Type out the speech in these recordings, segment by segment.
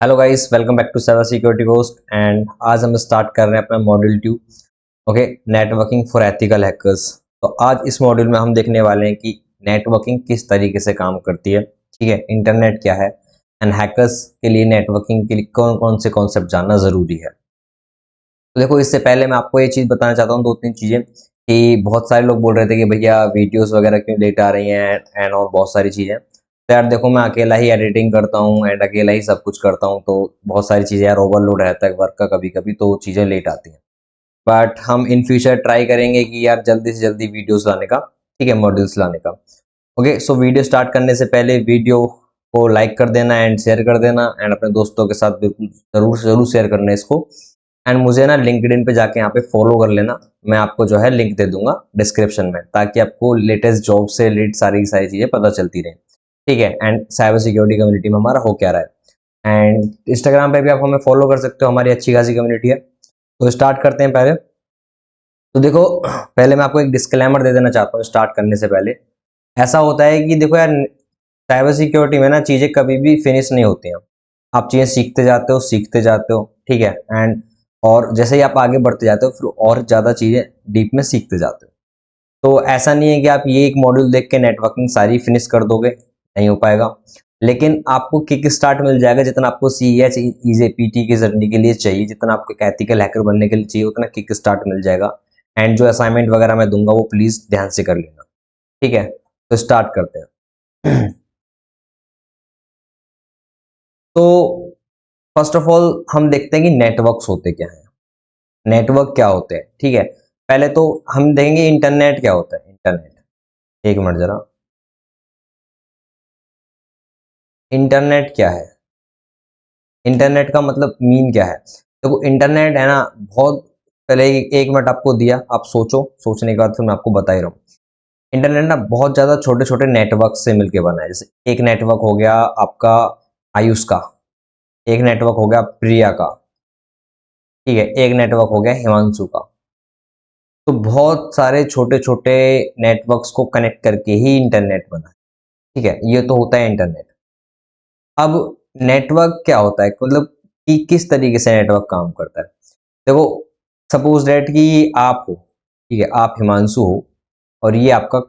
Hello guys, welcome back to cyber security कोस्ट। And आज हम स्टार्ट कर रहे हैं अपना module 2। Okay, networking for ethical hackers. तो आज इस मॉड्यूल में हम देखने वाले हैं कि नेटवर्किंग किस तरीके से काम करती है। ठीक है, इंटरनेट क्या है एंड हैकर्स के लिए नेटवर्किंग के लिए कौन कौन से कॉन्सेप्ट जानना ज़रूरी है। तो देखो, इससे पहले मैं आपको ये चीज़ बताना चाहता हूँ, दो तीन चीज़ें। कि बहुत सारे लोग बोल रहे थे कि भैया वीडियोस वगैरह क्यों लेट आ रही हैं एंड और बहुत सारी चीज़ें। तो यार देखो, मैं अकेला ही एडिटिंग करता हूँ एंड अकेला ही सब कुछ करता हूँ, तो बहुत सारी चीज़ें यार ओवरलोड रहता है वर्क का कभी कभी, तो चीज़ें लेट आती हैं। बट हम इन फ्यूचर ट्राई करेंगे कि यार जल्दी से जल्दी वीडियोस लाने का। ठीक है, मॉड्यूल्स लाने का। ओके, सो वीडियो स्टार्ट करने से पहले वीडियो को लाइक कर देना एंड शेयर कर देना एंड अपने दोस्तों के साथ बिल्कुल ज़रूर ज़रूर शेयर करना इसको। एंड मुझे ना लिंक्डइन पे जाके यहाँ पे फॉलो कर लेना। मैं आपको जो है लिंक दे दूंगा डिस्क्रिप्शन में, ताकि आपको लेटेस्ट जॉब से रिलेटेड सारी सारी चीज़ें पता चलती रहें। ठीक है, एंड साइबर सिक्योरिटी कम्युनिटी में हमारा हो क्या रहा है। एंड इंस्टाग्राम पे भी आप हमें फॉलो कर सकते हो, हमारी अच्छी खासी कम्युनिटी है। तो स्टार्ट करते हैं पहले। तो देखो, पहले मैं आपको एक डिस्क्लेमर दे देना चाहता हूँ स्टार्ट करने से पहले। ऐसा होता है कि देखो यार, साइबर सिक्योरिटी में ना चीज़ें कभी भी फिनिश नहीं होती हैं। आप चीज़ें सीखते जाते हो। ठीक है, एंड और जैसे ही आप आगे बढ़ते जाते हो, फिर और ज़्यादा चीज़ें डीप में सीखते जाते हो। तो ऐसा नहीं है कि आप ये एक मॉड्यूल देख के नेटवर्किंग सारी फिनिश कर दोगे, नहीं हो पाएगा। लेकिन आपको किक स्टार्ट मिल जाएगा, जितना आपको सीएच ईजेपीटी की जर्नी के लिए चाहिए, जितना आपको एक एथिकल हैकर बनने के लिए चाहिए, उतना किक स्टार्ट मिल जाएगा। एंड जो असाइनमेंट वगैरह मैं दूंगा वो प्लीज़ ध्यान से कर लेना। ठीक है, तो स्टार्ट करते हैं। तो फर्स्ट ऑफ ऑल हम देखते हैं कि नेटवर्क्स होते क्या हैं। नेटवर्क क्या होते हैं, ठीक है। पहले तो हम देखेंगे इंटरनेट क्या होता है। इंटरनेट, एक मिनट जरा। इंटरनेट क्या है, इंटरनेट का मतलब मीन क्या है। देखो, इंटरनेट है ना, बहुत पहले एक मिनट आपको दिया, आप सोचो, सोचने के बाद फिर मैं आपको बता ही रहा हूँ। इंटरनेट ना बहुत ज़्यादा छोटे छोटे नेटवर्क से मिलके बना है। जैसे एक नेटवर्क हो गया आपका आयुष का, एक नेटवर्क हो गया प्रिया का, ठीक है, एक नेटवर्क हो गया हिमांशु का। तो बहुत सारे छोटे छोटे नेटवर्क्स को कनेक्ट करके ही इंटरनेट बना है। ठीक है, ये तो होता है इंटरनेट। अब नेटवर्क क्या होता है, मतलब कि किस तरीके से नेटवर्क काम करता है। देखो, सपोज दैट कि आप हो, ठीक है, आप हिमांशु हो और ये आपका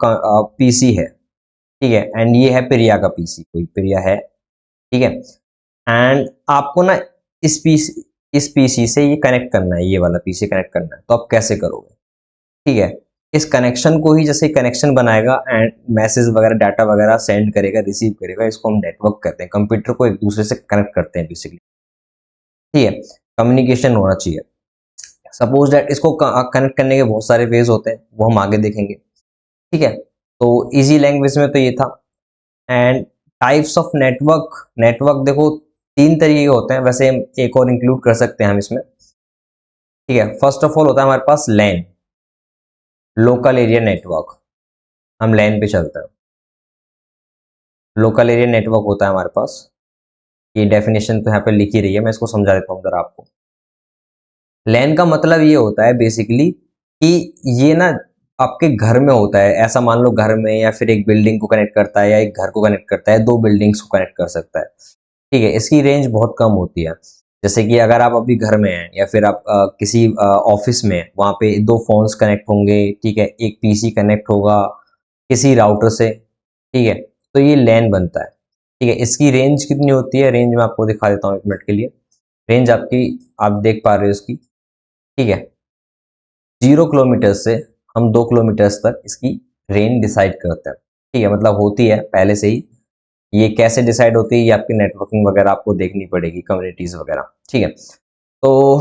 पीसी है। ठीक है, एंड ये है प्रिया का पीसी, कोई प्रिया है। ठीक है, एंड आपको ना इस पीसी से ये कनेक्ट करना है, ये वाला पीसी कनेक्ट करना है। तो आप कैसे करोगे। ठीक है, इस कनेक्शन को ही, जैसे कनेक्शन बनाएगा एंड मैसेज वगैरह डाटा वगैरह सेंड करेगा, रिसीव करेगा, इसको हम नेटवर्क कहते हैं। कंप्यूटर को एक दूसरे से कनेक्ट करते हैं बेसिकली। ठीक है, कम्युनिकेशन होना चाहिए। सपोज दैट इसको कनेक्ट करने के बहुत सारे वेज होते हैं, वो हम आगे देखेंगे। ठीक है, तो इजी लैंग्वेज में तो ये था। And types of network, network देखो तीन तरीके के होते हैं, वैसे हम एक और इंक्लूड कर सकते हैं हम इसमें। ठीक है, फर्स्ट ऑफ ऑल होता है हमारे पास लैन, लोकल एरिया नेटवर्क। हम लैन पे चलते हैं। लोकल एरिया नेटवर्क होता है हमारे पास। ये डेफिनेशन तो यहाँ पे लिखी रही है, मैं इसको समझा देता हूँ जरा आपको। लैन का मतलब ये होता है बेसिकली कि ये ना आपके घर में होता है। ऐसा मान लो घर में, या फिर एक बिल्डिंग को कनेक्ट करता है, या एक घर को कनेक्ट करता है, दो बिल्डिंग्स को कनेक्ट कर सकता है। ठीक है, इसकी रेंज बहुत कम होती है। जैसे कि अगर आप अभी घर में हैं, या फिर आप किसी ऑफिस में, वहाँ पे दो फोन्स कनेक्ट होंगे। ठीक है, एक पीसी कनेक्ट होगा किसी राउटर से। ठीक है, तो ये लैन बनता है। ठीक है, इसकी रेंज कितनी होती है, रेंज मैं आपको दिखा देता हूँ एक मिनट के लिए। रेंज आपकी, आप देख पा रहे हो इसकी। ठीक है, 0 किलोमीटर से हम 2 किलोमीटर तक इसकी रेंज डिसाइड करते हैं। ठीक है, मतलब होती है पहले से ही। ये कैसे डिसाइड होती है, ये आपकी नेटवर्किंग वगैरह आपको देखनी पड़ेगी, कम्युनिटीज वगैरह। ठीक है, तो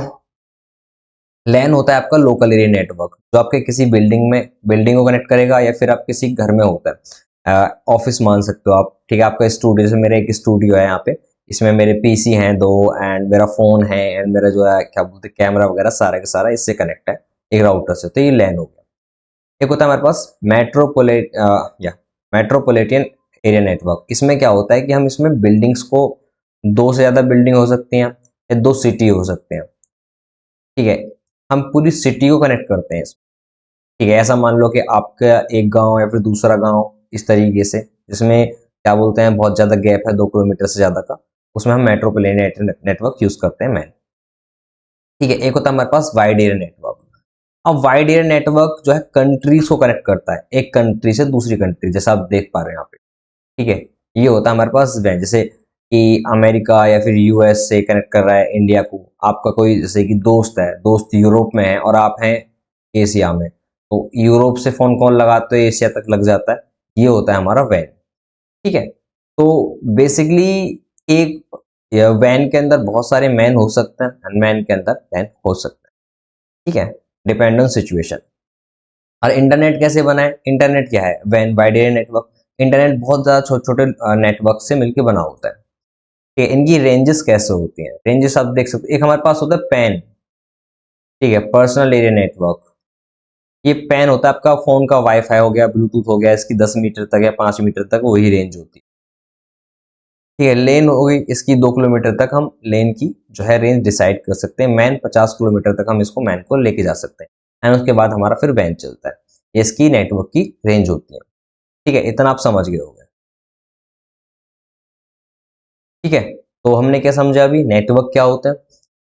लैन होता है आपका लोकल एरिया नेटवर्क, जो आपके किसी बिल्डिंग को कनेक्ट करेगा, या फिर आप किसी घर में होता है, ऑफिस मान सकते हो आप। ठीक है, आपका स्टूडियो, जैसे मेरा एक स्टूडियो है यहाँ पे, इसमें मेरे पीसी हैं दो, एंड मेरा फोन है, एंड मेरा जो है क्या बोलते हैं कैमरा वगैरह, सारा का सारा इससे कनेक्ट है एक राउटर से। तो ये लैन हो गया। एक होता है हमारे पास मेट्रोपोलिटन एरिया नेटवर्क। इसमें क्या होता है कि हम इसमें बिल्डिंग्स को, दो से ज्यादा बिल्डिंग हो सकती हैं, या दो सिटी हो सकते हैं। ठीक है, हम पूरी सिटी को कनेक्ट करते हैं। ठीक है, ऐसा मान लो कि आपका एक गांव या फिर दूसरा गांव, इस तरीके से, जिसमें क्या बोलते हैं बहुत ज्यादा गैप है 2 किलोमीटर से ज्यादा का, उसमें हम मेट्रोपोलिटन नेटवर्क यूज करते हैं मैन। ठीक है, एक होता है हमारे पास वाइड एरिया नेटवर्क। अब वाइड एरिया नेटवर्क जो है कंट्रीज को कनेक्ट करता है, एक कंट्री से दूसरी कंट्री, जैसा आप देख पा रहे हैं यहाँ पे। ठीक है, ये होता है हमारे पास वैन, जैसे कि अमेरिका या फिर यूएस से कनेक्ट कर रहा है इंडिया को। आपका कोई जैसे कि दोस्त है, दोस्त यूरोप में है और आप हैं एशिया में, तो यूरोप से फोन कॉल लगाते तो एशिया तक लग जाता है। ये होता है हमारा वैन। ठीक है, तो बेसिकली एक वैन के अंदर बहुत सारे मैन हो सकते हैं, अनमैन के अंदर वैन हो सकते हैं। ठीक है, डिपेंड ऑन सिचुएशन। और इंटरनेट कैसे बना है? इंटरनेट क्या है? वैन वाइड एरिया नेटवर्क। इंटरनेट बहुत ज़्यादा छोटे छोटे नेटवर्क से मिलकर बना होता है। ठीक है, इनकी रेंजेस कैसे होती हैं? रेंजेस आप देख सकते हो, एक हमारे पास होता है पैन। ठीक है, पर्सनल एरिया नेटवर्क। ये पैन होता है आपका फोन का वाईफाई हो गया, ब्लूटूथ हो गया, इसकी 10 मीटर तक या 5 मीटर तक वही रेंज होती है। ठीक है, लेन हो गई इसकी 2 किलोमीटर तक, हम लेन की जो है रेंज डिसाइड कर सकते हैं। मैन 50 किलोमीटर तक हम इसको मैन को लेके जा सकते हैं, एंड उसके बाद हमारा फिर वैन चलता है। ये इसकी नेटवर्क की रेंज होती है। ठीक है, इतना आप समझ गए होंगे। ठीक है, तो हमने क्या समझा अभी? नेटवर्क क्या होता है,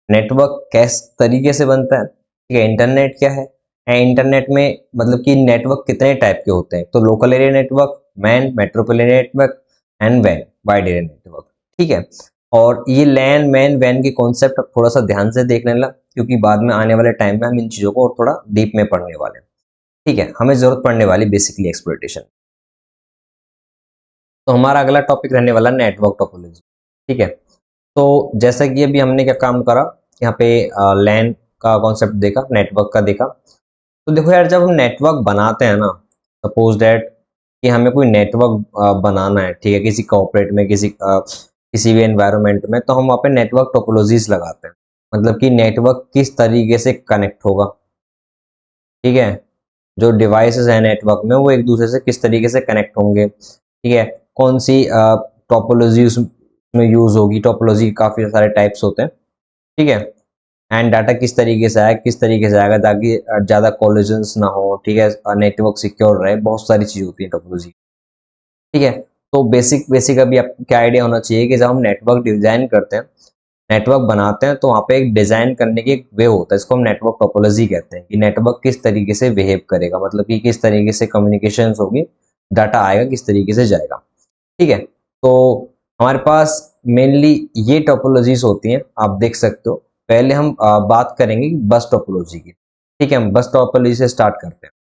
नेटवर्क किस तरीके से बनता है। ठीक है, इंटरनेट क्या है, इंटरनेट में मतलब कि नेटवर्क कितने टाइप के होते हैं। तो local area network, MAN, metropolitan network and वैन, वाइड एरिया नेटवर्क। ठीक है, और ये लैन, मैन, वैन के कॉन्सेप्ट थोड़ा सा ध्यान से देख लेना, क्योंकि बाद में आने वाले टाइम में हम इन चीज़ों को और थोड़ा डीप में पढ़ने वाले हैं। ठीक है, हमें जरूरत पड़ने वाली बेसिकली एक्सप्लोइटेशन। तो हमारा अगला टॉपिक रहने वाला नेटवर्क टोपोलॉजी। ठीक है, तो जैसा कि अभी हमने क्या काम करा, यहाँ पे लैन का कॉन्सेप्ट देखा, नेटवर्क का देखा। तो देखो यार, जब हम नेटवर्क बनाते हैं ना, सपोज दैट कि हमें कोई नेटवर्क बनाना है, ठीक है, किसी कॉर्पोरेट में, किसी भी एनवायरनमेंट में, तो हम वहाँ पे नेटवर्क टोपोलॉजीज लगाते हैं। मतलब कि नेटवर्क किस तरीके से कनेक्ट होगा। ठीक है, जो डिवाइसेस हैं नेटवर्क में वो एक दूसरे से किस तरीके से कनेक्ट होंगे। ठीक है, कौन सी टोपोलॉजी उसमें यूज होगी। टोपोलॉजी काफ़ी सारे टाइप्स होते हैं। ठीक है, एंड डाटा किस तरीके से आएगा, किस तरीके से आएगा, ताकि ज़्यादा कोलिजन्स ना हो। ठीक है, नेटवर्क सिक्योर रहे, बहुत सारी चीज़ होती है टोपोलॉजी। ठीक है, तो बेसिक बेसिक अभी आपको क्या आइडिया होना चाहिए कि जब हम नेटवर्क डिजाइन करते हैं, नेटवर्क बनाते हैं, तो वहाँ पे एक डिजाइन करने की एक वे होता है, इसको हम नेटवर्क टोपोलॉजी कहते हैं, कि नेटवर्क किस तरीके से बिहेव करेगा, मतलब कि किस तरीके से कम्युनिकेशन होगी, डाटा आएगा किस तरीके से जाएगा। ठीक है, तो हमारे पास मेनली ये टोपोलॉजीज होती हैं, आप देख सकते हो। पहले हम बात करेंगे बस टोपोलॉजी की। ठीक है, हम बस टोपोलॉजी से स्टार्ट करते हैं।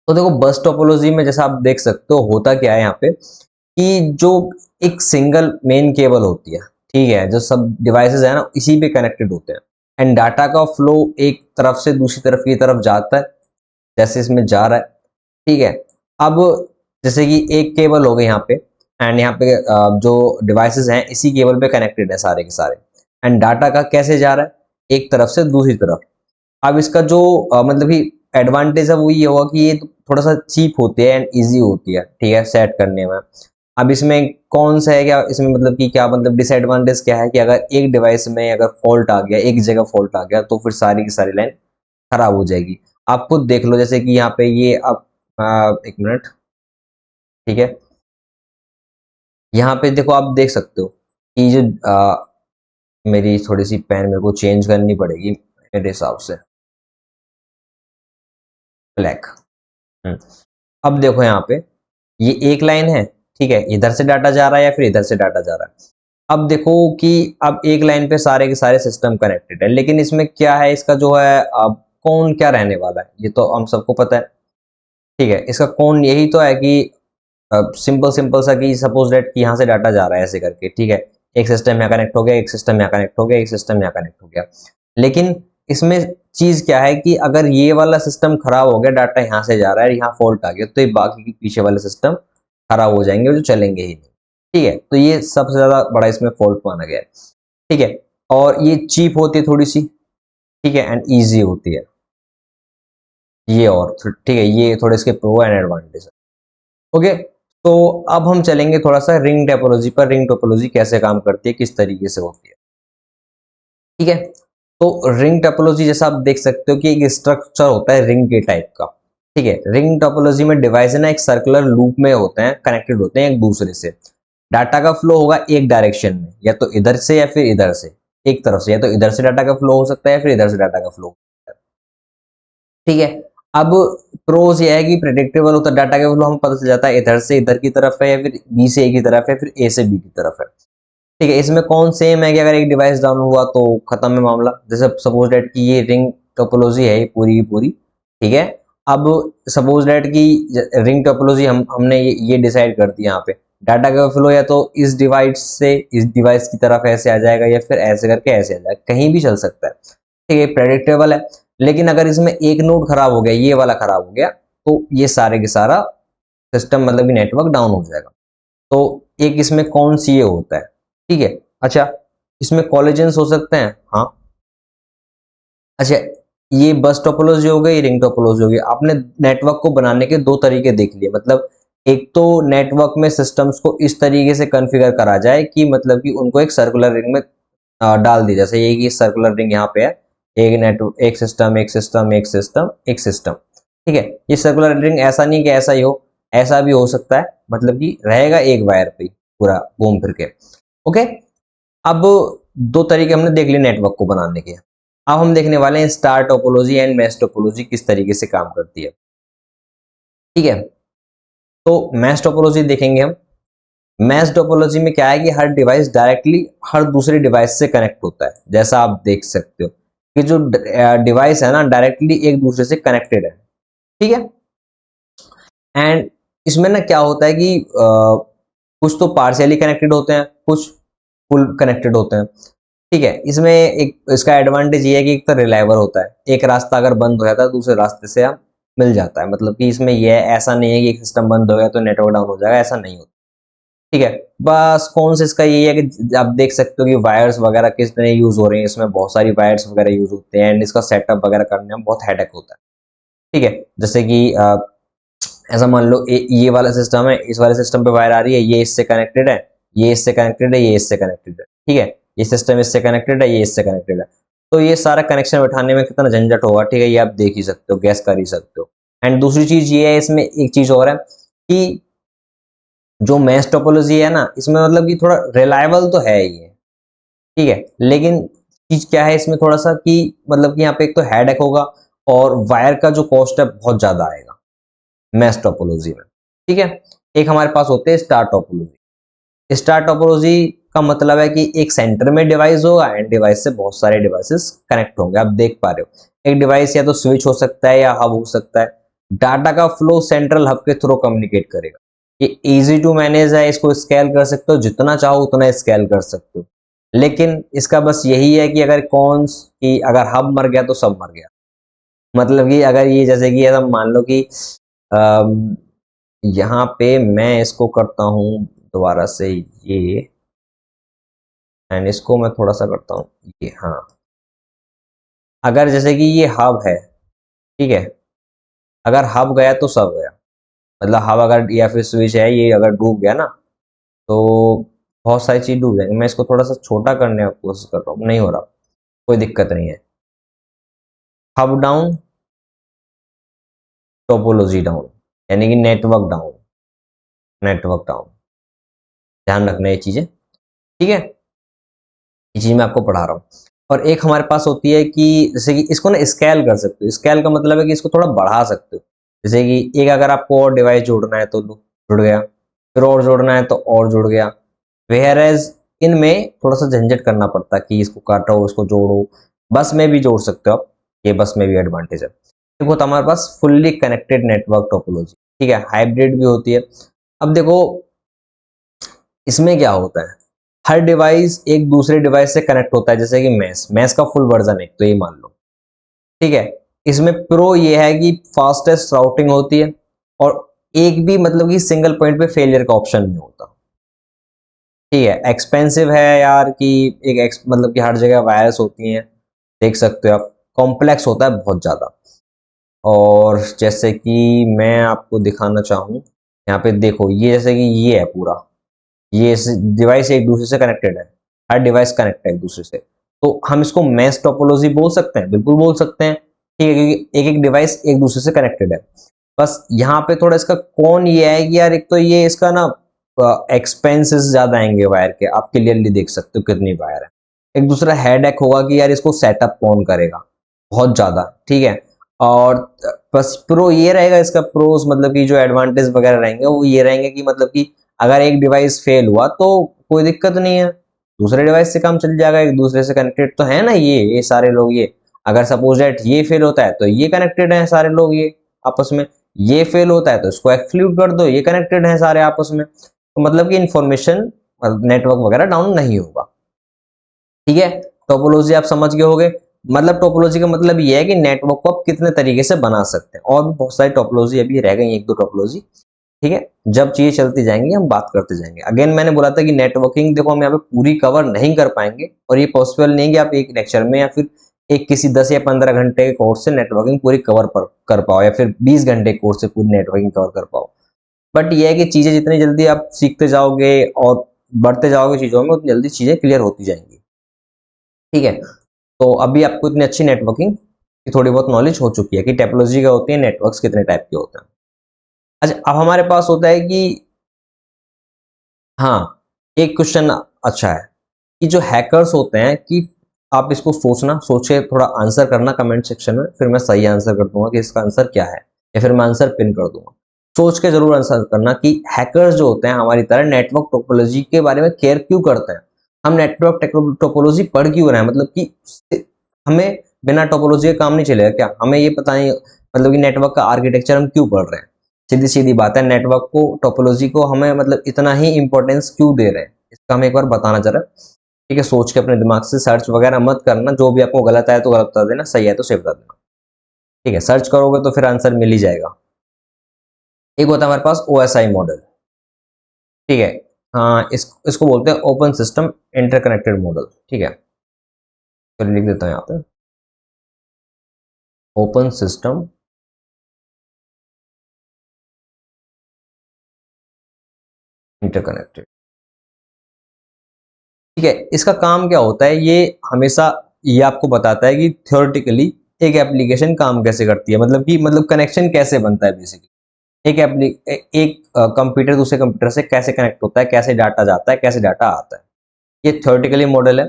तो देखो, बस टोपोलॉजी में जैसा आप देख सकते हो, होता क्या है यहाँ पे कि जो एक सिंगल मेन केबल होती है, ठीक है, जो सब डिवाइसेस है ना, इसी पे कनेक्टेड होते हैं, एंड डाटा का फ्लो एक तरफ से दूसरी तरफ की तरफ जाता है, जैसे इसमें जा रहा है। ठीक है, अब जैसे कि एक केबल हो गई यहाँ पे, एंड यहाँ पे जो डिवाइसेस हैं इसी केबल पे कनेक्टेड है सारे के सारे, एंड डाटा का कैसे जा रहा है, एक तरफ से दूसरी तरफ। अब इसका जो मतलब कि एडवांटेज है वो ये होगा कि ये थोड़ा सा चीप होती है एंड ईजी होती है। ठीक है, सेट करने में। अब इसमें कौन सा है क्या, इसमें मतलब कि क्या मतलब डिसएडवांटेज क्या है कि अगर एक डिवाइस में अगर फॉल्ट आ गया, एक जगह फॉल्ट आ गया, तो फिर सारी की सारी लाइन खराब हो जाएगी। आप खुद देख लो, जैसे कि यहाँ पे ये अब एक मिनट। ठीक है, यहाँ पे देखो, आप देख सकते हो कि जो मेरी थोड़ी सी पेन मेरे को चेंज करनी पड़ेगी मेरे हिसाब से, ब्लैक। अब देखो यहाँ पे ये एक लाइन है। ठीक है, इधर से डाटा जा रहा है या फिर इधर से डाटा जा रहा है। अब देखो कि अब एक लाइन पे सारे के सारे सिस्टम कनेक्टेड है, लेकिन इसमें क्या है, इसका जो है अब कौन क्या रहने वाला है ये तो हम सबको पता है। ठीक है, इसका कौन यही तो है कि सिंपल सिंपल सा कि सपोज डेट कि यहाँ से डाटा जा रहा है ऐसे करके। ठीक है, एक सिस्टम यहाँ कनेक्ट हो गया, एक सिस्टम यहाँ कनेक्ट हो गया, एक सिस्टम यहाँ कनेक्ट हो गया। लेकिन इसमें चीज क्या है कि अगर ये वाला सिस्टम खराब हो गया, डाटा यहाँ से जा रहा है, यहाँ फॉल्ट आ गया, तो ये बाकी के पीछे वाले सिस्टम खराब हो जाएंगे, जो चलेंगे ही नहीं। ठीक है, तो ये सबसे ज्यादा बड़ा इसमें फॉल्ट माना गया है। ठीक है, और ये चीप होती है थोड़ी सी। ठीक है, एंड ईजी होती है ये, और ठीक है, ये थोड़े इसके प्रो एंड एडवांटेज है। ओके, तो अब हम चलेंगे थोड़ा सा रिंग टोपोलॉजी पर। रिंग टोपोलॉजी कैसे काम करती है, किस तरीके से होती है। ठीक है, तो रिंग टोपोलॉजी जैसा आप देख सकते हो कि एक स्ट्रक्चर होता है रिंग के टाइप का। ठीक है, रिंग टोपोलॉजी में डिवाइस है ना, एक सर्कुलर लूप में होते हैं, कनेक्टेड होते हैं एक दूसरे से। डाटा का फ्लो होगा एक डायरेक्शन में, या तो इधर से या फिर इधर से, एक तरफ से, या तो इधर से डाटा का फ्लो हो सकता है या फिर इधर से डाटा का फ्लो हो सकता है। ठीक है, अब प्रोज ये है कि प्रेडिक्टेबल होता है डाटा का फ्लो, हमें पता चल जाता है इधर से इधर की तरफ है, या फिर बी से ए की तरफ है, फिर ए से बी की तरफ है। ठीक है, इसमें कौन सेम है कि अगर एक डिवाइस डाउन हुआ तो खत्म है मामला। जैसे सपोज डेट कि ये रिंग टोपोलॉजी है पूरी की पूरी। ठीक है, अब सपोज डेट कि रिंग टोपोलॉजी हमने ये डिसाइड कर दिया यहाँ पे, डाटा का फ्लो या तो इस डिवाइस से इस डिवाइस की तरफ ऐसे आ जाएगा, या फिर ऐसे करके ऐसे आ जाएगा, कहीं भी चल सकता है। ठीक है, प्रेडिक्टेबल है। लेकिन अगर इसमें एक नोड खराब हो गया, ये वाला खराब हो गया, तो ये सारे के सारा सिस्टम मतलब कि नेटवर्क डाउन हो जाएगा। तो एक इसमें कौन सी ये होता है। ठीक है, अच्छा इसमें कॉलेजेंस हो सकते हैं, हाँ। अच्छा, ये बस टोपोलॉजी हो गई, रिंग टोपोलॉजी हो गई। आपने नेटवर्क को बनाने के दो तरीके देख लिए, मतलब एक तो नेटवर्क में सिस्टम्स को इस तरीके से कॉन्फ़िगर करा जाए कि मतलब कि उनको एक सर्कुलर रिंग में डाल दी, जैसे ये कि सर्कुलर रिंग यहाँ पे है, एक नेटवर्क, एक सिस्टम, एक सिस्टम, एक सिस्टम, एक सिस्टम। ठीक है, ये सर्कुलर रिंग ऐसा नहीं कि ऐसा ही हो, ऐसा भी हो सकता है, मतलब कि रहेगा एक वायर पे पूरा घूम फिर के। ओके, अब दो तरीके हमने देख लिए नेटवर्क को बनाने के। अब हम देखने वाले हैं star topology and mesh topology किस तरीके से काम करती है। ठीक है, तो मैश टोपोलॉजी देखेंगे हम। मैश टोपोलॉजी में क्या है कि हर डिवाइस डायरेक्टली हर दूसरे डिवाइस से कनेक्ट होता है। जैसा आप देख सकते हो कि जो डिवाइस है ना डायरेक्टली एक दूसरे से कनेक्टेड है। ठीक है, एंड इसमें ना क्या होता है कि कुछ तो पार्शियली कनेक्टेड होते हैं, कुछ फुल कनेक्टेड होते हैं। ठीक है, इसमें एक इसका एडवांटेज ये है कि एक तो रिलायबल होता है, एक रास्ता अगर बंद हो जाता है दूसरे रास्ते से आप मिल जाता है, मतलब कि इसमें यह ऐसा नहीं है कि एक सिस्टम बंद हो गया तो नेटवर्क डाउन हो जाएगा, ऐसा नहीं होता। ठीक है, बस कौन से इसका ये है कि आप देख सकते हो कि वायर्स वगैरह किस तरह यूज हो रही हैं, इसमें बहुत सारी वायर्स वगैरह यूज होते हैं, एंड इसका सेटअप वगैरह करने में बहुत हेडेक होता है। ठीक है, जैसे कि ऐसा मान लो ये वाला सिस्टम है, इस वाले सिस्टम पे वायर आ रही है, ये इससे कनेक्टेड है, ये इससे कनेक्टेड है, ये इससे कनेक्टेड है। ठीक है, ये सिस्टम इससे कनेक्टेड है, ये इससे कनेक्टेड है। तो ये सारा कनेक्शन बैठाने में कितना झंझट होगा। ठीक है, ये आप देख ही सकते हो, गैस कर ही सकते हो। एंड दूसरी चीज ये है, इसमें एक चीज और है कि जो मैश टोपोलॉजी है ना, इसमें मतलब कि थोड़ा रिलायबल तो है ये। ठीक है, लेकिन चीज क्या है इसमें थोड़ा सा कि मतलब कि यहाँ पे एक तो हेडेक होगा, और वायर का जो कॉस्ट है बहुत ज्यादा आएगा मैश टोपोलॉजी में। ठीक है, एक हमारे पास होते हैं स्टार टोपोलॉजी। स्टार टोपोलॉजी का मतलब है कि एक सेंटर में डिवाइस होगा, एंड डिवाइस से बहुत सारे डिवाइसेस कनेक्ट होंगे। आप देख पा रहे हो एक डिवाइस या तो स्विच हो सकता है या हब हो सकता है। डाटा का फ्लो सेंट्रल हब के थ्रू कम्युनिकेट करेगा। ये इजी टू मैनेज है, इसको स्केल कर सकते हो, जितना चाहो उतना स्केल कर सकते हो। लेकिन इसका बस यही है कि अगर अगर हब मर गया तो सब मर गया। मतलब कि अगर ये जैसे कि ऐसा मान लो कि यहाँ पे मैं इसको करता हूँ दोबारा से ये, एंड इसको मैं थोड़ा सा करता हूँ ये, हाँ। अगर जैसे कि ये हब है, ठीक है, अगर हब गया तो सब गया। मतलब हब अगर या फिर स्विच है, ये अगर डूब गया ना तो बहुत सारी चीज डूब जाएंगी। मैं इसको थोड़ा सा छोटा करने की कोशिश कर रहा हूँ, नहीं हो रहा, कोई दिक्कत नहीं है। हब डाउन, टोपोलॉजी डाउन, यानी कि नेटवर्क डाउन, नेटवर्क डाउन। ध्यान रखना ये चीजें। ठीक है, ये चीज मैं आपको पढ़ा रहा हूँ। और एक हमारे पास होती है कि जैसे कि इसको ना स्केल कर सकते हो। स्केल का मतलब है कि इसको थोड़ा बढ़ा सकते हो। जैसे कि एक अगर आपको और डिवाइस जोड़ना है तो जुड़ गया, फिर और जोड़ना है तो और जुड़ गया। वेयर एज इनमें थोड़ा सा झंझट करना पड़ता है कि इसको काटो, इसको जोड़ो। बस में भी जोड़ सकते हो आप, ये बस में भी एडवांटेज है। देखो तो हमारे पास फुल्ली कनेक्टेड नेटवर्क टोपोलॉजी। ठीक है, हाइब्रिड भी होती है। अब देखो इसमें क्या होता है, हर डिवाइस एक दूसरे डिवाइस से कनेक्ट होता है। जैसे कि मैस मैस का फुल वर्जन है तो ये मान लो। ठीक है, इसमें प्रो ये है कि फास्टेस्ट राउटिंग होती है, और एक भी मतलब कि सिंगल पॉइंट पे फेलियर का ऑप्शन नहीं होता। ठीक है, एक्सपेंसिव है यार कि मतलब कि हर जगह वायरस होती हैं, देख सकते हो आप। कॉम्प्लेक्स होता है बहुत ज़्यादा। और जैसे कि मैं आपको दिखाना चाहूँ, यहाँ पे देखो ये जैसे कि ये है पूरा, ये डिवाइस एक दूसरे से कनेक्टेड है, हर डिवाइस कनेक्ट है एक दूसरे से। तो हम इसको मैश टोपोलॉजी बोल सकते हैं, बिल्कुल बोल सकते हैं। ठीक है, क्योंकि एक एक डिवाइस एक दूसरे से कनेक्टेड है। बस यहाँ पे थोड़ा इसका कौन ये है कि यार एक तो ये इसका ना एक्सपेंसेस ज्यादा आएंगे वायर के, आप क्लियरली देख सकते हो कितनी वायर है। एक दूसरा हेडेक होगा कि यार इसको सेटअप कौन करेगा, बहुत ज्यादा, ठीक है। और बस प्रो ये रहेगा, इसका प्रोस मतलब कि जो एडवांटेज वगैरह रहेंगे वो ये रहेंगे कि मतलब कि अगर एक डिवाइस फेल हुआ तो कोई दिक्कत नहीं है, दूसरे डिवाइस से काम चल जाएगा, एक दूसरे से कनेक्टेड तो है ना ये सारे लोग। ये अगर सपोज दैट ये फेल होता है तो ये कनेक्टेड है सारे लोग ये आपस में, ये फेल होता है तो इसको एक्सक्लूड कर दो, ये कनेक्टेड है सारे आपस में, तो मतलब कि इंफॉर्मेशन नेटवर्क वगैरह डाउन नहीं होगा, ठीक है। टोपोलॉजी आप समझ गए होगे, मतलब टोपोलॉजी का मतलब ये है कि नेटवर्क को आप कितने तरीके से बना सकते हैं, और भी बहुत सारी टोपोलॉजी अभी रह गई, एक दो टोपोलॉजी, ठीक है। जब चीजें चलती जाएंगी हम बात करते जाएंगे। अगेन मैंने बोला था कि नेटवर्किंग देखो हम यहाँ पे पूरी कवर नहीं कर पाएंगे, और ये पॉसिबल नहीं है कि आप एक लेक्चर में या फिर एक किसी 10 या 15 घंटे के कोर्स से नेटवर्किंग पूरी कवर कर पाओ, या फिर 20 घंटे के कोर्स से पूरी नेटवर्किंग कवर कर पाओ। बट ये है कि चीजें जितनी जल्दी आप सीखते जाओगे और बढ़ते जाओगे चीजों में, उतनी जल्दी चीजें क्लियर होती जाएंगी, ठीक है। तो अभी आपको इतनी अच्छी नेटवर्किंग की थोड़ी बहुत नॉलेज हो चुकी है कि टोपोलॉजी क्या होती है, नेटवर्क्स कितने टाइप के होते हैं। अच्छा, अब हमारे पास होता है कि हाँ, एक क्वेश्चन अच्छा है कि जो हैकर्स होते हैं, कि आप इसको सोचे थोड़ा आंसर करना कमेंट सेक्शन में, फिर मैं सही आंसर कर दूंगा कि इसका आंसर क्या है, या फिर मैं आंसर पिन कर दूंगा। सोच के जरूर आंसर करना कि हैकर्स जो होते हैं हमारी तरह नेटवर्क टोपोलॉजी के बारे में केयर क्यों करते हैं, हम नेटवर्क टोपोलॉजी पढ़ क्यों रहे हैं, मतलब कि हमें बिना टोपोलॉजी का काम नहीं चलेगा क्या, हमें ये पता नहीं मतलब कि नेटवर्क का आर्किटेक्चर हम क्यों पढ़ रहे हैं। सीधी सीधी बात है, नेटवर्क को टोपोलॉजी को हमें मतलब इतना ही इंपॉर्टेंस क्यों दे रहे हैं, इसका हमें एक बार बताना जरा, ठीक है। सोच के अपने दिमाग से सर्च वगैरह मत करना, जो भी आपको गलत आए तो गलत बता देना, सही है तो सही बता देना, ठीक है। सर्च करोगे तो फिर आंसर मिल ही जाएगा। एक होता है हमारे पास ओएसआई मॉडल, ठीक है। हाँ, इसको बोलते हैं ओपन सिस्टम इंटरकनेक्टेड मॉडल, ठीक है। चलिए लिख देता हूँ यहाँ पे, ओपन सिस्टम इंटरकनेक्टेड, ठीक है। इसका काम क्या होता है, ये हमेशा ये आपको बताता है कि थ्योरेटिकली एक एप्लीकेशन काम कैसे करती है, मतलब कि मतलब कनेक्शन कैसे बनता है बेसिकली, एक कंप्यूटर दूसरे कंप्यूटर से कैसे कनेक्ट होता है, कैसे डाटा जाता है, कैसे डाटा आता है, ये थ्योरेटिकली मॉडल है।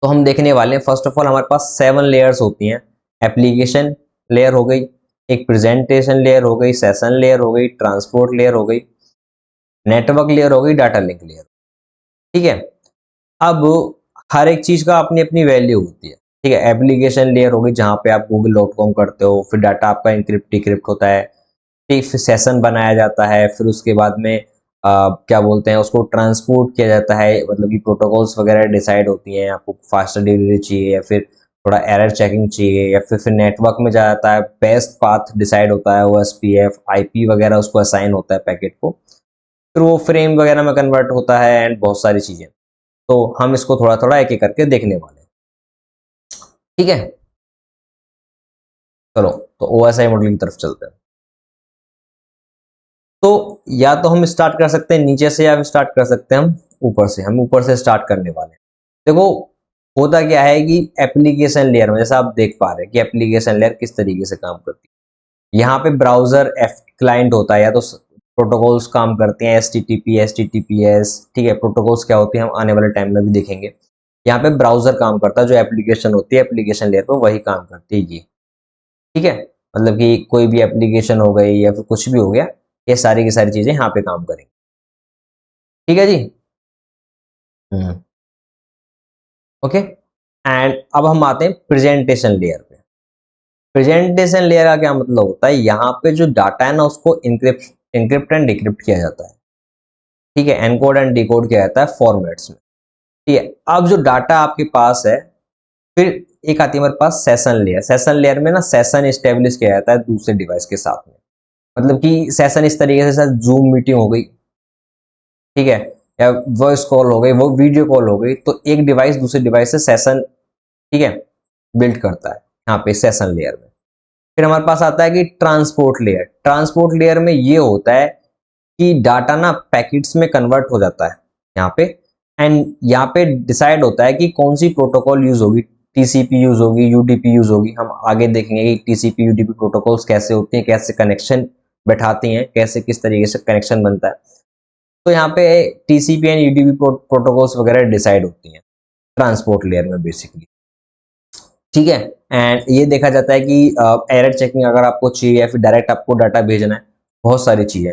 तो हम देखने वाले हैं, फर्स्ट ऑफ ऑल हमारे पास 7 लेयर्स होती हैं। एप्लीकेशन लेयर हो गई, एक प्रेजेंटेशन लेयर हो गई, सेशन लेयर हो गई, ट्रांसपोर्ट लेयर हो गई, नेटवर्क लेयर हो गई, डाटा लिंक लेयर, ठीक है। अब हर एक चीज का अपनी अपनी वैल्यू होती है, ठीक है। एप्लीकेशन लेयर हो गई जहां पे आप google.com करते हो, फिर डाटा आपका इंक्रिप्ट डिक्रिप्ट होता है, ठीक, फिर सेशन बनाया जाता है, फिर उसके बाद में क्या बोलते हैं उसको ट्रांसपोर्ट किया जाता है, मतलब कि प्रोटोकॉल्स वगैरह डिसाइड होती हैं, आपको फास्टर डिलीवरी चाहिए या फिर थोड़ा एरर चेकिंग चाहिए, या फिर नेटवर्क में जाता है, बेस्ट पाथ डिसाइड होता है, OSPF IP वगैरह उसको असाइन होता है पैकेट को, फिर वो फ्रेम वगैरह में कन्वर्ट होता है, एंड बहुत सारी चीजें। तो हम इसको थोड़ा थोड़ा एक एक करके देखने वाले हैं, ठीक है। चलो, तो OSI मॉडल की तरफ चलते हैं। तो या तो हम स्टार्ट कर सकते हैं नीचे से, या स्टार्ट कर सकते हैं हम ऊपर से। हम ऊपर से स्टार्ट करने वाले हैं। देखो, होता क्या है कि एप्लीकेशन लेयर में जैसा आप देख पा रहे हैं कि एप्लीकेशन लेयर किस तरीके से काम करती है। यहाँ पे ब्राउजर एफ क्लाइंट होता है, या तो प्रोटोकॉल्स काम करते हैं, HTTP HTTPS, ठीक है। प्रोटोकॉल्स क्या होती है हम आने वाले टाइम में भी देखेंगे। यहाँ पे ब्राउजर काम करता है, जो एप्लीकेशन होती है एप्लीकेशन लेयर पे वही काम करती है ये, ठीक है। मतलब कि कोई भी एप्लीकेशन हो गई या फिर कुछ भी हो गया, ये सारी की सारी चीजें यहाँ पे काम करेंगी, ठीक है जी। हम्म, ओके। एंड अब हम आते हैं प्रेजेंटेशन लेयर पे। प्रेजेंटेशन लेयर का क्या मतलब होता है, यहाँ पे जो डाटा है ना उसको इनक्रिप्ट एंड डिक्रिप्ट किया जाता है, ठीक है। एनकोड एंड डिकोड किया जाता है फॉर्मेट्स में, ठीक है। अब जो डाटा आपके पास है, फिर एक आती है हमारे पास सेशन लेयर। सेशन लेयर में ना सेशन स्टेब्लिश किया जाता है दूसरे डिवाइस के साथ में, मतलब कि सेशन इस तरीके से जूम मीटिंग हो गई, ठीक है, या वॉइस कॉल हो गई, वो वीडियो कॉल हो गई, तो एक डिवाइस दूसरे डिवाइस से सेशन, ठीक है, बिल्ड करता है यहाँ पे सेशन लेयर में। फिर हमारे पास आता है कि ट्रांसपोर्ट लेयर। ट्रांसपोर्ट लेयर में ये होता है कि डाटा ना पैकेट्स में कन्वर्ट हो जाता है यहाँ पे, एंड यहाँ पे डिसाइड होता है कि कौन सी प्रोटोकॉल यूज होगी, TCP यूज होगी, UDP यूज होगी। हम आगे देखेंगे कि TCP UDP प्रोटोकॉल्स कैसे होती हैं, कैसे कनेक्शन बैठाती हैं, कैसे किस तरीके से कनेक्शन बनता है। तो यहाँ पे टीसीपी एंड यूडीपी प्रोटोकॉल्स वगैरह डिसाइड होती हैं ट्रांसपोर्ट लेयर में बेसिकली, ठीक है। एंड ये देखा जाता है कि एरर चेकिंग अगर आपको चाहिए या फिर डायरेक्ट आपको डाटा भेजना है, बहुत सारी चीजें।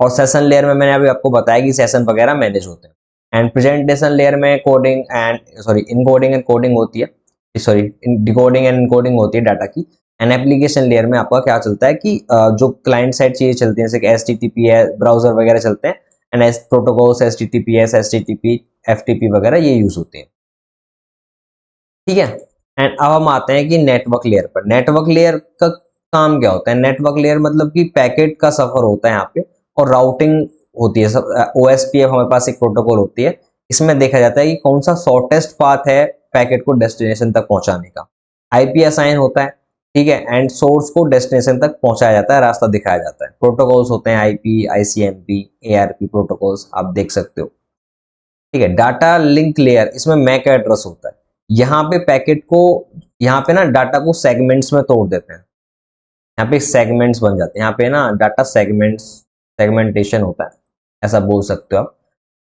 और सेशन लेयर में मैंने अभी आपको बताया कि सेशन वगैरह मैनेज होते हैं। एंड प्रेजेंटेशन लेयर में coding and encoding and coding होती है, सॉरी डिकोडिंग एंड इनकोडिंग होती है डाटा की। एंड एप्लीकेशन लेयर में आपका क्या चलता है कि जो क्लाइंट साइड चीजें चलती हैं, जैसे HTTP है, ब्राउजर वगैरह चलते हैं, and S protocols HTTPS, HTTP, FTP वगैरह ये यूज होते हैं, ठीक है। एंड अब हम आते हैं कि नेटवर्क लेयर पर। नेटवर्क लेयर का काम क्या होता है? नेटवर्क लेयर मतलब कि पैकेट का सफर होता है यहाँ पे, और राउटिंग होती है। सब OSPF हमारे पास एक प्रोटोकॉल होती है, इसमें देखा जाता है कि कौन सा शॉर्टेस्ट पाथ है पैकेट को डेस्टिनेशन तक पहुंचाने का। IP असाइन होता है, ठीक है, एंड सोर्स को डेस्टिनेशन तक पहुंचाया जाता है, रास्ता दिखाया जाता है। प्रोटोकॉल्स होते हैं IP, ICMP, ARP प्रोटोकॉल्स, आप देख सकते हो, ठीक है। डाटा लिंक लेयर, इसमें मैक एड्रेस होता है। यहाँ पे पैकेट को, यहाँ पे ना डाटा को सेगमेंट्स में तोड़ देते हैं, यहाँ पे सेगमेंट्स बन जाते हैं, यहाँ पे ना डाटा सेगमेंट्स, सेगमेंटेशन होता है, ऐसा बोल सकते हो आप।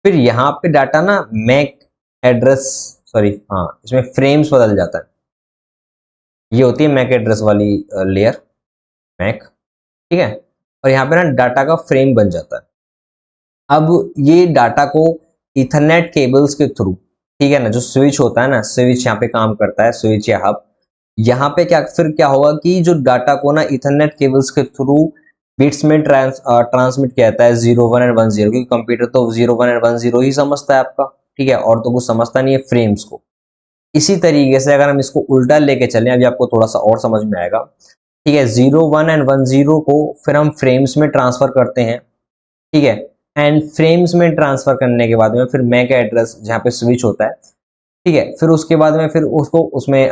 फिर यहाँ पे डाटा ना मैक एड्रेस, सॉरी हाँ, इसमें फ्रेम्स बदल जाता है, ये होती है मैक एड्रेस वाली लेयर, मैक, ठीक है। और यहाँ पे ना डाटा का फ्रेम बन जाता है। अब ये डाटा को इथरनेट केबल्स के थ्रू, ठीक है ना, जो स्विच होता है ना, स्विच यहाँ पे काम करता है, स्विच या हब, यहाँ पे क्या होगा कि जो डाटा को ना इथरनेट केबल्स के थ्रू बिट्स में ट्रांसमिट किया जाता है, 0 1 एंड 1 0, क्योंकि कंप्यूटर तो 0 1 एंड 1 0 ही समझता है आपका, ठीक है, और तो कुछ समझता नहीं है फ्रेम्स को। इसी तरीके से अगर हम इसको उल्टा लेके चलें, अभी आपको थोड़ा सा और समझ में आएगा, ठीक है। 0 1 एंड 1 0 को फिर हम फ्रेम्स में ट्रांसफर करते हैं, ठीक है। एंड फ्रेम्स में ट्रांसफर करने के बाद में फिर मैक एड्रेस जहाँ पे स्विच होता है, ठीक है, फिर उसके बाद में फिर उसको उसमें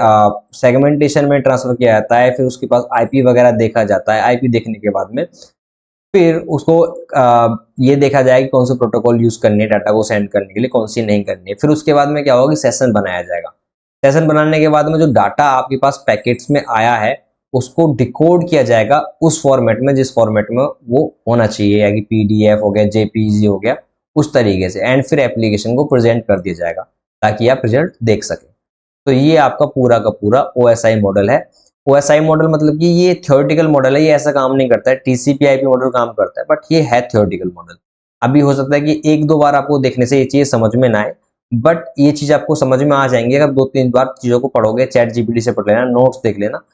सेगमेंटेशन में ट्रांसफर किया जाता है। फिर उसके पास IP वगैरह देखा जाता है। IP देखने के बाद में फिर उसको ये देखा जाएगा कि कौन सा प्रोटोकॉल यूज करनी है डाटा को सेंड करने के लिए, कौन सी नहीं करनी है। फिर उसके बाद में क्या होगा कि सेशन बनाया जाएगा। सेशन बनाने के बाद में जो डाटा आपके पास पैकेट्स में आया है, उसको डिकोड किया जाएगा उस फॉर्मेट में जिस फॉर्मेट में वो होना चाहिए, या कि PDF हो गया, JPG हो गया, उस तरीके से। एंड फिर एप्लीकेशन को प्रेजेंट कर दिया जाएगा ताकि आप रिजल्ट देख सकें। तो ये आपका पूरा का पूरा OSI मॉडल है। OSI मॉडल मतलब कि ये थियोरेटिकल मॉडल है, ये ऐसा काम नहीं करता है। TCP/IP मॉडल काम करता है, बट ये है थियोरेटिकल मॉडल। अभी हो सकता है कि एक दो बार आपको देखने से ये चीज समझ में ना आए, बट ये चीज आपको समझ में आ जाएंगी अगर 2 3 बार चीजों को पढ़ोगे। ChatGPT से पढ़ लेना, नोट्स देख लेना,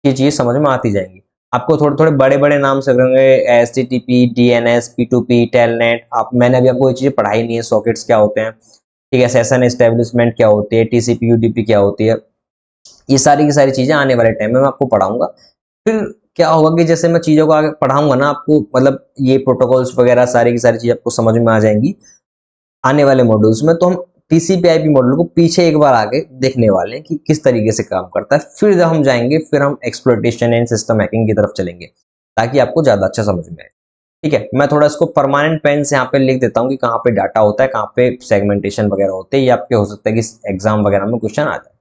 ये चीजें समझ में आती जाएंगी। आपको थोड़े थोड़े बड़े बड़े नाम से होंगे, HTTP, DNS, P2P, टेलनेट। आप, मैंने अभी आपको ये चीजें पढ़ाई नहीं है, सॉकेट्स क्या होते हैं, ठीक है, सेशन एस्टेब्लिशमेंट क्या होती है, TCP UDP क्या होती है, ये सारी की सारी चीजें आने वाले टाइम में मैं आपको पढ़ाऊंगा। फिर क्या होगा कि जैसे मैं चीजों को आगे पढ़ाऊंगा ना आपको, मतलब ये प्रोटोकॉल्स वगैरह सारी की सारी चीजें आपको समझ में आ जाएंगी आने वाले मॉड्यूल्स में। तो हम TCP/IP मॉडल को पीछे एक बार आगे देखने वाले हैं कि किस तरीके से काम करता है। फिर जब हम जाएंगे, फिर हम एक्सप्लॉइटेशन एंड सिस्टम हैकिंग की तरफ चलेंगे, ताकि आपको ज्यादा अच्छा समझ में आए, ठीक है। मैं थोड़ा इसको परमानेंट पेन से यहाँ पे लिख देता हूँ कि कहाँ पे डाटा होता है, कहाँ पे सेगमेंटेशन वगैरह होते हैं। ये आपके हो सकता है कि एग्जाम वगैरह में क्वेश्चन आ जाए।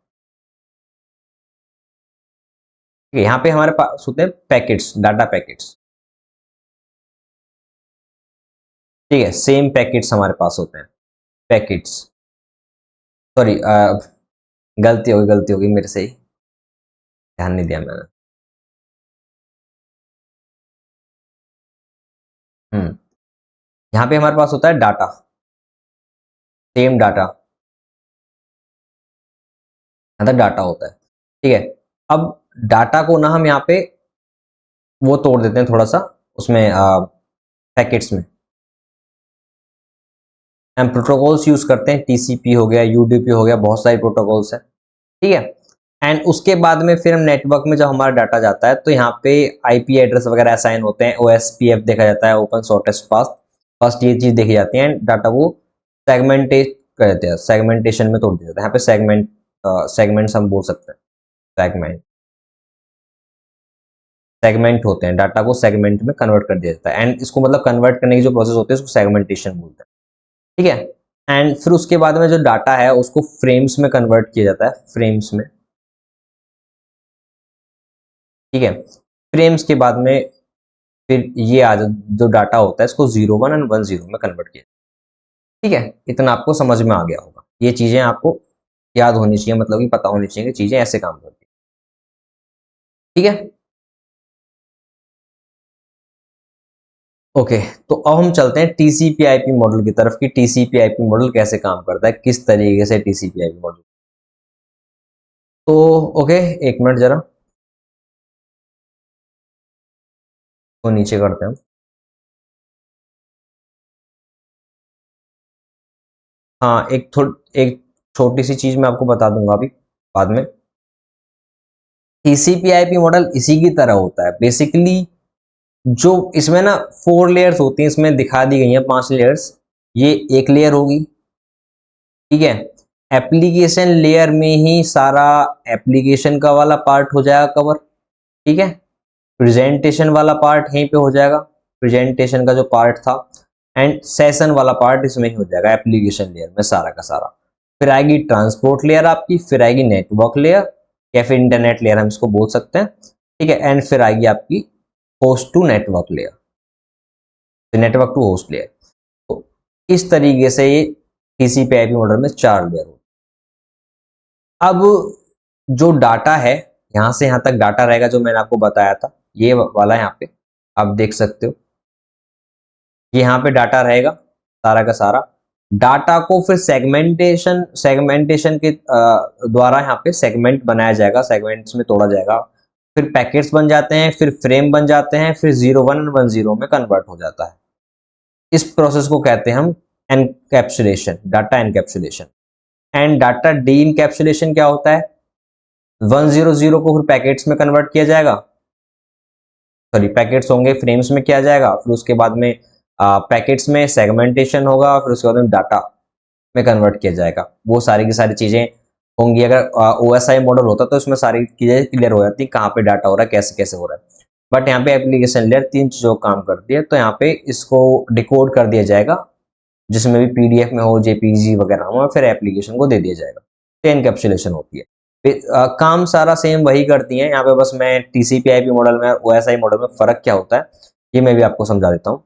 ठीक है, यहाँ पे हमारे पास होते हैं पैकेट्स, डाटा पैकेट्स, ठीक है, सेम पैकेट्स हमारे पास होते हैं, पैकेट्स, सॉरी गलती होगी मेरे से ही, ध्यान नहीं दिया मैंने। हम्म, यहाँ पे हमारे पास होता है डाटा, सेम डाटा, यहाँ तक डाटा होता है, ठीक है। अब डाटा को ना हम यहाँ पे वो तोड़ देते हैं थोड़ा सा उसमें, पैकेट्स में। हम प्रोटोकॉल्स यूज करते हैं, TCP हो गया, UDP हो गया, बहुत सारे प्रोटोकॉल्स है, ठीक है। एंड उसके बाद में फिर हम नेटवर्क में जब हमारा डाटा जाता है, तो यहाँ पे IP एड्रेस वगैरह असाइन होते हैं, OSPF देखा जाता है, ओपन शॉर्टेस्ट पाथ, फर्स्ट ये चीज देखी जाती है। एंड डाटा को सेगमेंटेट कर देते हैं, सेगमेंटेशन में तोड़ दिया जाता है। यहाँ पे सेगमेंट्स हम बोल सकते हैं, सेगमेंट, सेगमेंट होते हैं, डाटा को सेगमेंट में कन्वर्ट कर दिया जाता है। एंड इसको मतलब कन्वर्ट करने की जो प्रोसेस होती है उसको सेगमेंटेशन बोलते हैं, ठीक है। एंड फिर उसके बाद में जो डाटा है उसको फ्रेम्स में कन्वर्ट किया जाता है, फ्रेम्स में, ठीक है। फ्रेम्स के बाद में फिर ये जो डाटा होता है इसको 01 एंड 10 में कन्वर्ट किया। ठीक है, इतना आपको समझ में आ गया होगा। ये चीजें आपको याद होनी चाहिए, मतलब कि पता होनी चाहिए कि चीजें ऐसे काम करती है। ठीक है, ओके। तो अब हम चलते हैं टीसीपी आईपी मॉडल की तरफ कि टीसीपी आईपी मॉडल कैसे काम करता है, किस तरीके से टीसीपी आईपी मॉडल। तो ओके, एक मिनट जरा तो नीचे करते हैं। हाँ, एक छोटी सी चीज मैं आपको बता दूंगा अभी बाद में। टीसीपी आईपी मॉडल इसी की तरह होता है बेसिकली। जो इसमें ना 4 लेयर्स होती हैं, इसमें दिखा दी गई हैं 5 लेयर्स। ये एक लेयर होगी, ठीक है। एप्लीकेशन लेयर में ही सारा एप्लीकेशन का वाला पार्ट हो जाएगा कवर, ठीक है। प्रेजेंटेशन वाला पार्ट यहीं पे हो जाएगा, प्रेजेंटेशन का जो पार्ट था। एंड सेशन वाला पार्ट इसमें ही हो जाएगा एप्लीकेशन लेयर में सारा का सारा। फिर आएगी ट्रांसपोर्ट लेयर आपकी, फिर आएगी नेटवर्क लेयर या फिर इंटरनेट लेयर हम इसको बोल सकते हैं, ठीक है। एंड फिर आएगी आपकी host to network layer, network to host layer. तो इस तरीके से ये टीसीपी आईपी मॉडल में 4 लेयर हो। अब जो डाटा है, यहां से यहां तक डाटा रहेगा जो मैंने आपको बताया था, ये वाला यहाँ पे आप देख सकते हो। यहाँ पे डाटा रहेगा सारा का सारा। डाटा को फिर सेगमेंटेशन के द्वारा यहाँ पे सेगमेंट बनाया जाएगा, सेगमेंट्स में तोड़ा जाएगा। फिर पैकेट्स बन जाते हैं, फिर फ्रेम बन जाते हैं, फिर 01 और 10 में कन्वर्ट हो जाता है। इस प्रोसेस को कहते हैं हम encapsulation, data encapsulation. And data D encapsulation क्या होता है, 100 को फिर पैकेट्स में कन्वर्ट किया जाएगा, सॉरी पैकेट्स होंगे फ्रेम्स में किया जाएगा, फिर उसके बाद में पैकेट्स में सेगमेंटेशन होगा, फिर उसके बाद में डाटा में कन्वर्ट किया जाएगा। वो सारी की सारी चीजें होंगी। अगर ओएसआई मॉडल होता तो इसमें सारी चीजें क्लियर हो जाती, कहाँ पे डाटा हो रहा है, कैसे कैसे हो रहा है। बट यहाँ पे एप्लीकेशन लेयर 3 चीजों का काम करती है, तो यहाँ पे इसको डिकोड कर दिया जाएगा, जिसमें भी पीडीएफ में हो, जेपीजी वगैरह हो, फिर एप्लीकेशन को दे दिया जाएगा। तो एनकैप्सुलेशन होती है। काम सारा सेम वही करती है। यहाँ पे बस मैं टीसीपी आईपी मॉडल में और ओएसआई मॉडल में फर्क क्या होता है ये मैं भी आपको समझा देता हूँ।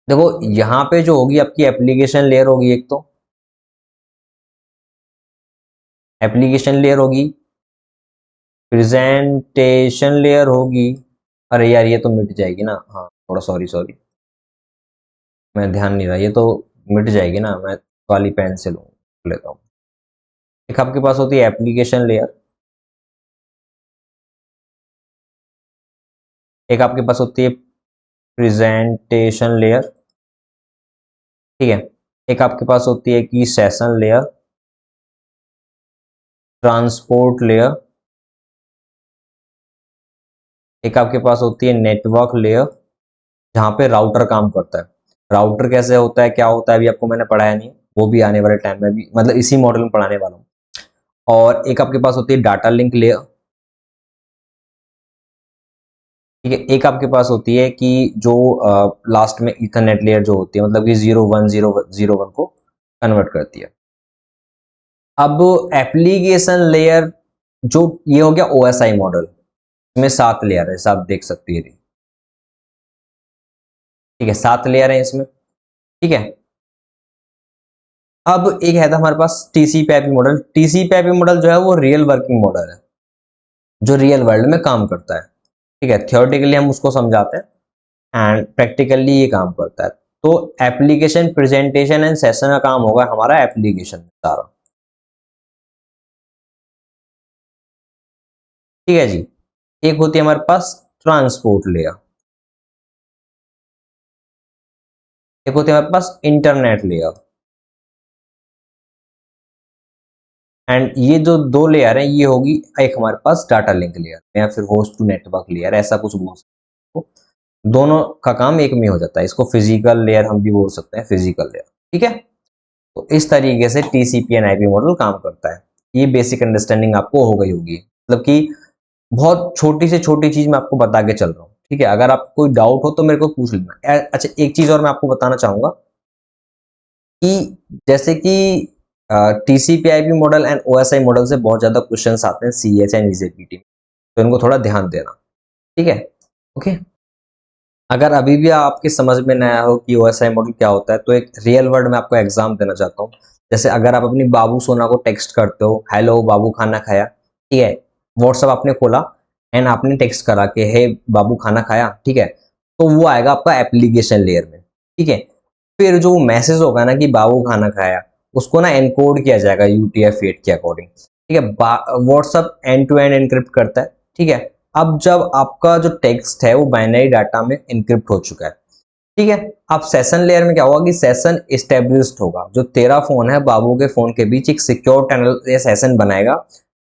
देखो, यहाँ पे जो होगी आपकी एप्लीकेशन लेयर होगी, एक तो एप्लीकेशन लेयर होगी, प्रेजेंटेशन लेयर होगी। अरे यार, ये तो मिट जाएगी ना, हाँ थोड़ा सॉरी सॉरी, मैं ध्यान नहीं रहा, ये तो मिट जाएगी ना, मैं वाली पेन से लेता हूँ। एक आपके पास होती है एप्लीकेशन लेयर, एक आपके पास होती है प्रेजेंटेशन लेयर, ठीक है। एक आपके पास होती है कि सेशन लेयर, ट्रांसपोर्ट लेयर, एक आपके पास होती है नेटवर्क लेयर, जहां पे राउटर काम करता है। राउटर कैसे होता है, क्या होता है, अभी आपको मैंने पढ़ाया नहीं, वो भी आने वाले टाइम में भी, मतलब इसी मॉडल में पढ़ाने वाला हूँ। और एक आपके पास होती है डाटा लिंक लेयर, ठीक है। एक आपके पास होती है कि जो लास्ट में इथरनेट लेयर जो होती है, मतलब कि 01 को कन्वर्ट करती है। अब एप्लीकेशन लेयर, जो ये हो गया ओएसआई मॉडल, इसमें 7 लेयर है, आप देख सकते हैं, ठीक है, 7 लेयर है इसमें, ठीक है। अब एक है था हमारे पास TCP IP model. TCP IP model जो है वो रियल वर्किंग मॉडल है, जो रियल वर्ल्ड में काम करता है, ठीक है। थियोरेटिकली हम उसको समझाते हैं एंड प्रैक्टिकली ये काम करता है। तो एप्लीकेशन प्रेजेंटेशन एंड सेशन का काम होगा हमारा एप्लीकेशन में सारा, ठीक है जी। एक होती है हमारे पास ट्रांसपोर्ट लेयर, एक होती है हमारे पास इंटरनेट लेयर। एंड ये जो 2 लेयर है, ये होगी एक हमारे पास डाटा लिंक लेयर या फिर होस्ट टू नेटवर्क लेयर, ऐसा कुछ बोल सकते हो। दोनों का काम एक में हो जाता है, इसको फिजिकल लेयर हम भी बोल सकते हैं, फिजिकल लेयर, ठीक है। तो इस तरीके से टीसीपी एंड आईपी मॉडल काम करता है। ये बेसिक अंडरस्टैंडिंग आपको हो गई होगी, मतलब कि बहुत छोटी से छोटी चीज मैं आपको बता के चल रहा हूँ, ठीक है। अगर आपको कोई डाउट हो तो मेरे को पूछ लेना। अच्छा, एक चीज और मैं आपको बताना चाहूंगा कि जैसे कि TCP IP model and OSI model से बहुत ज्यादा क्वेश्चंस आते हैं सीएच एंड ईजेपीटी में, तो इनको थोड़ा ध्यान देना, ठीक है, ओके। अगर अभी भी आपके समझ में ना आया हो कि ओएसआई मॉडल क्या होता है, तो एक रियल वर्ल्ड में आपको एग्जाम देना चाहता हूँ। जैसे अगर आप अपनी बाबू सोना को टेक्स्ट करते हो, हेलो बाबू खाना खाया, ठीक है, व्हाट्सएप आपने खोला एंड आपने टेक्स्ट करा कि हे बाबू खाना खाया, ठीक है, तो वो आएगा आपका एप्लीकेशन लेयर में, ठीक है। फिर जो मैसेज होगा ना कि बाबू खाना खाया, उसको ना एनकोड किया जाएगा यूटीएफ-8 के अकॉर्डिंग, ठीक है। WhatsApp end to end encrypt करता है, ठीक है। अब जब आपका जो टेक्स्ट है वो बाइनरी डाटा में एनक्रिप्ट हो चुका है, ठीक है। अब सेशन लेयर में क्या होगा कि सेशन एस्टेब्लिश्ड होगा, जो तेरा फोन है बाबू के फोन के बीच एक सिक्योर टनल या सेशन बनाएगा,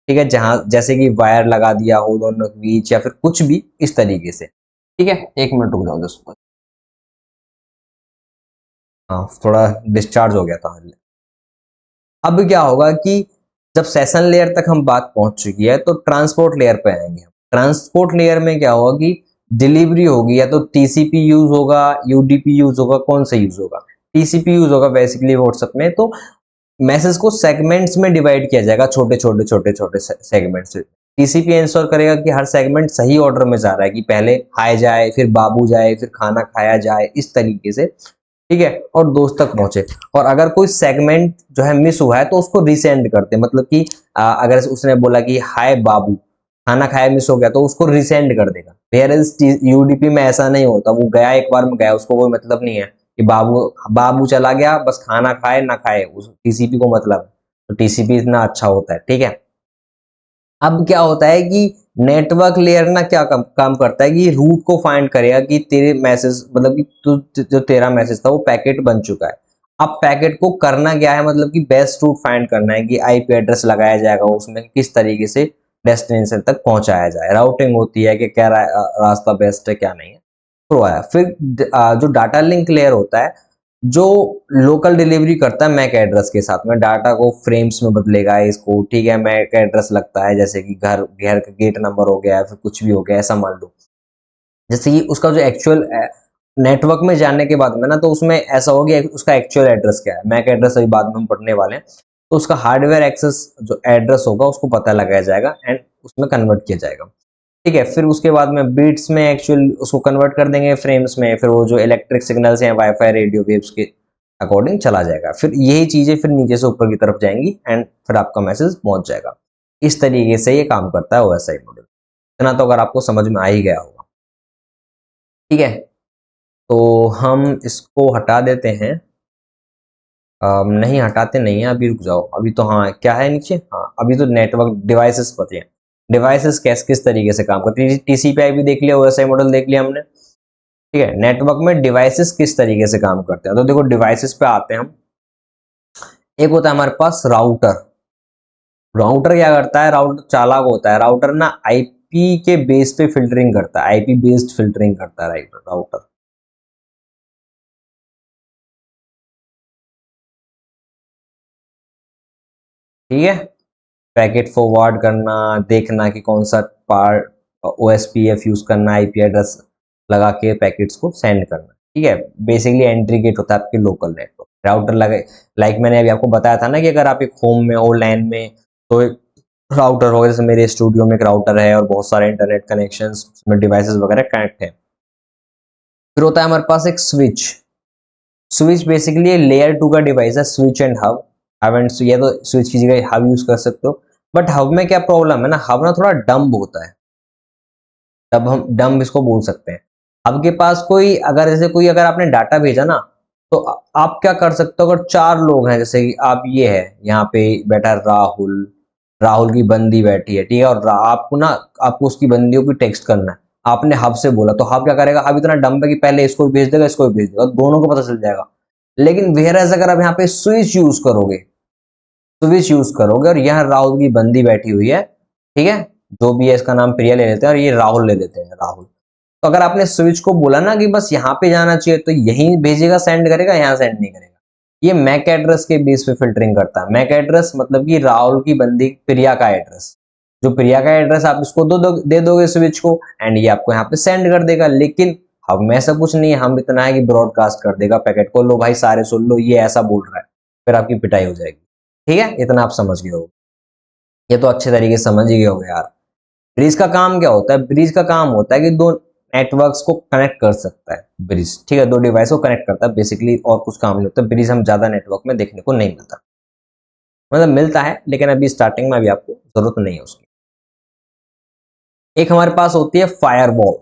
ठीक है, जहां जैसे कि वायर लगा दिया हो दोनों के बीच या फिर कुछ भी इस तरीके से, ठीक है। 1 मिनट रुक जाओ जस्ट। हाँ, थोड़ा डिस्चार्ज हो गया था। अब क्या होगा कि जब सेशन लेयर तक हम बात पहुंच चुकी है तो ट्रांसपोर्ट लेयर पे आएंगे। ट्रांसपोर्ट लेयर में क्या होगा कि डिलीवरी होगी, या तो टीसीपी यूज होगा, यूडीपी यूज होगा, कौन सा यूज होगा, टीसीपी यूज होगा बेसिकली व्हाट्सएप में। तो मैसेज को सेगमेंट्स में डिवाइड किया जाएगा, छोटे छोटे छोटे छोटे सेगमेंट्स। टीसीपी इंश्योर करेगा कि हर सेगमेंट सही ऑर्डर में जा रहा है, कि पहले हाय जाए, फिर बाबू जाए, फिर खाना खाया जाए, इस तरीके से, ठीक है, और दोस्त तक पहुंचे। और अगर कोई सेगमेंट जो है मिस हुआ है तो उसको रिसेंड करते हैं, मतलब कि अगर उसने बोला कि हाय बाबू खाना खाया मिस हो गया तो उसको रिसेंड कर देगा। वेयर इज यूडीपी में ऐसा नहीं होता, वो गया एक बार में गया, उसको कोई मतलब नहीं है कि बाबू बाबू चला गया बस खाना खाए ना खाए, उस टीसीपी को मतलब है। तो टीसीपी इतना अच्छा होता है, ठीक है। अब क्या होता है कि नेटवर्क लेयर ना क्या काम करता है कि रूट को फाइंड करेगा कि तेरे मैसेज, मतलब कि तू जो तेरा मैसेज था वो पैकेट बन चुका है। अब पैकेट को करना क्या है, मतलब कि बेस्ट रूट फाइंड करना है कि आईपी एड्रेस लगाया जाएगा उसमें, किस तरीके से डेस्टिनेशन तक पहुंचाया जाए। राउटिंग होती है कि क्या रास्ता बेस्ट है क्या नहीं है, तो आया। फिर जो डाटा लिंक लेयर होता है, जो लोकल डिलीवरी करता है मैक एड्रेस के साथ में, डाटा को फ्रेम्स में बदलेगा इसको, ठीक है। मैक एड्रेस लगता है जैसे कि घर घर का गेट नंबर हो गया, फिर कुछ भी हो गया ऐसा मान लो। जैसे कि उसका जो एक्चुअल नेटवर्क में जानने के बाद में ना, तो उसमें ऐसा हो गया उसका एक्चुअल एड्रेस क्या है। मैक एड्रेस अभी बाद में हम पढ़ने वाले हैं, तो उसका हार्डवेयर एक्सेस जो एड्रेस होगा उसको पता लगाया जाएगा एंड उसमें कन्वर्ट किया जाएगा, ठीक है। फिर उसके बाद में बीट्स में एक्चुअल उसको कन्वर्ट कर देंगे फ्रेम्स में, फिर वो जो इलेक्ट्रिक सिग्नल्स हैं वाईफाई रेडियो वेव्स के अकॉर्डिंग चला जाएगा। फिर यही चीजें फिर नीचे से ऊपर की तरफ जाएंगी एंड फिर आपका मैसेज पहुंच जाएगा। इस तरीके से ये काम करता है ओएसआई मॉडल। इतना तो अगर आपको समझ में आ ही गया होगा, ठीक है। तो हम इसको हटा देते हैं। नहीं हटाते नहीं है, अभी रुक जाओ। अभी तो हाँ क्या है नीचे, हाँ अभी तो नेटवर्क डिवाइसेस पते हैं। डिवाइसेस किस तरीके से काम करती है, टीसीपी भी देख लिया, ओएसआई मॉडल देख लिया हमने, ठीक है। नेटवर्क में डिवाइसेस किस तरीके से काम करते हैं, तो देखो डिवाइसेस पे आते हैं हम। एक होता है हमारे पास राउटर। राउटर क्या करता है, राउटर चालाक होता है। राउटर ना आईपी के बेस पे फिल्टरिंग करता है, आईपी बेस्ड फिल्टरिंग करता है राउटर। ठीक है, पैकेट फॉरवर्ड करना, देखना कि कौन सा पार्ट ओएसपीएफ यूज करना, आईपी एड्रेस लगा के पैकेट्स को सेंड करना, ठीक है। बेसिकली एंट्री गेट होता है आपके लोकल नेटवर्क। राउटर लगे, लाइक मैंने अभी आपको बताया था ना कि अगर आप एक होम में हो लैन में, तो एक राउटर होगा। जैसे मेरे स्टूडियो में एक राउटर है और बहुत सारे इंटरनेट कनेक्शंस उसमें डिवाइसेस वगैरह कनेक्ट है। फिर होता है हमारे पास एक स्विच। स्विच बेसिकली लेयर 2 का डिवाइस है, switch and hub. Hub and ये तो स्विच की जगह हब यूज कर सकते हो, बट हब में क्या प्रॉब्लम है ना, हब ना थोड़ा डम्ब होता है। तब हम डम्ब इसको बोल सकते हैं। हब के पास कोई अगर जैसे कोई अगर आपने डाटा भेजा ना, तो आप क्या कर सकते हो, अगर 4 लोग हैं, जैसे कि आप ये है यहाँ पे बैठा राहुल, राहुल की बंदी बैठी है, ठीक है, और आपको ना आपको उसकी बंदियों की टेक्स्ट करना है। आपने हब से बोला तो हब क्या करेगा, हब इतना डम्ब है कि पहले इसको भी भेज देगा इसको भी भेज देगा, दोनों को पता चल जाएगा। लेकिन वेयर अगर आप यहाँ पे स्विच यूज करोगे, स्विच यूज करोगे और यहाँ राहुल की बंदी बैठी हुई है, ठीक है, जो भी है इसका नाम प्रिया ले लेते हैं और ये राहुल ले लेते हैं, राहुल। तो अगर आपने स्विच को बोला ना कि बस यहाँ पे जाना चाहिए, तो यहीं भेजेगा, सेंड करेगा, यहाँ सेंड नहीं करेगा। ये मैक एड्रेस के बेस पे फिल्टरिंग करता है। मैक एड्रेस मतलब कि राहुल की बंदी प्रिया का एड्रेस, जो प्रिया का एड्रेस आप इसको दे दोगे स्विच को, एंड ये आपको यहाँ पे सेंड कर देगा। लेकिन हम ऐसा कुछ नहीं है, हम इतना है कि ब्रॉडकास्ट कर देगा पैकेट को, लो भाई सारे सुन लो ये ऐसा बोल रहा है, फिर आपकी पिटाई हो जाएगी। ठीक है, इतना आप समझ गए हो, ये तो अच्छे तरीके से समझ ही गए हो यार। ब्रिज का काम क्या होता है, ब्रिज का काम होता है कि दो नेटवर्क्स को कनेक्ट कर सकता है ब्रिज, ठीक है, दो डिवाइस को कनेक्ट करता है बेसिकली, और कुछ काम नहीं होता। ब्रिज हम ज्यादा नेटवर्क में देखने को नहीं मिलता, मतलब मिलता है लेकिन अभी स्टार्टिंग में अभी आपको जरूरत नहीं है उसकी। एक हमारे पास होती है फायरवॉल।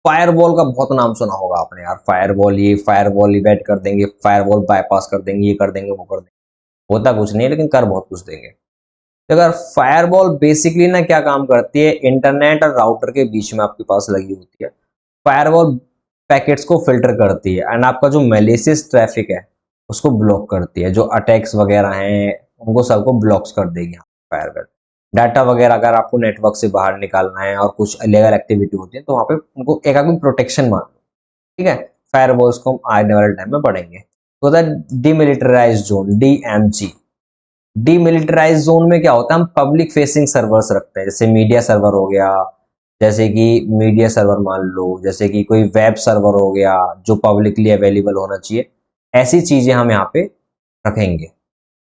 फायरवॉल का बहुत नाम सुना होगा आपने यार, फायरवॉल, ये फायरवॉल इवेट कर देंगे, फायरवॉल बाईपास कर देंगे, ये कर देंगे, वो कर देंगे। होता कुछ नहीं है लेकिन कर बहुत कुछ देंगे। तो अगर फायरवॉल बेसिकली ना क्या काम करती है, इंटरनेट और राउटर के बीच में आपके पास लगी होती है। फायरवॉल पैकेट्स को फिल्टर करती है एंड आपका जो मैलिशियस ट्रैफिक है उसको ब्लॉक करती है। जो अटैक्स वगैरह हैं उनको सबको ब्लॉक्स कर देगी फायरवॉल। डाटा वगैरह अगर आपको नेटवर्क से बाहर निकालना है और कुछ इलीगल एक्टिविटी होती है तो वहाँ पे उनको एक आदमी प्रोटेक्शन मान, ठीक है। फायरवॉल्स को हम आने वाले टाइम में पढ़ेंगे। तो होता है demilitarised zone, DMZ। Demilitarise zone में क्या होता है, हम पब्लिक फेसिंग सर्वर्स रखते हैं, जैसे मीडिया सर्वर हो गया, जैसे कि मीडिया सर्वर मान लो, जैसे कि कोई वेब सर्वर हो गया जो पब्लिकली अवेलेबल होना चाहिए। ऐसी चीजें हम यहाँ पे रखेंगे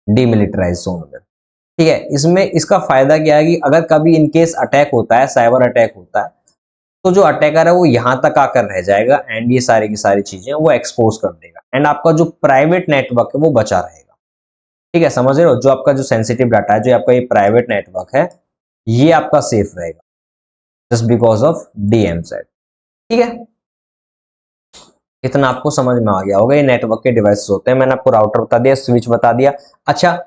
डीमिलिटराइज जोन में, ठीक है। इसमें इसका फायदा क्या है कि अगर कभी इनकेस अटैक होता है, साइबर अटैक होता है, तो जो अटैकर है वो यहां तक आकर रह जाएगा एंड ये सारी की सारी चीजें वो एक्सपोज कर देगा एंड आपका जो प्राइवेट नेटवर्क है वो बचा रहेगा, ठीक है। समझ रहे हो, जो आपका जो सेंसिटिव डाटा है, जो आपका ये प्राइवेट नेटवर्क है, ये आपका सेफ रहेगा जस्ट बिकॉज ऑफ DMZ, ठीक है। इतना आपको समझ में आ गया होगा। ये नेटवर्क के डिवाइसेस होते हैं, मैंने आपको राउटर बता दिया, स्विच बता दिया। अच्छा,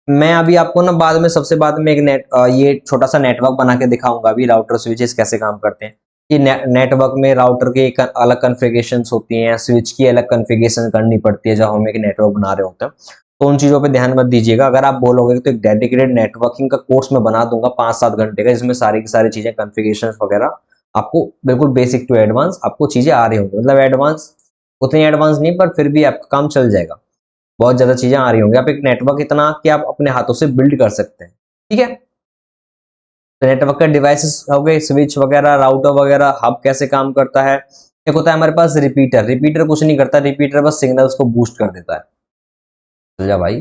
मैं अभी आपको ना बाद में, सबसे बाद में एक ये छोटा सा नेटवर्क बना के दिखाऊंगा अभी, राउटर स्विचेस कैसे काम करते हैं। कि नेटवर्क में राउटर के एक अलग कॉन्फ़िगरेशंस होती हैं, स्विच की अलग कॉन्फ़िगरेशन करनी पड़ती है जब हम एक नेटवर्क बना रहे होते हैं। तो उन चीज़ों पे ध्यान मत दीजिएगा। अगर आप बोलोगे तो एक डेडिकेटेड नेटवर्किंग का कोर्स मैं बना दूंगा 5-7 घंटे का, जिसमें सारी की सारी चीज़ें, कॉन्फ़िगरेशंस वगैरह आपको बिल्कुल बेसिक टू एडवांस आपको चीज़ें आ रही होंगी। मतलब एडवांस, उतनी एडवांस नहीं पर फिर भी आपका काम चल जाएगा। बहुत ज़्यादा चीज़ें आ रही होंगी। आप एक नेटवर्क इतना कि आप अपने हाथों से बिल्ड कर सकते हैं, ठीक है। तो नेटवर्क के डिवाइसेस हो गए, स्विच वगैरह, राउटर वगैरह। हब कैसे काम करता है, एक होता है हमारे पास रिपीटर। रिपीटर कुछ नहीं करता, रिपीटर बस सिग्नल्स को बूस्ट कर देता है। चल जा भाई,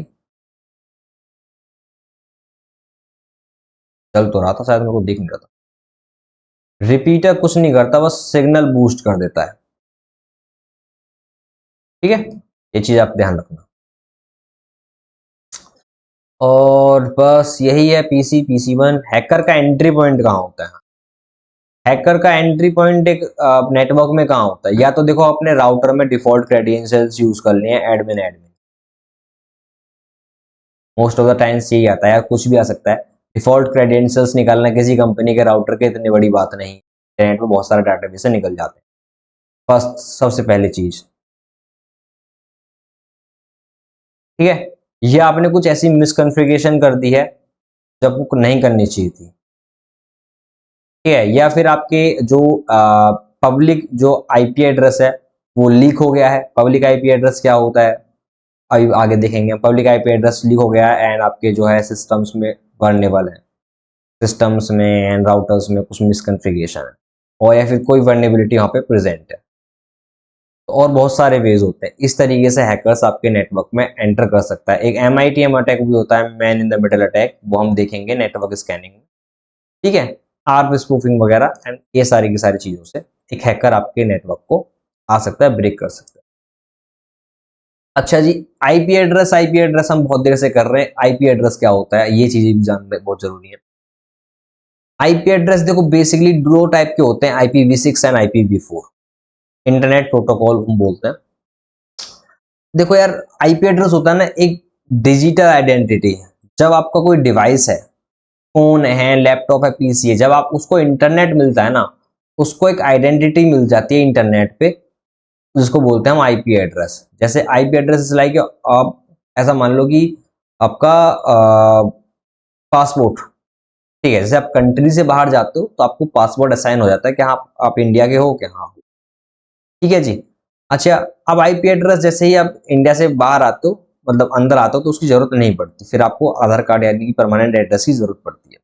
चल तो रहा था शायद, मेरे को दिख नहीं रहा था। रिपीटर कुछ नहीं करता, बस सिग्नल बूस्ट कर देता है, ठीक है। ये चीज आप ध्यान रखना। और बस यही है PC1। हैकर का एंट्री पॉइंट कहाँ होता है, हैकर का एंट्री पॉइंट एक नेटवर्क में कहाँ होता है, या तो देखो अपने राउटर में डिफॉल्ट क्रेडेंशियल्स यूज कर लिए admin admin, most of the times यही आता है, या कुछ भी आ सकता है। डिफॉल्ट क्रेडेंशियल्स निकालना किसी कंपनी के राउटर के इतनी बड़ी बात नहीं, इंटरनेट में बहुत सारे डाटाबेस से निकल जाते हैं। फर्स्ट, सबसे पहली चीज, ठीक है। ये आपने कुछ ऐसी मिसकॉन्फ़िगरेशन कर दी है जब वो नहीं करनी चाहिए थी, ठीक है। या फिर आपके जो पब्लिक जो आईपी एड्रेस है वो लीक हो गया है। पब्लिक आईपी एड्रेस क्या होता है अभी आगे देखेंगे। पब्लिक आईपी एड्रेस लीक हो गया है एंड आपके जो है सिस्टम्स में वर्नेबल है, सिस्टम्स में एंड राउटर्स में कुछ मिसकॉन्फ़िगरेशन है, और या फिर कोई वर्नेबिलिटी वहाँ पे प्रेजेंट है। तो और बहुत सारे वेज होते हैं। इस तरीके से हैकर्स आपके नेटवर्क में एंटर कर सकता है। एक MITM अटैक भी होता है, man in the middle attack, वो हम देखेंगे नेटवर्क स्कैनिंग में, ठीक है। आर्प स्पूफिंग वगैरह एंड ये सारी की सारी चीजों से एक हैकर आपके नेटवर्क को आ सकता है, ब्रेक कर सकता है। अच्छा जी, आईपी एड्रेस हम बहुत देर से कर रहे हैं। आईपी एड्रेस क्या होता है ये चीजें भी जानना बहुत जरूरी है। आईपी एड्रेस देखो बेसिकली दो टाइप के होते हैं, IPv6 and IPv4, internet protocol हम बोलते हैं। देखो यार, आईपी एड्रेस होता है ना एक डिजिटल आइडेंटिटी। जब आपका कोई डिवाइस है, फोन है, लैपटॉप है, PC है, जब आप उसको इंटरनेट मिलता है ना, उसको एक आइडेंटिटी मिल जाती है इंटरनेट पे, जिसको बोलते हैं हम आईपी एड्रेस। जैसे आईपी एड्रेस लाइक, आप ऐसा मान लो कि आपका पासपोर्ट, ठीक है। जैसे आप कंट्री से बाहर जाते हो तो आपको पासपोर्ट असाइन हो जाता है कि हाँ आप इंडिया के हो क्या, हाँ, ठीक है जी। अच्छा, अब आईपी एड्रेस जैसे ही आप इंडिया से बाहर आते हो, मतलब अंदर आते हो, तो उसकी जरूरत नहीं पड़ती, फिर आपको आधार कार्ड यानी कि परमानेंट एड्रेस की जरूरत पड़ती है।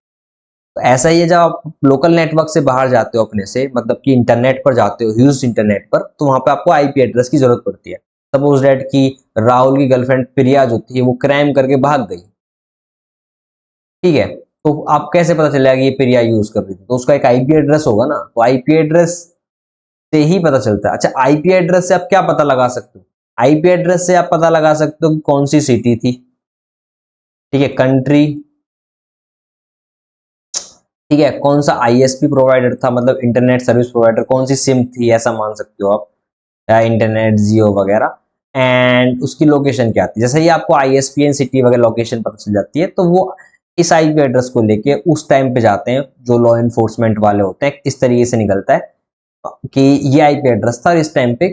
तो ऐसा ही है, जब आप लोकल नेटवर्क से बाहर जाते हो अपने से, मतलब कि इंटरनेट पर जाते हो, ह्यूज इंटरनेट पर, तो वहां पे आपको आईपी एड्रेस की जरूरत पड़ती है। सपोज दैट कि राहुल की गर्लफ्रेंड प्रिया जो थी वो क्राइम करके भाग गई, ठीक है। तो आप कैसे पता चलेगा कि ये प्रिया यूज कर रही थी, तो उसका एक आईपी एड्रेस होगा ना। तो आईपी एड्रेस से ही पता चलता है। अच्छा, आईपी एड्रेस से आप क्या पता लगा सकते हो? आईपी एड्रेस से आप पता लगा सकते हो कि कौन सी सिटी थी, ठीक है, कंट्री, ठीक है, कौन सा आईएसपी प्रोवाइडर था, मतलब इंटरनेट सर्विस प्रोवाइडर, कौन सी सिम थी, ऐसा मान सकते हो आप, या इंटरनेट जियो वगैरह, एंड उसकी लोकेशन क्या थी। जैसे ही आपको आईएसपी सिटी वगैरह लोकेशन पता चल जाती है, तो वो इस आईपी एड्रेस को लेके उस टाइम पे जाते हैं, जो लॉ एनफोर्समेंट वाले होते हैं, इस तरीके से निकलता है कि ये आईपी एड्रेस था और इस टाइम पे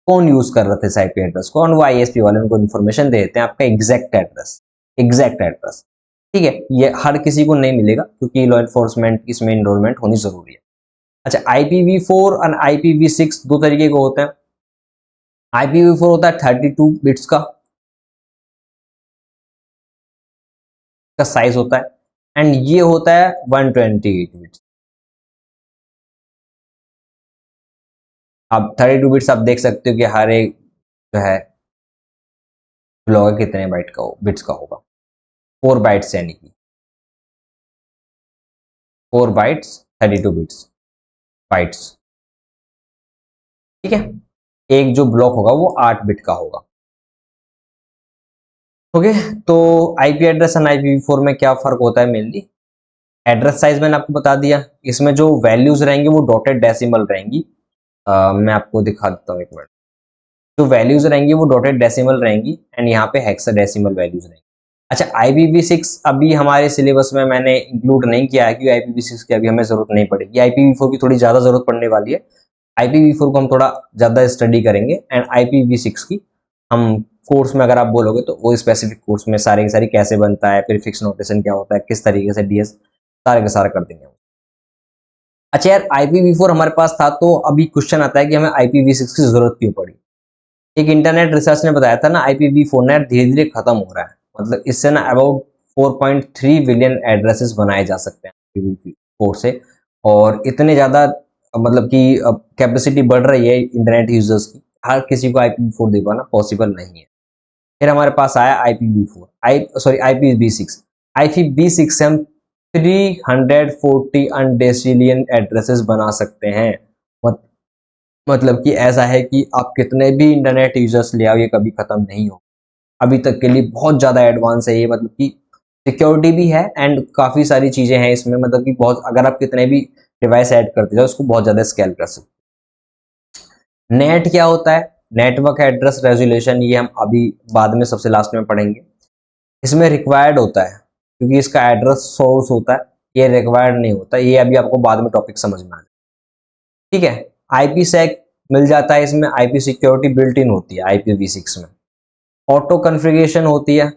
कौन यूज कर रहा था इस आईपी एड्रेस को, और वो आईएसपी वाले उनको इन्फॉर्मेशन दे देते हैं, आपका एग्जैक्ट एड्रेस, एग्जैक्ट एड्रेस, ठीक है। ये हर किसी को नहीं मिलेगा क्योंकि लॉ एनफोर्समेंट इसमें इनरोलमेंट होनी जरूरी है। अच्छा, IPv4 और IPv6 दो तरीके के होते हैं। IPv4 होता है 32 बिट्स का साइज होता है, एंड ये होता है 128 बिट्स। अब 32 बिट्स आप देख सकते हो कि हर एक जो है ब्लॉक कितने बाइट का हो, बिट्स का होगा, 4 बाइट्स, यानी कि 4 बाइट्स, 32 बिट्स, बाइट्स, ठीक है। एक जो ब्लॉक होगा वो 8 बिट का होगा। ओके, तो आईपी एड्रेस और IPv4 में क्या फर्क होता है? मेनली एड्रेस साइज मैंने आपको बता दिया, इसमें जो वैल्यूज रहेंगी वो डॉटेड डेसिमल रहेंगी। मैं आपको दिखा देता हूँ एक मिनट। जो वैल्यूज रहेंगी वो डॉटेड डेसिमल रहेंगी, एंड यहाँ पे हेक्साडेसिमल वैल्यूज रहेंगी। अच्छा, IPv6 अभी हमारे सिलेबस में मैंने इंक्लूड नहीं किया है क्योंकि IPv6 की अभी हमें जरूरत नहीं पड़ेगी। IPv4 की थोड़ी ज्यादा जरूरत पड़ने वाली है। IPv4 को हम थोड़ा ज्यादा स्टडी करेंगे, एंड IPv6 की हम कोर्स में, अगर आप बोलोगे तो वो स्पेसिफिक कोर्स में सारी की सारी कैसे बनता है, फिर फिक्स नोटेशन क्या होता है, किस तरीके से डीएस, सारे का सारा कर देंगे। अच्छा यार, IPv4 हमारे पास था, तो अभी क्वेश्चन आता है कि हमें IPv6 की जरूरत क्यों पड़ी। एक इंटरनेट रिसर्च ने बताया था ना, IPv4 नेट धीरे धीरे खत्म हो रहा है, मतलब इससे ना अबाउट 4.3 बिलियन एड्रेसेस बनाए जा सकते हैं IPv4 से, और इतने ज्यादा मतलब कि कैपेसिटी बढ़ रही है इंटरनेट यूजर्स की, हर किसी को IPv4 दे पाना पॉसिबल नहीं है। फिर हमारे पास आया IPv4, IPv6। IPv6 से हम 340 अनडेसिलियन एड्रेसेस बना सकते हैं। मतलब कि ऐसा है कि आप कितने भी इंटरनेट यूजर्स ले आओ, ये कभी खत्म नहीं हो। अभी तक के लिए बहुत ज़्यादा एडवांस है ये, मतलब कि सिक्योरिटी भी है एंड काफ़ी सारी चीज़ें हैं इसमें, मतलब कि बहुत, अगर आप कितने भी डिवाइस ऐड करते जाओ उसको बहुत ज़्यादा स्केल कर सकते हो। नेट क्या होता है? नेटवर्क एड्रेस रेजोल्यूशन, ये हम अभी बाद में सबसे लास्ट में पढ़ेंगे। इसमें रिक्वायर्ड होता है क्योंकि इसका एड्रेस सोर्स होता है, ये रिक्वायर्ड नहीं होता, ये अभी आपको बाद में टॉपिक समझ में आ जाए, ठीक है। आईपी सेक मिल जाता है इसमें, आईपी सिक्योरिटी बिल्ट इन होती है IPv6 में। ऑटो कॉन्फ़िगरेशन होती है।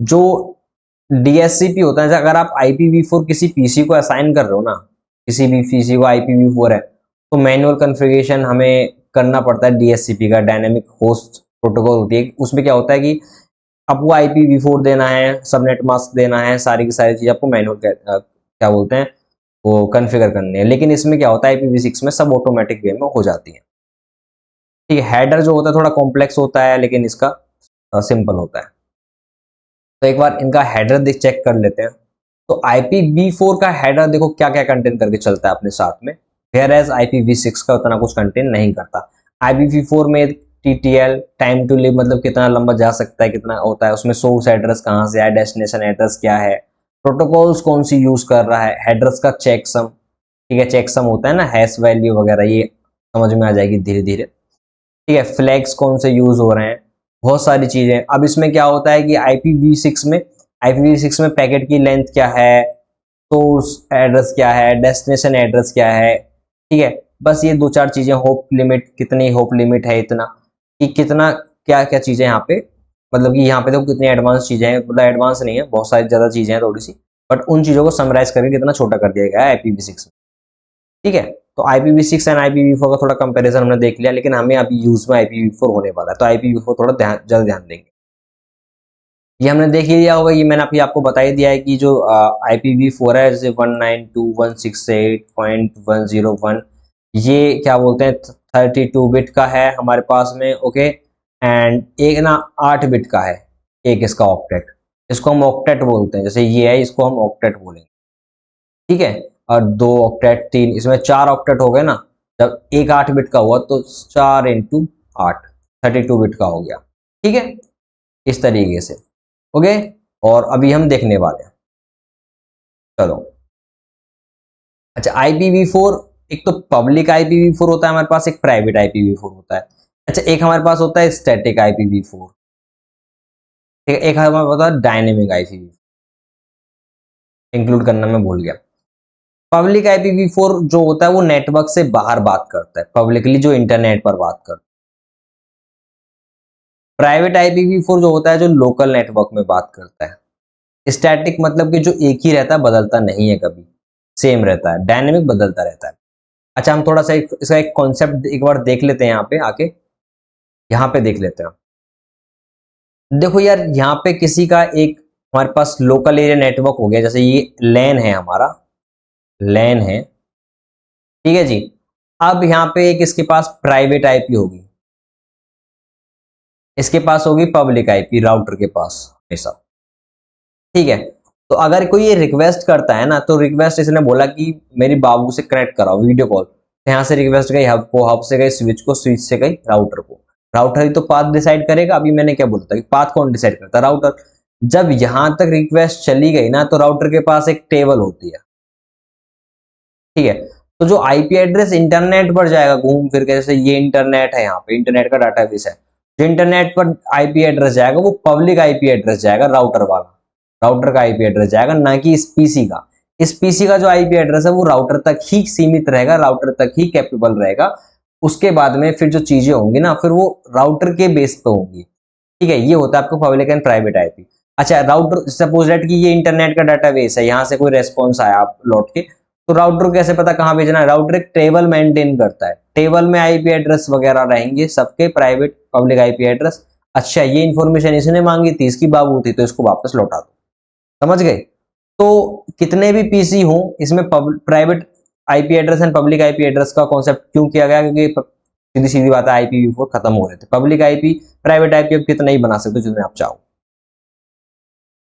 जो DSCP होता है, अगर आप IPv4 किसी पीसी को असाइन कर रहे हो ना, किसी भी पीसी को IPv4 है, तो मैनुअल कॉन्फ़िगरेशन हमें करना पड़ता है। DSCP का डायनेमिक होस्ट प्रोटोकॉल होती है, उसमें क्या होता है कि आपको IPv4 देना है, सबनेट मास्क देना है, सारी की सारी चीज़ आपको मैनुअल क्या बोलते हैं वो कॉन्फ़िगर करनी है। लेकिन इसमें क्या होता है, IPv6 में सब ऑटोमेटिक वे में हो जाती है, ठीक है। हेडर जो होता है थोड़ा कॉम्प्लेक्स होता है, लेकिन इसका सिंपल होता है। तो एक बार इनका हेडर देख चेक कर लेते हैं। तो IPv4 का हेडर देखो क्या क्या कंटेन करके चलता है अपने साथ में, वेयर एज IPv6 का उतना कुछ कंटेन नहीं करता। IPv4 में TTL, टाइम टू लिव, मतलब कितना लंबा जा सकता है, कितना होता है उसमें, सोर्स एड्रेस कहाँ से आया, डेस्टिनेशन एड्रेस क्या है, प्रोटोकॉल्स कौन सी यूज कर रहा है, हेडर्स का चेकसम, ठीक है, चेकसम होता है ना, हैश वैल्यू वगैरह, ये समझ में आ जाएगी धीरे धीरे, ठीक है। फ्लैग्स कौन से यूज हो रहे हैं, बहुत सारी चीजें। अब इसमें क्या होता है कि IPv6 में पैकेट की लेंथ क्या है, सोर्स एड्रेस क्या है, डेस्टिनेशन एड्रेस क्या है, ठीक है। बस ये दो चार चीजें, होप लिमिट कितनी, होप लिमिट है इतना, कि कितना, क्या क्या चीजें यहाँ पे, मतलब कि यहाँ पे तो कितनी एडवांस चीजें हैं, मतलब एडवांस नहीं है, बहुत सारी ज्यादा चीजें हैं थोड़ी सी, बट उन चीजों को समराइज करके कितना छोटा कर दिया गया है IPv6 में, ठीक है। तो IPv6 एंड IPv4 का थोड़ा कंपैरिजन हमने देख लिया, लेकिन हमें अभी यूज में IPv4 होने वाला है, तो IPv4 थोड़ा जल्द ध्यान देंगे। ये हमने देख ही लिया होगा, ये मैंने अभी आपको बता ही दिया है कि जो IPv4 है, जैसे 192.168.101, ये क्या बोलते हैं 32 बिट का है हमारे पास में, ओके। एंड एक ना 8 बिट का है, एक इसका ऑक्टेट, इसको हम ऑक्टेट बोलते हैं, जैसे ये है इसको हम ऑक्टेट बोलेंगे, ठीक है। और 2 ऑक्टेट, 3, इसमें 4 ऑक्टेट हो गए ना, जब एक 8 बिट का हुआ तो 4 इंटू 8 32 बिट का हो गया। ठीक है, इस तरीके से। ओके, और अभी हम देखने वाले हैं, चलो। अच्छा, IPv4, एक तो पब्लिक IPv4 होता है हमारे पास, एक प्राइवेट IPv4 होता है। अच्छा, एक हमारे पास होता है स्टैटिक IPv4, ठीक है, एक हमारे पास होता है डायनेमिक IPv4, इंक्लूड करना मैं भूल गया। पब्लिक IPv4 जो होता है वो नेटवर्क से बाहर बात करता है, पब्लिकली जो इंटरनेट पर बात करता है। प्राइवेट IPv4 जो होता है जो लोकल नेटवर्क में बात करता है। स्टैटिक मतलब कि जो एक ही रहता है, बदलता नहीं है कभी, सेम रहता है। डायनेमिक बदलता रहता है। अच्छा, हम थोड़ा सा इसका एक कॉन्सेप्ट एक बार देख लेते हैं, यहाँ पे आके यहाँ पे देख लेते हैं। देखो यार, यहाँ पे किसी का एक हमारे पास लोकल एरिया नेटवर्क हो गया, जैसे ये लैन है हमारा, लैन है, ठीक है जी। अब यहाँ पे एक इसके पास प्राइवेट आईपी होगी, इसके पास होगी पब्लिक आईपी, राउटर के पास हमेशा, ठीक है। तो अगर कोई ये रिक्वेस्ट करता है ना, तो रिक्वेस्ट इसने बोला कि मेरी बाबू से कनेक्ट कराओ वीडियो कॉल, यहाँ से रिक्वेस्ट गई हब को, हब से गई स्विच को, स्विच से गई राउटर को। राउटर ही तो पाथ डिसाइड करेगा। अभी मैंने क्या बोला था कि पाथ कौन डिसाइड करता है, राउटर। जब यहां तक रिक्वेस्ट चली गई ना, तो राउटर के पास एक टेबल होती है, ठीक है। तो जो आईपी एड्रेस इंटरनेट पर जाएगा घूम फिर के, जैसे ये इंटरनेट है, यहाँ पे इंटरनेट का डाटाबेस है, जो इंटरनेट पर आईपी एड्रेस जाएगा वो पब्लिक आईपी एड्रेस जाएगा, राउटर वाला, राउटर का आईपी एड्रेस जाएगा, ना कि इस पीसी का। इस पीसी का जो आईपी एड्रेस है वो राउटर तक ही सीमित रहेगा, राउटर तक ही कैपेबल रहेगा। उसके बाद में फिर जो चीजें होंगी ना, फिर वो राउटर के बेस पे होंगी, ठीक है। ये होता है आपको पब्लिक एंड प्राइवेट आईपी। अच्छा, राउटर सपोज दैट कि ये इंटरनेट का डाटाबेस है, यहाँ से कोई रेस्पॉन्स आया आप लौट के, तो राउटर को कैसे पता कहाँ भेजना है? राउटर एक टेबल मेंटेन करता है, टेबल में आईपी एड्रेस वगैरह रहेंगे सबके, प्राइवेट पब्लिक आईपी एड्रेस। अच्छा, ये इन्फॉर्मेशन इसने मांगी थी, इसकी बाबू थी, तो इसको वापस लौटा दो, समझ गए। तो कितने भी पीसी हो, इसमें private IP address and public IP address का कॉन्सेप्ट क्यों किया गया? क्योंकि सीधी सीधी बात है, IPv4 खत्म हो रहे थे, पब्लिक आईपी प्राइवेट आईपी अब कितना ही बना सकते हो जितने आप चाहो।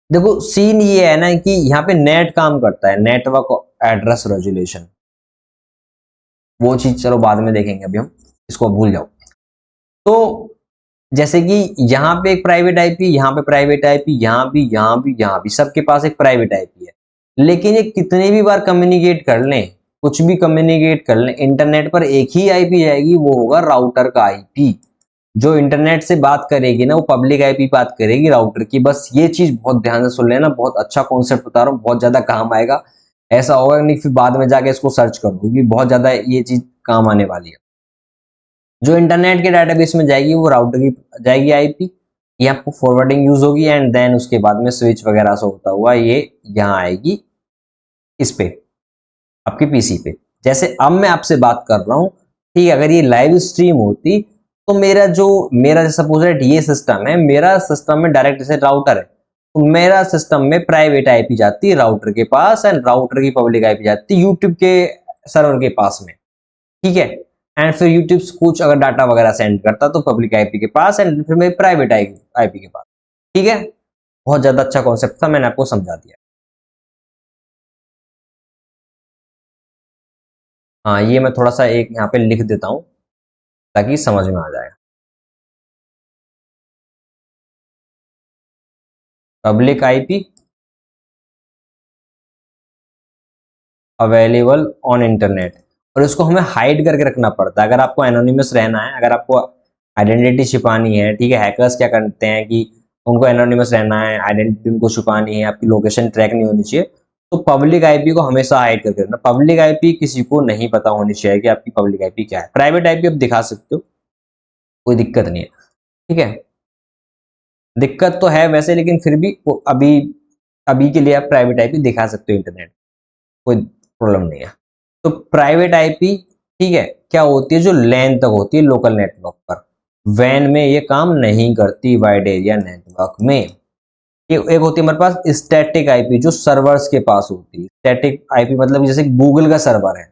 देखो सीन ये है ना कि यहाँ पे नेट काम करता है, नेटवर्क एड्रेस रेजोल्यूशन, वो चीज चलो बाद में देखेंगे, अभी हम इसको भूल जाओ। तो जैसे कि यहाँ पे एक प्राइवेट आईपी, यहाँ पे प्राइवेट आईपी, यहाँ भी, यहाँ भी, यहाँ भी, सबके पास एक प्राइवेट आईपी है। लेकिन ये कितने भी बार कम्युनिकेट कर लें, कुछ भी कम्युनिकेट कर लें, इंटरनेट पर एक ही आईपी जाएगी, वो होगा राउटर का आईपी। जो इंटरनेट से बात करेगी ना, वो पब्लिक आईपी बात करेगी राउटर की। बस ये चीज बहुत ध्यान से सुन लेना, बहुत अच्छा कॉन्सेप्ट बता रहा हूँ, बहुत ज्यादा काम आएगा। ऐसा होगा नहीं फिर बाद में जाके इसको सर्च करो, क्योंकि बहुत ज्यादा ये चीज काम आने वाली है। जो इंटरनेट के डाटाबेस में जाएगी वो राउटर की जाएगी आईपी, ये आपको फॉरवर्डिंग यूज होगी, एंड देन उसके बाद में स्विच वगैरह से होता हुआ ये यहाँ आएगी इस पे, आपके पीसी पे। जैसे अब मैं आपसे बात कर रहा हूँ, ठीक है, अगर ये लाइव स्ट्रीम होती तो मेरा सपोज ये सिस्टम है, मेरा सिस्टम में डायरेक्ट जैसे राउटर है, तो मेरा सिस्टम में प्राइवेट आईपी जाती है राउटर के पास, एंड राउटर की पब्लिक आईपी जाती है यूट्यूब के सर्वर के पास में, ठीक है। एंड फिर यूट्यूब कुछ अगर डाटा वगैरह सेंड करता तो पब्लिक आईपी के पास, एंड फिर मेरे प्राइवेट आईपी के पास, ठीक है। बहुत ज्यादा अच्छा कॉन्सेप्ट था, मैंने आपको समझा दिया। हाँ, ये मैं थोड़ा सा एक यहाँ पे लिख देता हूँ ताकि समझ में आ जाए। Public IP available on internet, और इसको हमें हाइड करके रखना पड़ता है अगर आपको एनोनिमस रहना है, अगर आपको आइडेंटिटी छिपानी है, ठीक है। हैकर्स क्या करते हैं कि उनको एनोनिमस रहना है, आइडेंटिटी उनको छुपानी है, आपकी लोकेशन ट्रैक नहीं होनी चाहिए, तो पब्लिक आईपी को हमेशा हाइड करके रखना। पब्लिक आईपी किसी को नहीं पता होनी चाहिए कि आपकी पब्लिक आईपी क्या है। प्राइवेट आईपी आप दिखा सकते हो, कोई दिक्कत नहीं है, ठीक है। दिक्कत तो है वैसे, लेकिन फिर भी अभी अभी के लिए आप प्राइवेट आईपी दिखा सकते हो इंटरनेट, कोई प्रॉब्लम नहीं है। तो प्राइवेट आईपी, ठीक है, क्या होती है? जो लैन तक होती है लोकल नेटवर्क पर, वैन में ये काम नहीं करती, वाइड एरिया नेटवर्क में। एक होती है हमारे पास स्टैटिक आईपी, जो सर्वर्स के पास होती है। स्टैटिक आईपी मतलब जैसे गूगल का सर्वर है,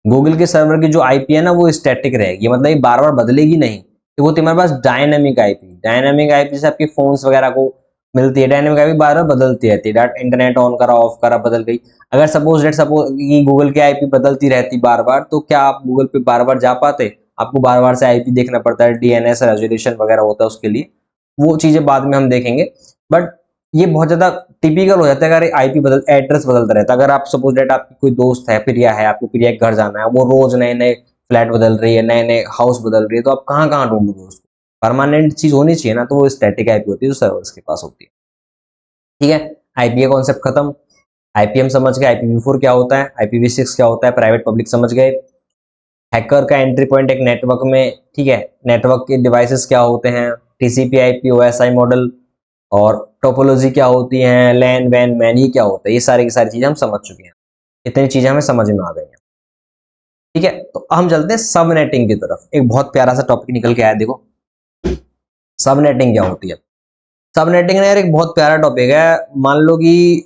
गूगल के सर्वर की जो आईपी है ना, वो स्टैटिक रहेगी, मतलब ये बार बार बदलेगी नहीं। तो वो हमारे पास डायनामिक आईपी, डायनामिक आईपी जैसे आपके फोन्स वगैरह को मिलती है, डायनेमिक आईपी बार बार बदलती रहती है। डाटा इंटरनेट ऑन करा ऑफ करा बदल गई। अगर सपोज कि गूगल की आईपी बदलती रहती बार बार, तो क्या आप गूगल पे बार बार जा पाते? आपको बार बार से आईपी देखना पड़ता है, डीएनएस रेजोल्यूशन वगैरह होता है उसके लिए, वो चीजें बाद में हम देखेंगे। बट ये बहुत ज्यादा टिपिकल हो जाता है अगर आईपी एड्रेस बदलता रहता है। अगर आप सपोज डेट आपकी कोई दोस्त है, प्रिया है, आपको प्रिया के घर जाना है, वो रोज नए नए फ्लैट बदल रही है, नए नए हाउस बदल रही है, तो आप कहाँ कहाँ ढूंढोगे उसको? परमानेंट चीज होनी चाहिए ना, तो वो स्टैटिक आईपी होती है जो सर्वर्स के पास होती है। ठीक है, आईपी का कॉन्सेप्ट खत्म। आईपीएम समझ गए, IPv4 क्या होता है, IPv6 क्या होता है, प्राइवेट पब्लिक समझ गए। हैकर का एंट्री पॉइंट एक नेटवर्क में, ठीक है, नेटवर्क के डिवाइसेस क्या होते हैं, टीसीपी आईपी ओएसआई मॉडल, और टोपोलॉजी क्या होती है, लैन वैन मैन, ये क्या होता है, ये सारी की सारी चीजें हम समझ चुके हैं। इतनी चीजें हमें समझ में आ गई हैं। ठीक है, तो हम चलते हैं सबनेटिंग की तरफ। एक बहुत प्यारा सा टॉपिक निकल के आया, देखो सबनेटिंग क्या होती है। सबनेटिंग ना यार एक बहुत प्यारा टॉपिक है। मान लो कि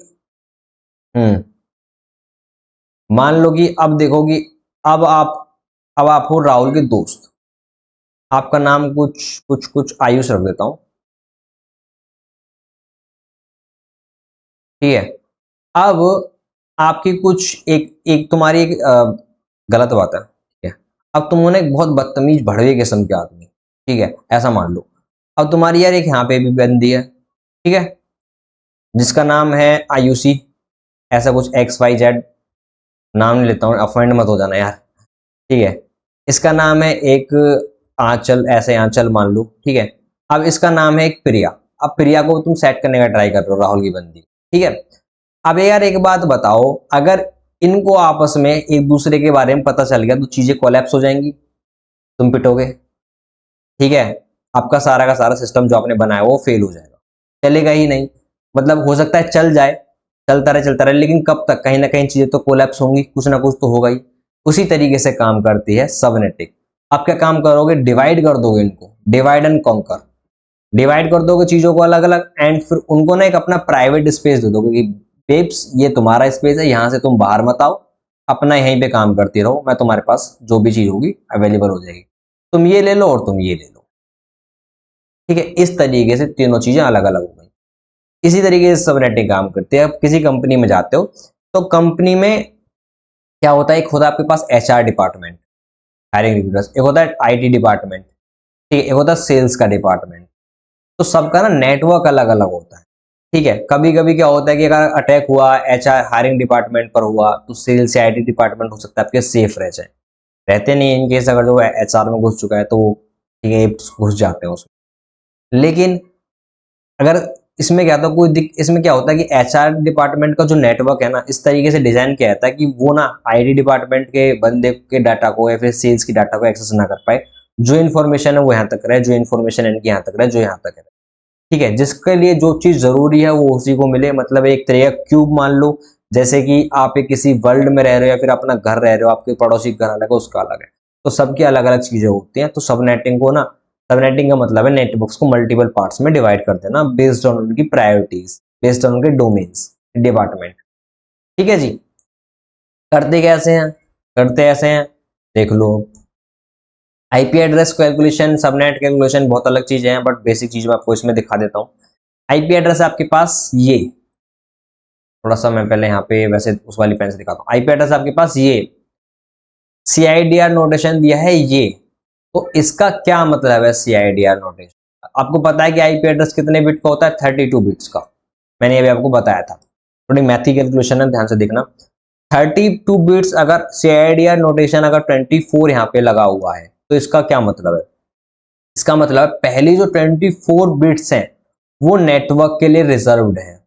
हम्म मान लो कि अब देखो कि अब आप हो राहुल के दोस्त। आपका नाम कुछ कुछ कुछ आयुष रख देता हूं, ठीक है। अब आपकी कुछ एक एक तुम्हारी एक गलत बात है, ठीक है। अब तुम हो ना एक बहुत बदतमीज भड़वे किस्म के आदमी, ठीक है, ऐसा मान लो। अब तुम्हारी यार एक यहाँ पे भी बंदी है, ठीक है, जिसका नाम है आयुषी, ऐसा कुछ XYZ, नाम नहीं लेता हूँ, अफेंड मत हो जाना यार, ठीक है। इसका नाम है एक आंचल, ऐसे आंचल मान लो, ठीक है। अब इसका नाम है एक प्रिया। अब प्रिया को तुम सेट करने का ट्राई कर रहे हो, राहुल की बंदी, ठीक है। अब यार एक बात बताओ, अगर इनको आपस में एक दूसरे के बारे में पता चल गया तो चीजें कोलैप्स हो जाएंगी, तुम पिटोगे, ठीक है। आपका सारा का सारा सिस्टम जो आपने बनाया वो फेल हो जाएगा, चलेगा ही नहीं। मतलब हो सकता है चल जाए, चलता रहे, लेकिन कब तक? कहीं ना कहीं चीजें तो कोलैप्स होंगी, कुछ ना कुछ तो होगा ही। उसी तरीके से काम करती है सबनेटिंग। आप क्या काम करोगे? डिवाइड कर दोगे इनको, डिवाइड एंड कॉन्कर। डिवाइड कर दोगे चीजों को अलग अलग, एंड फिर उनको ना एक अपना प्राइवेट स्पेस दे दोगे कि बेब्स ये तुम्हारा स्पेस है, यहां से तुम बाहर मत आओ, अपना यहीं पे काम करती रहो, मैं तुम्हारे पास जो भी चीज होगी अवेलेबल हो जाएगी, तुम ये ले लो और तुम ये ले लो, ठीक है। इस तरीके से तीनों चीजें अलग अलग हो गई। इसी तरीके से सबनेटिंग काम करती है। अब किसी कंपनी में जाते हो तो कंपनी में क्या होता है, एक होता है आपके पास HR डिपार्टमेंट, हायरिंग रिक्रूटर्स, एक होता है IT डिपार्टमेंट, ठीक है, एक होता है सेल्स का डिपार्टमेंट। तो सबका ना नेटवर्क अलग अलग होता है, ठीक है। कभी कभी क्या होता है कि अगर अटैक हुआ HR हायरिंग डिपार्टमेंट पर हुआ, तो सेल्स या IT डिपार्टमेंट हो सकता है आपके सेफ रह जाए, रहते नहीं इन केस अगर जो HR में घुस चुका है तो, ठीक है, घुस जाते हैं उसमें। लेकिन अगर इसमें क्या था, इसमें क्या होता है कि HR डिपार्टमेंट का जो नेटवर्क है ना, इस तरीके से डिजाइन किया जाता है कि वो ना IT डिपार्टमेंट के बंदे के डाटा को या फिर सेल्स की डाटा को एक्सेस ना कर पाए। जो इन्फॉर्मेशन है वो यहाँ तक रहे, जो इन्फॉर्मेशन इनकी यहाँ तक रहे, जो यहाँ तक रहे, ठीक है। जिसके लिए जो चीज जरूरी है वो उसी को मिले। मतलब एक तरह का क्यूब मान लो, जैसे कि आप एक किसी वर्ल्ड में रह रहे हो या फिर अपना घर रह रहे हो, आपके पड़ोसी का घर अलग है, उसका अलग है, तो सबकी अलग अलग चीजें होती हैं। तो सबनेटिंग को ना, सबनेटिंग का मतलब है नेटवर्क्स को मल्टीपल पार्ट्स में डिवाइड कर देना, बेस्ड ऑन उनकी प्रायोरिटीज, बेस्ड ऑन उनके डोमेन्स, डिपार्टमेंट, ठीक है जी। करते कैसे हैं? करते ऐसे हैं, देख लो। IP address calculation, subnet calculation बहुत अलग चीजें हैं, बट बेसिक चीज मैं आपको इसमें दिखा देता हूँ। आईपी एड्रेस आपके पास ये, थोड़ा सा मैं पहले यहाँ पे वैसे उस वाली पेन से दिखाता हूँ। आईपी एड्रेस आपके पास ये CIDR नोटेशन दिया है ये, तो इसका क्या मतलब है CIDR नोटेशन? आपको पता है कि आईपी एड्रेस कितने बिट का होता है? 32 बिट्स का, मैंने अभी आपको बताया था। थोड़ी मैथी कैलकुलेशन है, ध्यान से देखना। 32 बिट्स, अगर CIDR नोटेशन अगर 24 यहाँ पे लगा हुआ है, तो इसका क्या मतलब है? इसका मतलब पहली जो 24 बिट्स हैं वो नेटवर्क के लिए रिजर्व्ड है।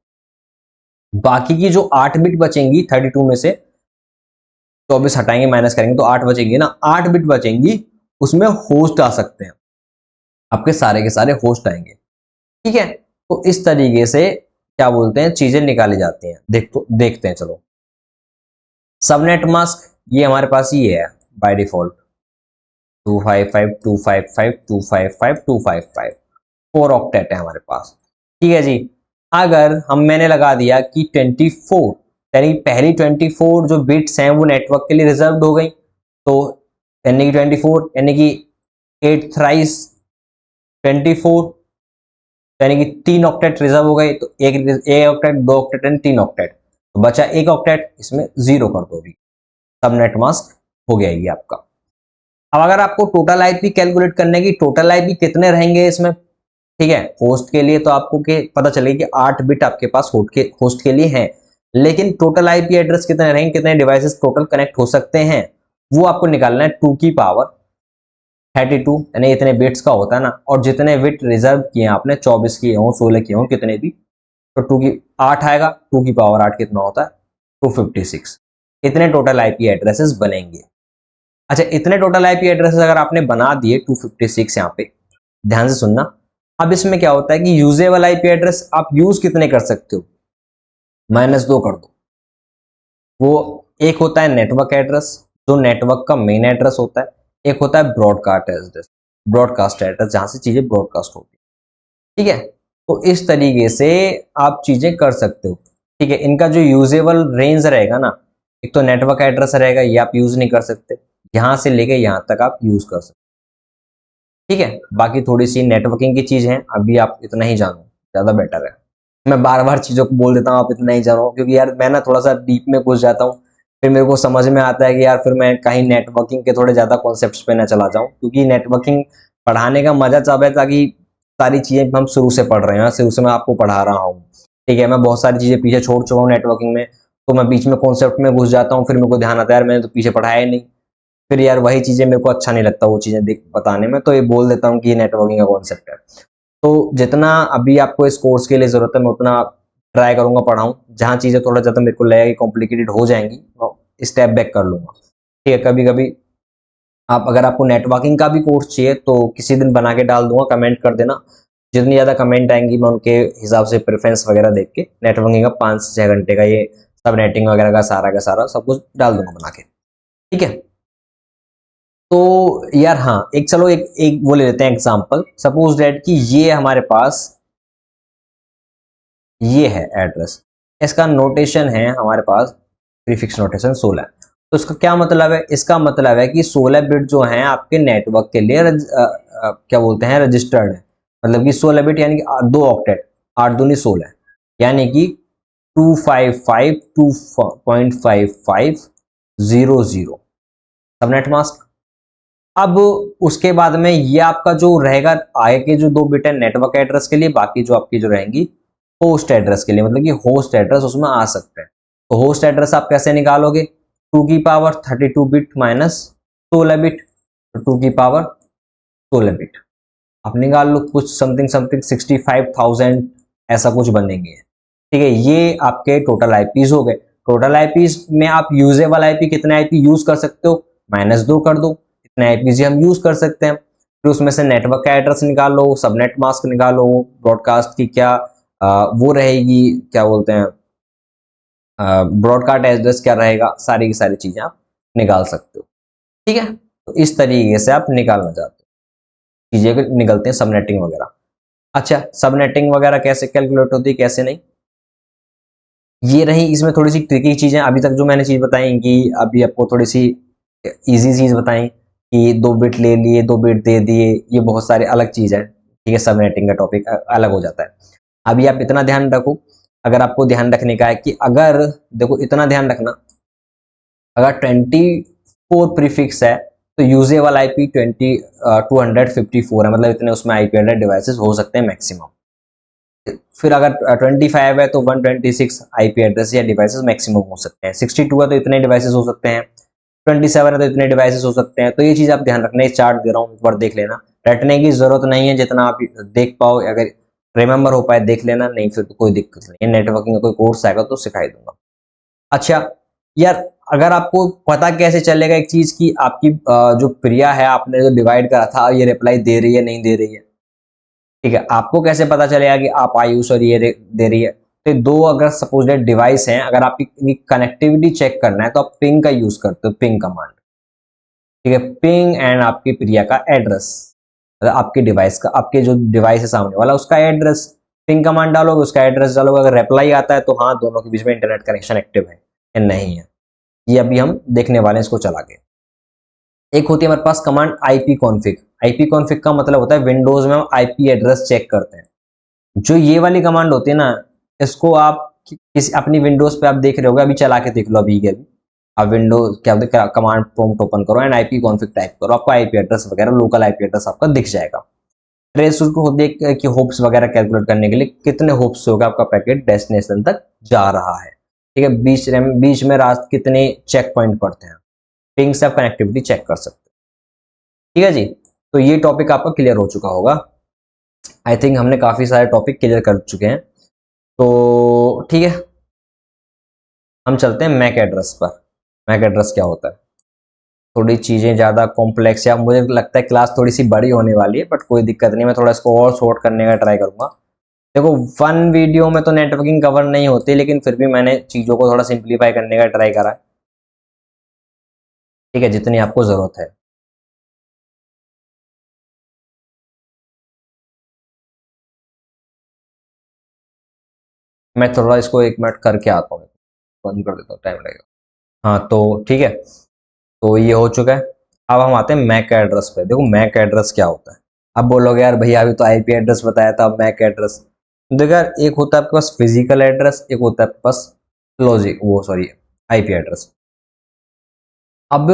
बाकी की जो 8 बिट बचेंगी 32 में से, 24 हटाएंगे माइनस करेंगे तो 8 बचेंगी ना, 8 बिट बचेंगी, उसमें होस्ट आ सकते हैं, आपके सारे के सारे होस्ट आएंगे, ठीक है। तो इस तरीके से क्या बोलते हैं, चीजें निकाली जाती हैं। देखते हैं, चलो। सबनेट मास्क ये हमारे पास ये है बाय डिफॉल्ट, 255 4 ऑक्टेट है हमारे पास, ठीक है जी। अगर मैंने लगा दिया कि 24, यानी पहली 24 जो बिट्स हैं वो नेटवर्क के लिए रिजर्व्ड हो गई, तो यानी कि 24 यानी कि 8 थ्राइस 24, यानी कि 3 ऑक्टेट रिजर्व हो गए, तो एक ऑक्टेट, 2 ऑक्टेट एंड 3 ऑक्टेट, तो बचा 1 ऑक्टेट, इसमें 0 कर दो। अभी सबनेट मास्क हो गया ये आपका। अब अगर आपको टोटल आईपी कैलकुलेट करने की, टोटल आईपी कितने रहेंगे इसमें, ठीक है, होस्ट के लिए तो आपको के पता चलेगा कि 8 बिट आपके पास होस्ट के लिए हैं, लेकिन टोटल आईपी एड्रेस कितने रहेंगे, कितने डिवाइसेस टोटल कनेक्ट हो सकते हैं, वो आपको निकालना है 2 की पावर 32, यानी इतने बिट्स का होता है ना, और जितने बिट रिजर्व किए आपने, 24 किए हों, 16 किए हों, कितने भी, तो 2 की 8 आएगा, 2 की पावर 8 कितना होता है, 256। इतने टोटल आईपी एड्रेसेस बनेंगे। अच्छा, इतने टोटल आईपी एड्रेसेस अगर आपने बना दिए 256, यहाँ पे ध्यान से सुनना, अब इसमें क्या होता है कि यूजेबल आईपी एड्रेस आप यूज कितने कर सकते हो, -2 कर दो। वो एक होता है नेटवर्क एड्रेस, जो नेटवर्क का मेन एड्रेस होता है, एक होता है ब्रॉडकास्ट एड्रेस, ब्रॉडकास्ट एड्रेस जहां से चीजें ब्रॉडकास्ट होती है, ठीक है। तो इस तरीके से आप चीजें कर सकते हो, ठीक है। इनका जो यूजेबल रेंज रहेगा ना, एक तो नेटवर्क एड्रेस रहेगा, ये आप यूज नहीं कर सकते, यहां से लेके यहां तक आप यूज कर सकते, ठीक है। बाकी थोड़ी सी नेटवर्किंग की चीज है, अभी आप इतना ही जानो, ज्यादा बेटर है। मैं बार बार चीजों को बोल देता हूँ, आप इतना ही जानो, क्योंकि यार मैं ना थोड़ा सा डीप में घुस जाता हूँ, फिर मेरे को समझ में आता है कि यार फिर मैं कहीं नेटवर्किंग के थोड़े ज्यादा कॉन्सेप्ट्स पे ना चला जाऊं, क्योंकि नेटवर्किंग पढ़ाने का मजा तब है ताकि सारी चीजें हम शुरू से पढ़ रहे हैं, शुरू से मैं आपको पढ़ा रहा हूँ, ठीक है। मैं बहुत सारी चीजें पीछे छोड़ चुका हूँ नेटवर्किंग में, तो मैं बीच में कॉन्सेप्ट में घुस जाता हूँ, फिर मेरे को ध्यान आता है यार मैंने तो पीछे पढ़ाया ही नहीं, फिर यार वही चीजें मेरे को अच्छा नहीं लगता वो चीजें बताने में, तो ये बोल देता हूँ कि ये नेटवर्किंग का कॉन्सेप्ट है। तो जितना अभी आपको इस कोर्स के लिए जरूरत है, मैं उतना ट्राई करूंगा पढ़ाऊं, जहां चीजें थोड़ा ज्यादा मेरे को लगेगा कि कॉम्प्लिकेटेड हो जाएंगी, स्टेप बैक कर लूंगा, ठीक है। कभी कभी आप अगर आपको नेटवर्किंग का भी कोर्स चाहिए तो किसी दिन बना के डाल दूंगा, कमेंट कर देना, जितनी ज्यादा कमेंट आएंगी मैं उनके हिसाब से प्रेफरेंस वगैरह देख के नेटवर्किंग का 5 से 6 घंटे का ये सब नेटिंग वगैरह का सारा सब कुछ डाल दूंगा बना के, ठीक है। तो यार हाँ, एक चलो एक एक वो ले लेते हैं एग्जांपल, सपोज दैट कि ये हमारे पास ये है एड्रेस, इसका नोटेशन है हमारे पास, प्रीफिक्स नोटेशन 16 है। तो इसका क्या मतलब है, इसका मतलब है कि 16 बिट जो हैं आपके नेटवर्क के लिए क्या बोलते हैं, रजिस्टर्ड है, मतलब कि 16 बिट यानी कि 2 ऑक्टेट, 8 दूनी 16, यानी कि 255 सबनेट मास्क। अब उसके बाद में ये आपका जो रहेगा, आगे के जो 2 बिट है नेटवर्क एड्रेस के लिए, बाकी जो आपकी जो रहेंगी होस्ट एड्रेस के लिए, मतलब कि होस्ट एड्रेस उसमें आ सकते हैं। तो होस्ट एड्रेस आप कैसे निकालोगे, 2 की पावर 32 बिट माइनस 16 बिट, तो 2 की पावर 16 बिट आप निकाल लो, कुछ समथिंग समथिंग 65,000 ऐसा कुछ बनेंगे, ठीक है। ये आपके टोटल आईपीज हो गए। टोटल आईपीज में आप यूजेबल आईपी कितने आईपी यूज कर सकते हो, -2 कर दो, इतने आईपीज हम यूज कर सकते हैं। फिर उसमें से नेटवर्क का एड्रेस निकालो, सबनेट मास्क निकालो, ब्रॉडकास्ट की क्या वो रहेगी, क्या बोलते हैं, ब्रॉडकास्ट एड्रेस क्या रहेगा, सारी की सारी चीजें आप निकाल सकते हो, ठीक है। तो इस तरीके से आप निकालना चाहते हो चीजें, निकलते हैं सबनेटिंग वगैरह। अच्छा, सबनेटिंग वगैरह कैसे कैलकुलेट होती है, कैसे नहीं, ये रही इसमें थोड़ी सी ट्रिकी चीजें। अभी तक जो मैंने चीज बताई कि अभी आपको थोड़ी सी इजी चीज बताई कि 2 बिट ले लिए, 2 बिट दे दिए, ये बहुत सारे अलग चीज है, ठीक है। सबनेटिंग का टॉपिक अलग हो जाता है। अभी आप इतना ध्यान रखो, अगर आपको ध्यान रखने का है कि अगर देखो इतना ध्यान रखना, अगर 24 प्रीफिक्स है तो यूजेबल आईपी 254 है, मतलब इतने उसमें आईपी एड्रेस डिवाइसेस हो सकते हैं मैक्सिमम। फिर अगर 25 है तो 126 आईपी एड्रेस या डिवाइसेस मैक्सिमम हो सकते हैं, 62 है तो इतने डिवाइसेस हो सकते हैं, 27 है तो इतने डिवाइसेस हो सकते हैं। तो ये चीज आप ध्यान रखना, ये चार्ट दे रहा हूँ, एक बार देख लेना, रटने की जरूरत नहीं है, जितना आप देख पाओ, अगर रिमेंबर हो पाए देख लेना, नहीं फिर तो कोई दिक्कत नहीं है, नेटवर्किंग का कोई कोर्स आएगा तो सिखाई दूंगा। अच्छा यार, अगर आपको पता कैसे चलेगा एक चीज की, आपकी जो प्रिया है, आपने जो डिवाइड करा था, ये रिप्लाई दे रही है नहीं दे रही है, ठीक है। आपको कैसे पता चलेगा कि आप आयुष और ये दे रही है, तो दो अगर सपोज डिवाइस हैं, अगर आपकी कनेक्टिविटी चेक करना है तो आप पिंग का यूज करते हो, पिंग कमांड, ठीक है। पिंग एंड आपकी प्रिया का एड्रेस, मतलब आपके डिवाइस का, आपके जो डिवाइस है सामने वाला उसका एड्रेस, पिंग कमांड डालोगे, उसका एड्रेस डालोगे, अगर रिप्लाई आता है तो हाँ, दोनों के बीच में इंटरनेट कनेक्शन एक्टिव है या नहीं है, ये अभी हम देखने वाले हैं इसको चला के। एक होती है हमारे पास command IP config. IP config का मतलब होता है विंडोज में हम आईपी एड्रेस चेक करते हैं, जो ये वाली कमांड होती है ना, इसको आप किसी अपनी विंडोज पे आप देख रहे होगे, अभी चला के देख लो अभी के अभी। आप विंडोज क्या बोलते हैं, कमांड प्रॉम्प्ट ओपन करो एंड आईपी कॉन्फिग टाइप करो, आपको आईपी एड्रेस वगैरह लोकल आईपी एड्रेस आपका दिख जाएगा। ट्रेस उसको देख कि होप्स वगैरह कैलकुलेट करने के लिए कितने होप्स से होगा आपका पैकेट डेस्टिनेशन तक जा रहा है। ठीक है, बीच में रात कितने चेक पॉइंट पड़ते हैं, पिंग से आप कनेक्टिविटी चेक कर सकते हैं। ठीक है जी, तो ये टॉपिक आपका क्लियर हो चुका होगा। आई थिंक हमने काफी सारे टॉपिक क्लियर कर चुके हैं। तो ठीक है, हम चलते हैं मैक एड्रेस पर। मैक एड्रेस क्या होता है, थोड़ी चीजें ज्यादा कॉम्प्लेक्स या मुझे लगता है क्लास थोड़ी सी बड़ी होने वाली है, बट कोई दिक्कत नहीं, मैं थोड़ा इसको और शॉर्ट करने का ट्राई करूंगा। देखो, वन वीडियो में तो नेटवर्किंग कवर नहीं होती, लेकिन फिर भी मैंने चीजों को थोड़ा सिंप्लीफाई करने का ट्राई करा है। ठीक है, जितनी आपको जरूरत है। मैं थोड़ा इसको 1 मिनट करके आता हूँ, बंद कर देता हूँ, टाइम लगेगा। हाँ तो ठीक है, तो ये हो चुका है। अब हम आते हैं मैक एड्रेस पे। देखो मैक एड्रेस क्या होता है। अब बोलोगे यार भैया अभी तो आईपी एड्रेस बताया था, अब मैक एड्रेस। देखो यार, एक होता है आपके पास फिजिकल एड्रेस, एक होता है आपके पास लॉजिक वो सॉरी आईपी एड्रेस। अब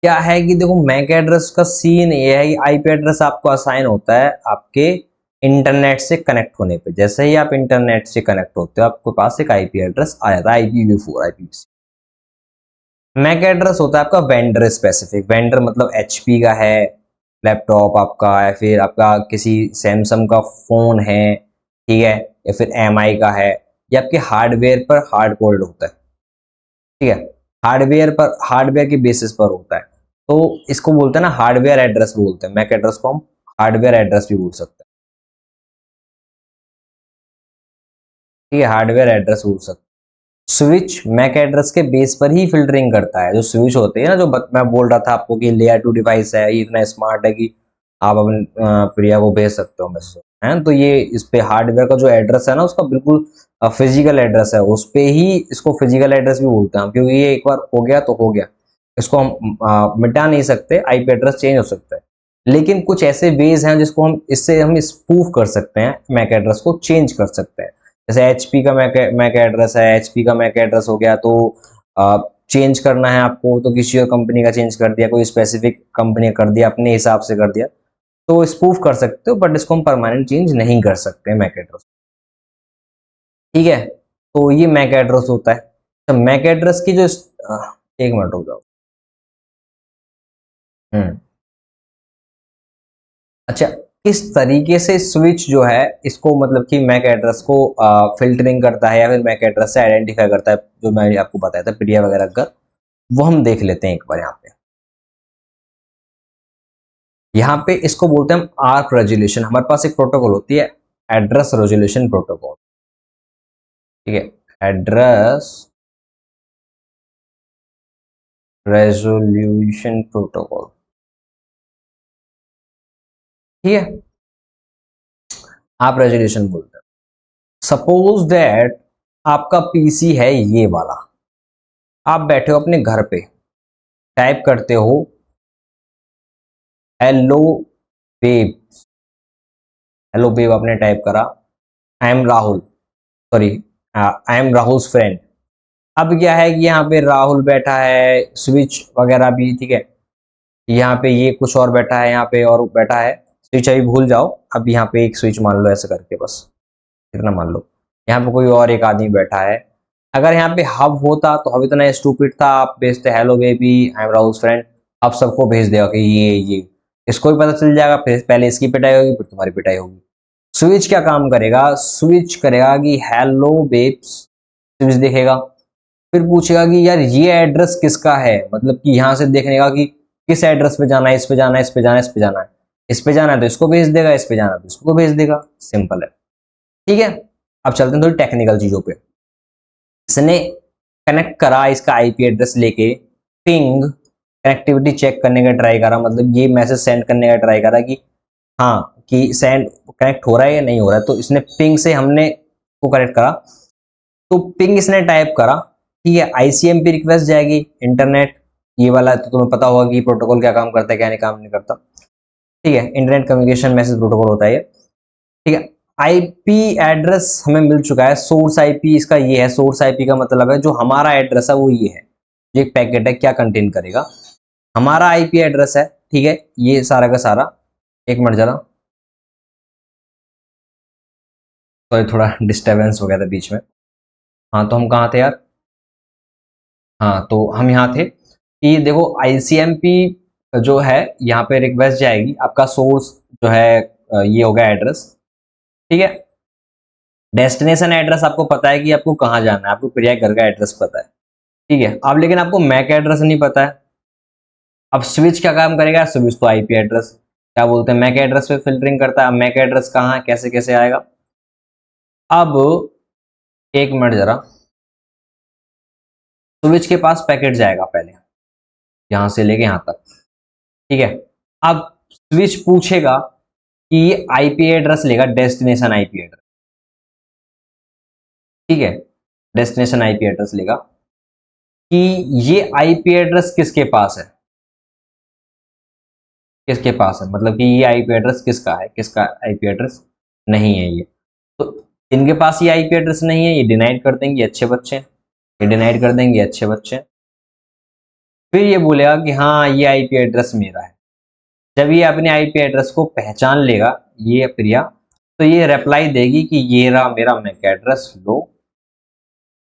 क्या है कि देखो मैक एड्रेस का सीन ये है कि आईपी एड्रेस आपको असाइन होता है आपके इंटरनेट से कनेक्ट होने पे। जैसे ही आप इंटरनेट से कनेक्ट होते हो, आपके पास एक आईपी एड्रेस आ जाता है, IPv4 IPv6। मैक एड्रेस होता है आपका वेंडर स्पेसिफिक। वेंडर मतलब एचपी का है लैपटॉप आपका, या फिर आपका किसी सैमसंग का फोन है, ठीक है, या फिर एमआई का है, ये आपके हार्डवेयर पर हार्ड कोडेड होता है। ठीक है, हार्डवेयर की बेसिस पर होता है। तो इसको बोलते हैं ना हार्डवेयर एड्रेस बोलते हैं, मैक एड्रेस को हम हार्डवेयर एड्रेस भी बोल सकते हैं। ठीक है, हार्डवेयर एड्रेस बोल सकते हैं। स्विच मैक एड्रेस के बेस पर ही फिल्टरिंग करता है। जो स्विच होते हैं ना, जो मैं बोल रहा था आपको कि लेयर 2 डिवाइस है, ये इतना स्मार्ट है कि आप अपने प्रिया को भेज सकते हो मैसेज, है। तो ये इस पे हार्डवेयर का जो एड्रेस है ना, उसका बिल्कुल फिजिकल एड्रेस है, उस पे ही इसको फिजिकल एड्रेस भी बोलते हैं, क्योंकि ये एक बार हो गया तो हो गया, इसको हम मिटा नहीं सकते। आईपी एड्रेस चेंज हो सकता है, लेकिन कुछ ऐसे वेज हैं जिसको हम इससे हम स्पूफ कर सकते हैं, मैक एड्रेस को चेंज कर सकते हैं। जैसे एचपी का मैक एड्रेस है, एचपी का मैक एड्रेस हो गया, तो चेंज करना है आपको तो किसी और कंपनी का चेंज कर दिया, कोई स्पेसिफिक कंपनी कर दिया, अपने हिसाब से कर दिया, तो स्पूफ कर सकते हो, बट इसको हम परमानेंट चेंज नहीं कर सकते मैक एड्रेस। ठीक है, तो ये मैक एड्रेस होता है। तो मैक एड्रेस की जो 1 मिनट रुक जाओ। हम्म, अच्छा, किस तरीके से स्विच जो है इसको मतलब कि मैक एड्रेस को फिल्टरिंग करता है या फिर मैक एड्रेस से आइडेंटिफाई करता है, जो मैंने आपको बताया था पीडीएफ वगैरह का, वो हम देख लेते हैं एक बार। यहाँ पे इसको बोलते हैं हम आर्क रेजोल्यूशन। हमारे पास एक प्रोटोकॉल होती है एड्रेस रेजोल्यूशन प्रोटोकॉल। ठीक है, एड्रेस रेजोल्यूशन प्रोटोकॉल। ठीक है, आप रेजोल्यूशन बोलते हैं। सपोज दैट आपका पीसी है ये वाला, आप बैठे हो अपने घर पे, टाइप करते हो हेलो बेब। हेलो बेब आपने टाइप करा, I am Rahul, sorry I am Rahul friend. अब क्या है कि यहाँ पे राहुल बैठा है, स्विच वगैरह भी, ठीक है, यहाँ पे ये कुछ और बैठा है, यहाँ पे और बैठा है। स्विच अभी भूल जाओ, अब यहाँ पे एक स्विच मान लो ऐसे करके, बस इतना मान लो। यहाँ पे कोई और एक आदमी बैठा है। अगर यहाँ पे हब होता तो हब इतना स्टूपिड था, आप भेजते hello baby I am Rahul friend, अब सबको भेज देगा कि ये इसको भी पता चल जाएगा, फिर पहले इसकी पिटाई होगी फिर तुम्हारी पिटाई होगी। स्विच क्या काम करेगा, स्विच करेगा कि हेलो बेब्स, स्विच देखेगा, फिर पूछेगा कि यार ये एड्रेस किसका है, मतलब कि यहाँ से देखने का कि किस एड्रेस पे जाना है, इस पे जाना है, इस पे जाना है, इस पे जाना है, इस पे जाना है तो इसको भेज देगा, इस पे जाना है तो इसको भेज देगा, सिंपल है। ठीक है, अब चलते हैं थोड़ी टेक्निकल चीजों पे। इसने कनेक्ट करा इसका आईपी एड्रेस लेके, पिंग कनेक्टिविटी चेक करने का ट्राई करा, मतलब ये मैसेज सेंड करने का ट्राई करा कि हाँ कि सेंड कनेक्ट हो रहा है या नहीं हो रहा है, तो इसने पिंग से हमने को कनेक्ट करा, तो पिंग इसने टाइप करा, ठीक है, आईसीएमपी रिक्वेस्ट जाएगी इंटरनेट, ये वाला तो तुम्हें पता होगा कि प्रोटोकॉल क्या काम करता है क्या नहीं काम नहीं करता। ठीक है, इंटरनेट कम्युनिकेशन मैसेज प्रोटोकॉल होता है ये। ठीक है, आईपी एड्रेस हमें मिल चुका है, सोर्स आईपी इसका ये है। सोर्स आईपी का मतलब है जो हमारा एड्रेस है वो ये है। ये एक पैकेट है, क्या कंटेन करेगा, हमारा आईपी एड्रेस है, ठीक है, ये सारा का सारा। एक मिनट जरा, तो थोड़ा डिस्टरबेंस हो गया था बीच में। हाँ तो हम कहाँ थे यार, हाँ तो हम यहाँ थे कि देखो आईसीएमपी जो है यहाँ पे रिक्वेस्ट जाएगी, आपका सोर्स जो है ये हो गया एड्रेस, ठीक है। डेस्टिनेशन एड्रेस आपको पता है कि आपको कहाँ जाना है, आपको प्रिया घर का एड्रेस पता है, ठीक है। अब लेकिन आपको मैक एड्रेस नहीं पता है। अब स्विच क्या काम करेगा, स्विच तो आईपी एड्रेस क्या बोलते हैं मैक एड्रेस पे फिल्टरिंग करता है। मैक एड्रेस कहाँ है, कैसे कैसे आएगा। अब एक मिनट जरा, स्विच के पास पैकेट जाएगा पहले यहां से लेके यहां तक, ठीक है। अब स्विच पूछेगा कि ये आईपी एड्रेस लेगा, डेस्टिनेशन आईपी एड्रेस, ठीक है। डेस्टिनेशन आईपी एड्रेस लेगा कि ये आईपी एड्रेस किसके पास है, किसके पास है, मतलब कि ये आईपी एड्रेस किसका है, किसका आईपी एड्रेस नहीं है ये। तो इनके पास ये आईपी एड्रेस नहीं है, ये डिनाइड कर देंगे, अच्छे बच्चे हैं, ये डिनाइड कर देंगे, अच्छे बच्चे हैं। फिर ये बोलेगा कि हाँ ये आईपी एड्रेस मेरा है। जब ये अपने आईपी एड्रेस को पहचान लेगा ये प्रिया, तो ये रिप्लाई देगी कि ये रहा मेरा मैक एड्रेस, लो,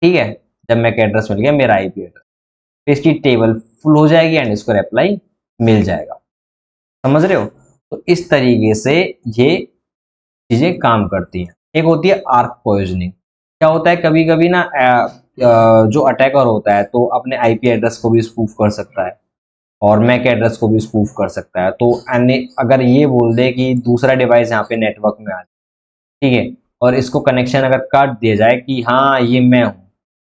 ठीक है। जब मैक एड्रेस मिल गया मेरा आईपी एड्रेस, तो इसकी टेबल फुल हो जाएगी एंड इसको रिप्लाई मिल जाएगा। समझ रहे हो। तो इस तरीके से ये चीजें काम करती हैं। एक होती है आर्क पॉइजनिंग। क्या होता है, कभी कभी ना जो अटैकर होता है तो अपने आईपी एड्रेस को भी स्पूफ कर सकता है और मैक एड्रेस को भी स्पूफ कर सकता है। तो अगर ये बोल दे कि दूसरा डिवाइस यहाँ पे नेटवर्क में आ जाए, ठीक है, और इसको कनेक्शन अगर काट दिया जाए कि हाँ ये मैं हूँ,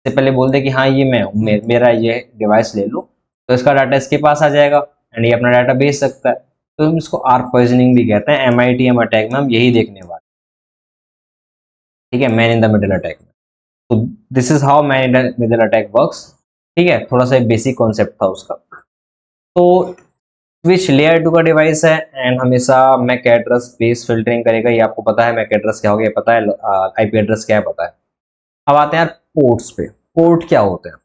इससे पहले बोल दे कि हाँ ये मैं हूँ, मेरा ये डिवाइस ले लो, तो इसका डाटा इसके पास आ जाएगा एंड ये अपना डाटा भेज सकता है। तो हम इसको आर्क पॉइजनिंग भी कहते हैं। एमआईटीएम अटैक में हम यही देखने वाले, ठीक है, man in the middle attack में। तो this is how man in the middle attack works, ठीक है। थोड़ा सा बेसिक कॉन्सेप्ट था उसका। तो स्विच लेयर 2 का डिवाइस है एंड हमेशा मैक एड्रेस बेस फिल्टरिंग करेगा। ये आपको पता है मैक एड्रेस क्या हो गया, पता है आईपी एड्रेस क्या है, पता है। अब आते हैं यार पोर्ट्स पे। पोर्ट क्या होते हैं,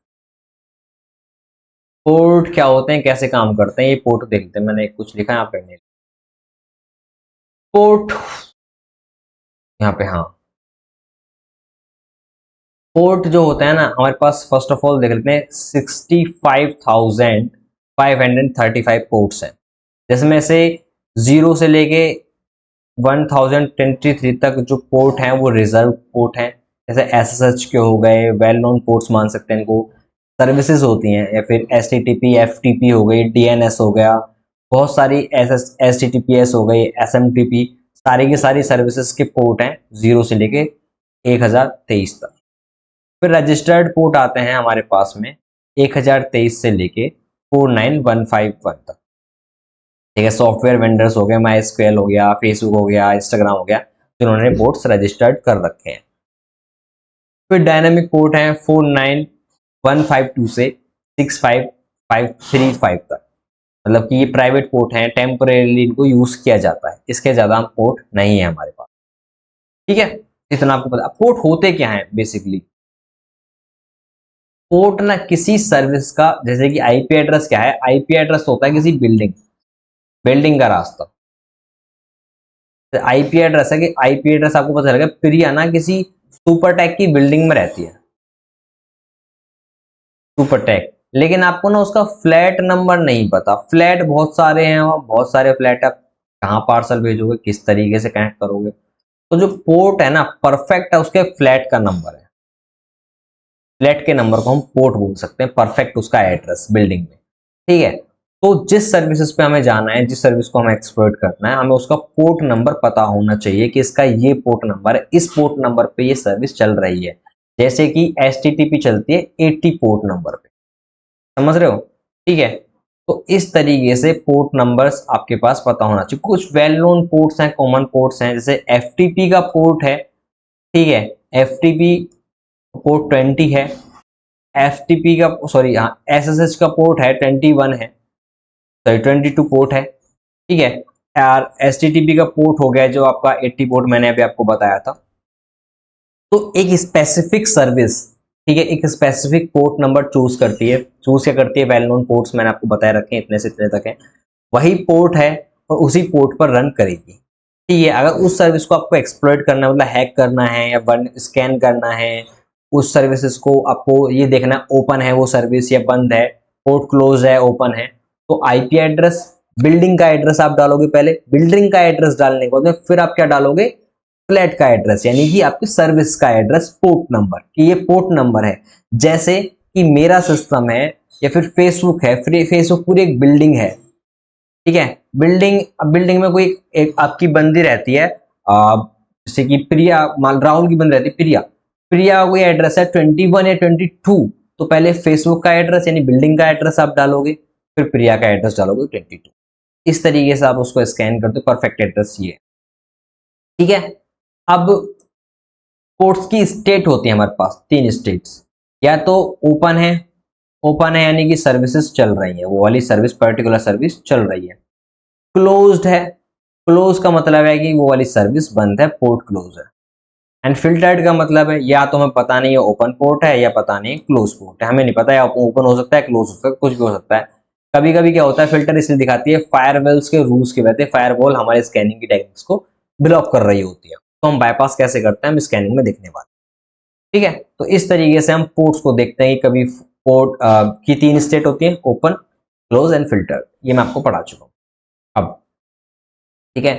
पोर्ट क्या होते हैं, कैसे काम करते हैं, ये पोर्ट देखते हैं। मैंने कुछ लिखा है यहाँ पे, पोर्ट यहाँ पे, हाँ। पोर्ट जो होता है ना हमारे पास, फर्स्ट ऑफ ऑल देख लेते हैं, 65,535 पोर्ट्स हैं, जिसमें से 0 से लेके 1023 तक जो पोर्ट हैं वो रिजर्व पोर्ट हैं। जैसे एसएसएच के हो गए, वेल नोन पोर्ट्स मान सकते हैं इनको। सर्विसेज होती हैं, या फिर एसटीटीपी एफटीपी हो गई, डीएनएस हो गया, बहुत सारी एसटीटीपीएस हो गई, एसएमटीपी, सारी की सारी सर्विसेज के पोर्ट हैं 0 से लेके 1023 तक। फिर रजिस्टर्ड पोर्ट आते हैं हमारे पास में 1023 से लेके 49151 तक, ठीक है। सॉफ्टवेयर वेंडर्स हो गए, माई स्क्वेल हो गया, फेसबुक हो गया, इंस्टाग्राम हो गया, जिन्होंने पोर्ट्स रजिस्टर्ड कर रखे हैं। फिर डायनामिक पोर्ट हैं 49152 से 65535 तक, मतलब कि ये प्राइवेट पोर्ट हैं, टेम्परेली इनको यूज किया जाता है, इसके ज्यादा पोर्ट नहीं है हमारे पास, ठीक है। इतना आपको पता। पोर्ट होते क्या है बेसिकली, पोर्ट ना किसी सर्विस का, जैसे कि आईपी एड्रेस क्या है, आईपी एड्रेस होता है किसी बिल्डिंग का रास्ता। आईपी एड्रेस है कि आईपी एड्रेस आपको पता चलेगा, प्रिया ना किसी सुपरटेक की बिल्डिंग में रहती है, सुपरटेक, लेकिन आपको ना उसका फ्लैट नंबर नहीं पता। फ्लैट बहुत सारे हैं, वहाँ बहुत सारे फ्लैट, आप कहाँ पार्सल भेजोगे, किस तरीके से कनेक्ट करोगे। तो जो पोर्ट है ना परफेक्ट है, उसके फ्लैट का नंबर है, फ्लैट के नंबर को हम पोर्ट बोल सकते हैं, परफेक्ट उसका एड्रेस बिल्डिंग में, ठीक है। तो जिस सर्विसेज पे हमें जाना है, जिस सर्विस को हमें एक्सप्लॉइट करना है, हमें उसका पोर्ट नंबर पता होना चाहिए कि इसका ये पोर्ट नंबर है, इस पोर्ट नंबर पे ये सर्विस चल रही है। जैसे कि एचटीटीपी चलती है 80 पोर्ट नंबर पे, समझ रहे हो, ठीक है। तो इस तरीके से पोर्ट नंबर्स आपके पास पता होना चाहिए। कुछ वेल नोन पोर्ट्स हैं, कॉमन पोर्ट्स हैं, जैसे एफटीपी का पोर्ट है, ठीक है, एफटीपी पोर्ट 20 है, एफटीपी का सॉरी हाँ एसएसएच का पोर्ट है 21 है, सॉरी 22 पोर्ट है, ठीक है। यार HTTP का पोर्ट हो गया जो आपका 80 पोर्ट मैंने अभी आपको बताया था। तो एक स्पेसिफिक सर्विस, ठीक है, एक स्पेसिफिक पोर्ट नंबर चूज करती है। चूज क्या करती है? वेल नोन पोर्ट्स मैंने आपको बताया रखे हैं, इतने से इतने तक है, वही पोर्ट है और उसी पोर्ट पर रन करेगी। ठीक है, अगर उस सर्विस को आपको एक्सप्लॉइट करना है, मतलब हैक करना है या स्कैन करना है, उस सर्विसेज को आपको ये देखना है ओपन है वो सर्विस या बंद है, पोर्ट क्लोज है, ओपन है, तो आईपी एड्रेस, बिल्डिंग का एड्रेस आप डालोगे पहले। बिल्डिंग का एड्रेस डालने के बाद में फिर आप क्या डालोगे? फ्लैट का एड्रेस, यानी कि आपकी सर्विस का एड्रेस, पोर्ट नंबर, कि ये पोर्ट नंबर है। जैसे कि मेरा सिस्टम है या फिर फेसबुक है, फेसबुक पूरी एक बिल्डिंग है, ठीक है। बिल्डिंग में कोई एक आपकी बंदी रहती है, जैसे कि प्रिया, राहुल की बंदी रहती है प्रिया। प्रिया का कोई एड्रेस है 21 या 22, तो पहले फेसबुक का एड्रेस यानी बिल्डिंग का एड्रेस आप डालोगे, फिर प्रिया का एड्रेस डालोगे 22। इस तरीके से आप उसको स्कैन करते हो, परफेक्ट एड्रेस ये, ठीक है। अब पोर्ट्स की स्टेट होती है हमारे पास, 3 स्टेट्स। या तो ओपन है, ओपन है यानी कि सर्विसेज चल रही है, वो वाली सर्विस, पर्टिकुलर सर्विस चल रही है। क्लोज्ड है, क्लोज का मतलब है कि वो वाली सर्विस बंद है, पोर्ट क्लोज है। एंड फिल्टर्ड का मतलब है या तो हमें पता नहीं है ओपन पोर्ट है या पता नहीं क्लोज पोर्ट है, हमें नहीं पता है, ओपन हो सकता है, क्लोज हो सकता है, कुछ भी हो सकता है। कभी कभी क्या होता है, फिल्टर इसलिए दिखाती है फायरवॉल्स के रूल्स की वजह से, फायरवॉल हमारे स्कैनिंग की टेक्निक्स को ब्लॉक कर रही होती है, तो हम बाईपास कैसे करते हैं हम स्कैनिंग में देखने वाले, ठीक है। तो इस तरीके से हम पोर्ट्स को देखते हैं कि कभी पोर्ट की 3 स्टेट होती है, ओपन, क्लोज एंड फिल्टर, ये मैं आपको पढ़ा चुका हूँ। अब ठीक है,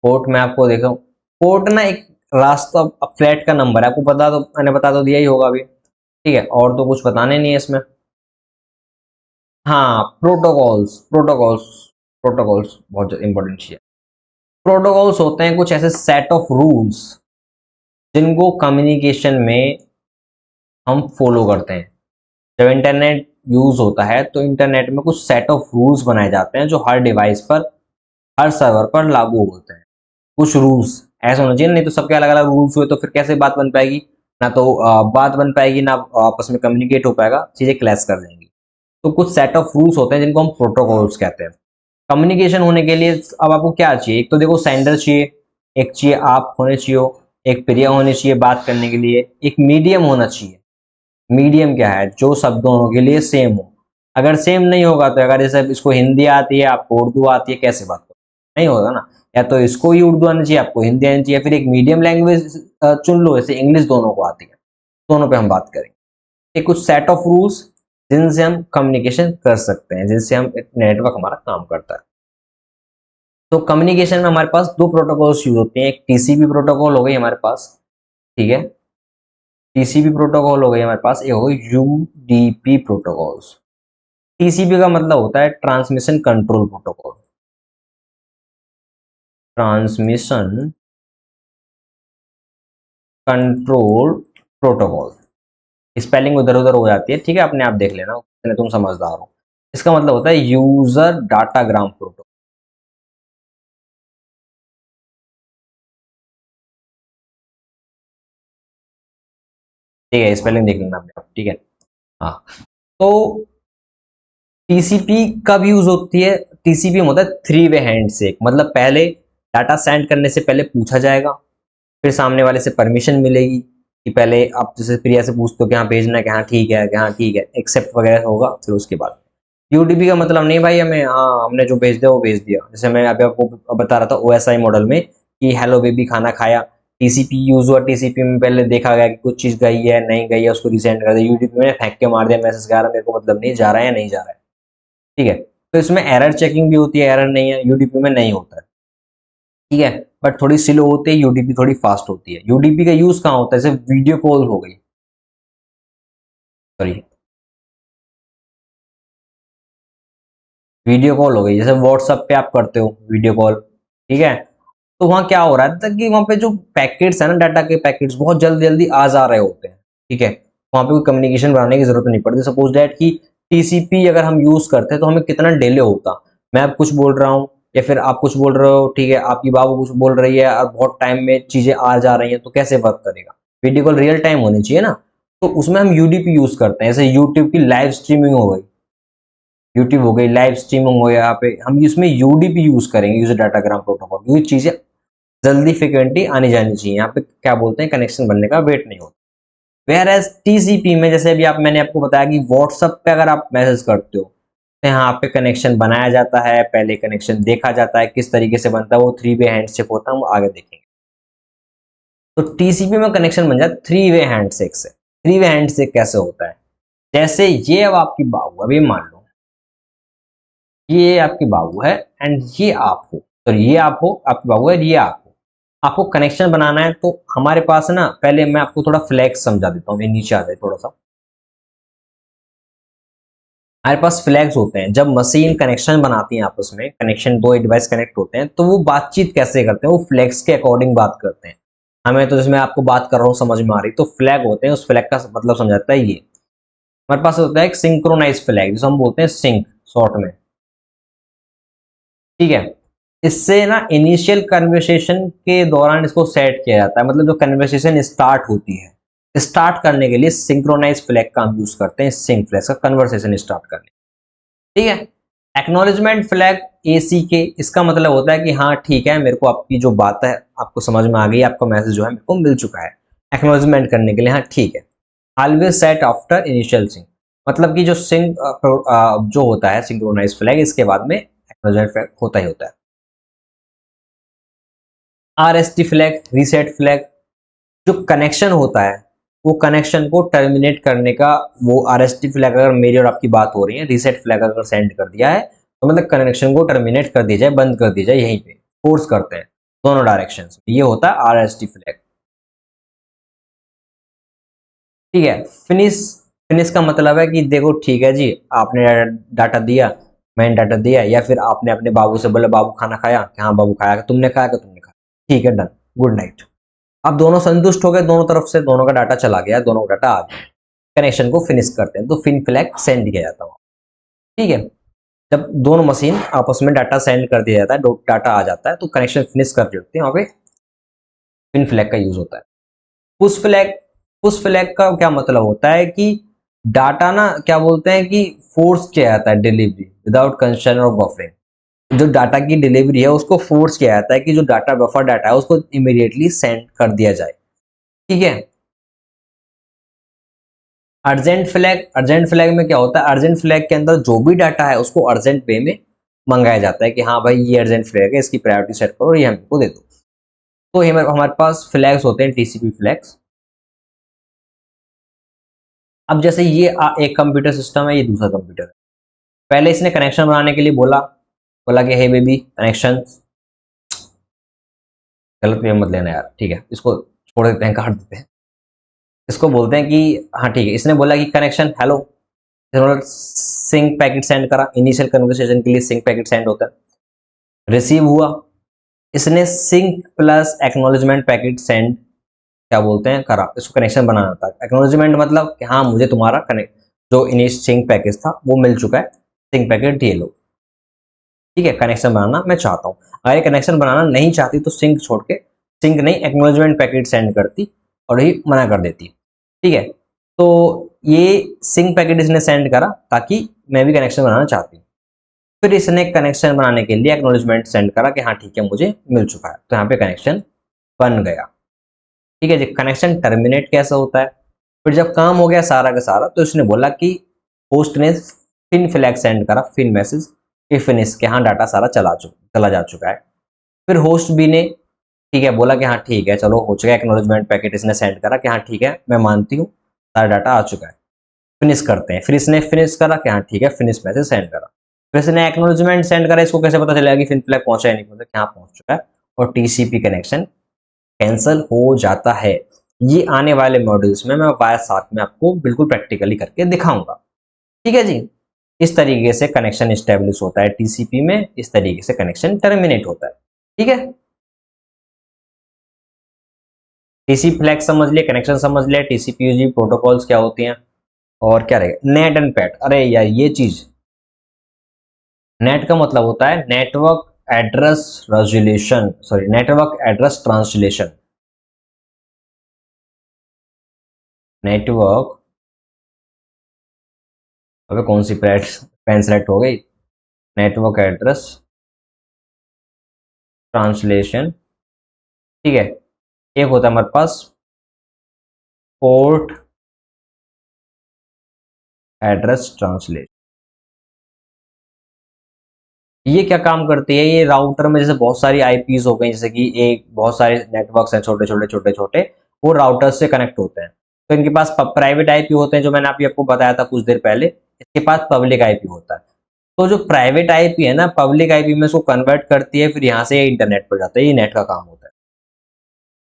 पोर्ट में आपको देखो, पोर्ट ना एक रास्ता, फ्लैट का नंबर है, आपको पता तो मैंने बता तो दिया ही होगा अभी, ठीक है, और तो कुछ बताने नहीं है इसमें। हाँ, प्रोटोकॉल्स, प्रोटोकॉल्स, प्रोटोकॉल्स बहुत इंपॉर्टेंट चीज है। प्रोटोकॉल्स होते हैं कुछ ऐसे सेट ऑफ रूल्स जिनको कम्युनिकेशन में हम फॉलो करते हैं। जब इंटरनेट यूज होता है तो इंटरनेट में कुछ सेट ऑफ रूल्स बनाए जाते हैं जो हर डिवाइस पर, हर सर्वर पर लागू होते हैं। कुछ रूल्स ऐसे होना चाहिए, नहीं तो सबके अलग अलग रूल्स हुए तो फिर कैसे बात बन पाएगी? ना तो बात बन पाएगी, ना आपस में कम्युनिकेट हो पाएगा, चीजें क्लैश कर जाएंगी। तो कुछ सेट ऑफ रूल्स होते हैं जिनको हम प्रोटोकॉल्स कहते हैं। कम्युनिकेशन होने के लिए अब आपको क्या चाहिए? एक तो देखो सेंडर चाहिए, एक चाहिए आप होने चाहिए, एक प्रिया होनी चाहिए बात करने के लिए, एक मीडियम होना चाहिए। मीडियम क्या है? जो सब दोनों के लिए सेम हो। अगर सेम नहीं होगा तो, अगर जैसे इसको हिंदी आती है, आपको उर्दू आती है, कैसे बात करो? नहीं होगा ना। या तो इसको ही उर्दू आनी चाहिए, आपको हिंदी आनी चाहिए, फिर एक मीडियम लैंग्वेज चुन लो, जैसे इंग्लिश दोनों को आती है, दोनों पे हम बात करेंगे। ये कुछ सेट ऑफ रूल्स जिनसे हम कम्युनिकेशन कर सकते हैं, जिनसे हम नेटवर्क हमारा काम करता है। तो कम्युनिकेशन में हमारे पास 2 प्रोटोकॉल्स यूज होते हैं, एक टीसीपी प्रोटोकॉल हो गई हमारे पास, ठीक है, टीसीपी प्रोटोकॉल हो गई हमारे पास, एक हो गई यूडीपी प्रोटोकॉल्स। टीसीपी का मतलब होता है transmission control protocol, transmission control protocol. Spelling उधर उधर हो जाती है, ठीक है, अपने आप देख लेना, उतने तुम समझदार हो। इसका मतलब होता है यूजर डाटाग्राम प्रोटोकॉल। ठीक है, स्पेलिंग देख लेना अपने आप, ठीक है। हाँ, तो टीसीपी कब यूज होती है? टीसीपी में होता है 3 वे हैंडशेक, मतलब पहले डाटा सेंड करने से पहले पूछा जाएगा, फिर सामने वाले से परमिशन मिलेगी कि पहले आप जैसे प्रिया से पूछते हो कि हाँ भेजना है, कि हाँ ठीक है, कि हाँ ठीक है, एक्सेप्ट वगैरह होगा, फिर उसके बाद यूडीपी का मतलब नहीं भाई हमें, हाँ हमने जो भेज दिया वो भेज दिया। जैसे मैं अभी आपको बता रहा था ओएसआई मॉडल में कि हेलो बेबी खाना खाया, टीसीपी यूज हुआ, टीसीपी में पहले देखा गया कि कुछ चीज गई है नहीं गई है, उसको रिसेंड कर दिया, यूडीपी में फेंक के मार दिया मैसेज, कह रहा मेरे को मतलब नहीं जा रहा है या नहीं जा रहा है, ठीक है। तो इसमें एरर चेकिंग भी होती है, एरर नहीं है, यूडीपी में नहीं होता है, ठीक है, बट थोड़ी स्लो होती है, यूडीपी थोड़ी फास्ट होती है। यूडीपी का यूज कहाँ होता है? जैसे वीडियो कॉल हो गई, सॉरी, वीडियो कॉल हो गई, जैसे व्हाट्सएप पे आप करते हो वीडियो कॉल, ठीक है, तो वहां क्या हो रहा था कि वहां पे जो पैकेट्स है ना, डाटा के पैकेट्स बहुत जल्दी जल्दी आ जा रहे होते हैं, ठीक है, वहां पे कोई कम्युनिकेशन बनाने की जरूरत नहीं पड़ती। सपोज दैट कि टीसीपी अगर हम यूज करते हैं तो हमें कितना डिले होता, मैं अब कुछ बोल रहा हूँ या फिर आप कुछ बोल रहे हो, ठीक है, आपकी बाबू कुछ बोल रही है और बहुत टाइम में चीजें आ जा रही हैं, तो कैसे वर्क करेगा? वीडियो कॉल रियल टाइम होनी चाहिए ना, तो उसमें हम यूडीपी यूज करते हैं। जैसे यूट्यूब की लाइव स्ट्रीमिंग हो गई, यूट्यूब हो गई, लाइव स्ट्रीमिंग हो, यहाँ पे हम इसमें यूडीपी यूज करेंगे, यूजर डाटाग्राम प्रोटोकॉल, क्योंकि चीजें जल्दी फ्रिक्वेंटली आनी जानी चाहिए। यहाँ पे क्या बोलते हैं, कनेक्शन बनने का वेट नहीं होता। वेयर एज टीसीपी में जैसे अभी मैंने आपको बताया कि व्हाट्सएप पे अगर आप मैसेज करते हो तो यहाँ पे कनेक्शन बनाया जाता है, पहले कनेक्शन देखा जाता है किस तरीके से बनता है, वो 3 वे हैंडशेक होता है, हम आगे देखेंगे। तो टीसीपी में कनेक्शन बन जाता है 3 वे हैंडशेक से। 3 वे हैंडशेक कैसे होता है, जैसे ये अब आपकी बाबू, अभी मान लो ये आपकी बाबू है एंड ये आप हो, तो ये आप हो, आपकी बाबू है, ये आप हो, आपको कनेक्शन बनाना है। तो हमारे पास ना, पहले मैं आपको थोड़ा फ्लैग्स समझा देता हूँ, ये नीचे आ जाए थोड़ा सा। हमारे पास फ्लैग्स होते हैं, जब मशीन कनेक्शन बनाती है आपस में, कनेक्शन दो डिवाइस कनेक्ट होते हैं तो वो बातचीत कैसे करते हैं, वो फ्लैग्स के अकॉर्डिंग बात करते हैं। हमें तो जिसमें आपको बात कर रहा हूँ समझ में आ रही, तो फ्लैग होते हैं, उस फ्लैग का मतलब समझाता है ये। हमारे पास होता है एक सिंक्रोनाइज फ्लैग, जिसे हम बोलते हैं सिंक शॉर्ट में, ठीक है। इससे ना इनिशियल कन्वर्सेशन के दौरान इसको सेट किया जाता है, मतलब जो कन्वर्सेशन स्टार्ट होती है, स्टार्ट करने के लिए सिंक्रोनाइज फ्लैग का हम यूज करते हैं, सिंक फ्लैग का कन्वर्सेशन स्टार्ट करने, ठीक है। एक्नॉलेजमेंट फ्लैग एसी के, इसका मतलब होता है कि हाँ ठीक है, मेरे को आपकी जो बात है आपको समझ में आ गई, आपका मैसेज जो है मेरे को मिल चुका है, एक्नॉलेजमेंट करने के लिए, हाँ ठीक है। Always set after initial sync, मतलब कि जो सिंक जो होता है सिंक्रोनाइज फ्लैग, इसके बाद में एक्नॉलेजमेंट फ्लैग होता ही होता है। आरएसटी फ्लैग, रीसेट फ्लैग, जो कनेक्शन होता है वो कनेक्शन को टर्मिनेट करने का, वो आरएसटी फ्लैग अगर मेरी और आपकी बात हो रही है, रीसेट फ्लैग अगर सेंड कर दिया है तो मतलब कनेक्शन को टर्मिनेट कर दिया जाए, बंद कर दिया जाए, यहीं पे फोर्स करते हैं दोनों डायरेक्शन, ये होता है आरएसटी फ्लैग, ठीक है। फिनिश, फिनिश का मतलब है कि देखो ठीक है जी, आपने डाटा दिया, मैंने डाटा दिया, या फिर आपने अपने बाबू से बोला बाबू खाना खाया, कि हाँ बाबू खाया, तुमने खाया कि तुमने खाया, ठीक है डन, गुड नाइट। अब दोनों संतुष्ट हो गए, दोनों तरफ से दोनों का डाटा चला गया, दोनों का डाटा आ गया, कनेक्शन को फिनिश करते हैं, तो फिन फ्लैग सेंड किया जाता है, ठीक है। जब दोनों मशीन आपस में डाटा सेंड कर दिया जाता है, डाटा आ जाता है, तो कनेक्शन फिनिश कर देते हैं, वहां पे फिन फ्लैग का यूज होता है। पुश फ्लैग, पुश फ्लैग का क्या मतलब होता है कि डाटा ना क्या बोलते हैं कि फोर्स किया जाता है डिलीवरी विदाउट कंसर्न और बफरिंग, जो डाटा की डिलीवरी है उसको फोर्स किया जाता है कि जो डाटा बफर डाटा है उसको इमीडिएटली सेंड कर दिया जाए, ठीक है। अर्जेंट फ्लैग, अर्जेंट फ्लैग में क्या होता है, अर्जेंट फ्लैग के अंदर जो भी डाटा है उसको अर्जेंट वे में मंगाया जाता है कि हाँ भाई ये अर्जेंट फ्लैग है, इसकी प्रायोरिटी सेट करो और ये हमको दे दो। तो हमारे पास फ्लैग्स होते हैं, टीसीपी फ्लैग्स। अब जैसे ये एक कंप्यूटर सिस्टम है, ये दूसरा कंप्यूटर है, पहले इसने कनेक्शन बनाने के लिए बोला, बोला कि हे बेबी कनेक्शन, गलत वे मत लेना यार, ठीक है, इसको छोड़ देते हैं, काट देते हैं, इसको बोलते हैं कि हाँ ठीक है, इसने बोला कि connection hello, sync packet send करा, इनिशियल कन्वर्सेशन के लिए सिंक पैकेट सेंड होता है, रिसीव हुआ, इसने sync plus acknowledgement packet send, क्या बोलते हैं, करा, इसको कनेक्शन बनाना था। एक्नॉलेजमेंट मतलब कि हाँ मुझे तुम्हारा कनेक्ट, जो इनिशियल सिंक पैकेज था वो मिल चुका है, सिंक पैकेट ये लो, ठीक है, कनेक्शन बनाना मैं चाहता हूँ। अगर ये कनेक्शन बनाना नहीं चाहती तो सिंक छोड़ के, सिंक नहीं एक्नॉलेजमेंट पैकेट सेंड करती और ये मना कर देती, ठीक है। तो ये सिंक पैकेट इसने सेंड करा ताकि मैं भी कनेक्शन बनाना चाहती हूँ, फिर इसने कनेक्शन बनाने के लिए एक्नॉलेजमेंट सेंड करा कि हाँ ठीक है मुझे मिल चुका है, तो यहाँ पे कनेक्शन बन गया, ठीक है जी। कनेक्शन टर्मिनेट कैसे होता है, फिर जब काम हो गया सारा का सारा, तो इसने बोला कि होस्ट ने फिन फ्लैग सेंड करा, फिन मैसेज कि फिनिश के, हाँ डाटा सारा चला जा चुका है। फिर होस्ट बी ने ठीक है बोला कि हाँ ठीक है चलो हो चुका है, एक्नॉलेजमेंट पैकेट इसने सेंड करा कि हाँ ठीक है मैं मानती हूँ सारा डाटा आ चुका है, फिनिश करते हैं। फिर इसने फिनिश करा कि हाँ ठीक है, फिनिश मैसेज सेंड करा, फिर इसने एक्नॉलेजमेंट सेंड करा, इसको कैसे पता चलेगा कि फिन फ्लैग पहुंचा है नहीं पहुंचा, क्या पहुंच चुका है, और टीसीपी कनेक्शन कैंसिल हो जाता है। ये आने वाले मॉड्यूल्स में मैं वायर साथ में आपको बिल्कुल प्रैक्टिकली करके दिखाऊंगा, ठीक है जी। इस तरीके से कनेक्शन स्टेब्लिश होता है टीसीपी में, इस तरीके से कनेक्शन टर्मिनेट होता है, ठीक है। टीसीपी फ्लैग समझ लिया, कनेक्शन समझ लिया, टीसीपी यूजी प्रोटोकॉल्स क्या होती हैं, और क्या रहेगा नेट एंड पैट। अरे यार ये चीज, नेट का मतलब होता है network address resolution, sorry network address translation, network, अबे कौन सी पैट पेन सेलेक्ट हो गई, नेटवर्क एड्रेस ट्रांसलेशन, ठीक है। एक होता है हमारे पास पोर्ट एड्रेस ट्रांसलेशन। ये क्या काम करती है, ये राउटर में जैसे बहुत सारी आईपीज हो गई, जैसे कि एक बहुत सारे नेटवर्क्स हैं छोटे छोटे छोटे छोटे, वो राउटर से कनेक्ट होते हैं। तो इनके पास प्राइवेट आईपी होते हैं, जो मैंने अभी आपको बताया था कुछ देर पहले। इसके पास पब्लिक आईपी होता है। तो जो प्राइवेट आईपी है ना, पब्लिक आईपी में उसको कन्वर्ट करती है, फिर यहाँ से इंटरनेट पर जाता है। ये नेट का काम होता है।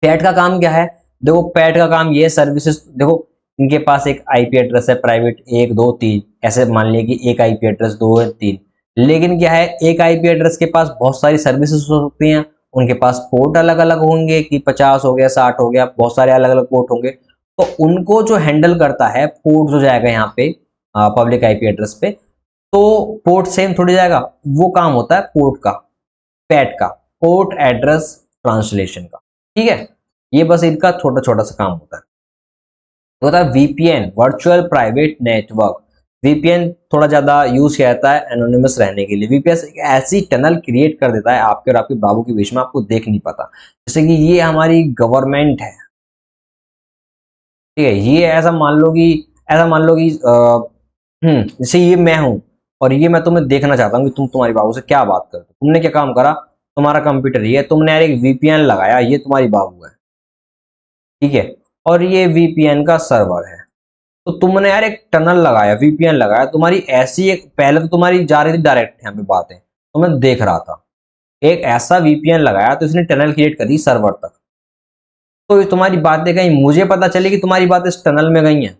पैट का काम क्या है? देखो, पैट का काम ये सर्विसेज, देखो इनके पास एक आईपी एड्रेस है प्राइवेट 1 2 3, ऐसे मान लिया कि एक आईपी एड्रेस 2 3। लेकिन क्या है, एक आईपी एड्रेस के पास बहुत सारी सर्विसेज हो सकती हैं। उनके पास पोर्ट अलग अलग होंगे कि 50 हो गया 60 हो गया, बहुत सारे अलग अलग पोर्ट होंगे। तो उनको जो हैंडल करता है पोर्ट जो जाएगा यहाँ पे पब्लिक आईपी एड्रेस पे, तो पोर्ट सेम थोड़ी जाएगा। वो काम होता है पोर्ट का, पैट का, पोर्ट एड्रेस ट्रांसलेशन का। ठीक है, ये बस इनका छोटा छोटा सा काम होता है। तो होता है VPN, virtual private network. VPN थोड़ा ज्यादा यूज किया जाता है एनोनिमस रहने के लिए। वीपीएन एक ऐसी टनल क्रिएट कर देता है आपके और आपके बाबू के बीच में, आपको देख नहीं पता। जैसे कि ये हमारी गवर्नमेंट है, ठीक है, ये ऐसा मान लो कि जैसे ये मैं हूं, और ये मैं तुम्हें देखना चाहता हूँ कि तुम तुम्हारी बाबू से क्या बात करते हो। तुमने क्या काम करा, तुम्हारा कंप्यूटर ये है, तुमने यार एक वीपीएन लगाया, ये तुम्हारी बाबू है, ठीक है, और ये वीपीएन का सर्वर है। तो तुमने यार एक टनल लगाया, वीपीएन लगाया, तुम्हारी ऐसी एक, पहले तो तुम्हारी जा रही थी डायरेक्ट यहाँ पे बातें, तो मैं देख रहा था। एक ऐसा वीपीएन लगाया तो इसने टनल क्रिएट करी सर्वर तक। तो तुम्हारी बातें कहीं मुझे पता चली कि तुम्हारी बातें इस टनल में गई हैं,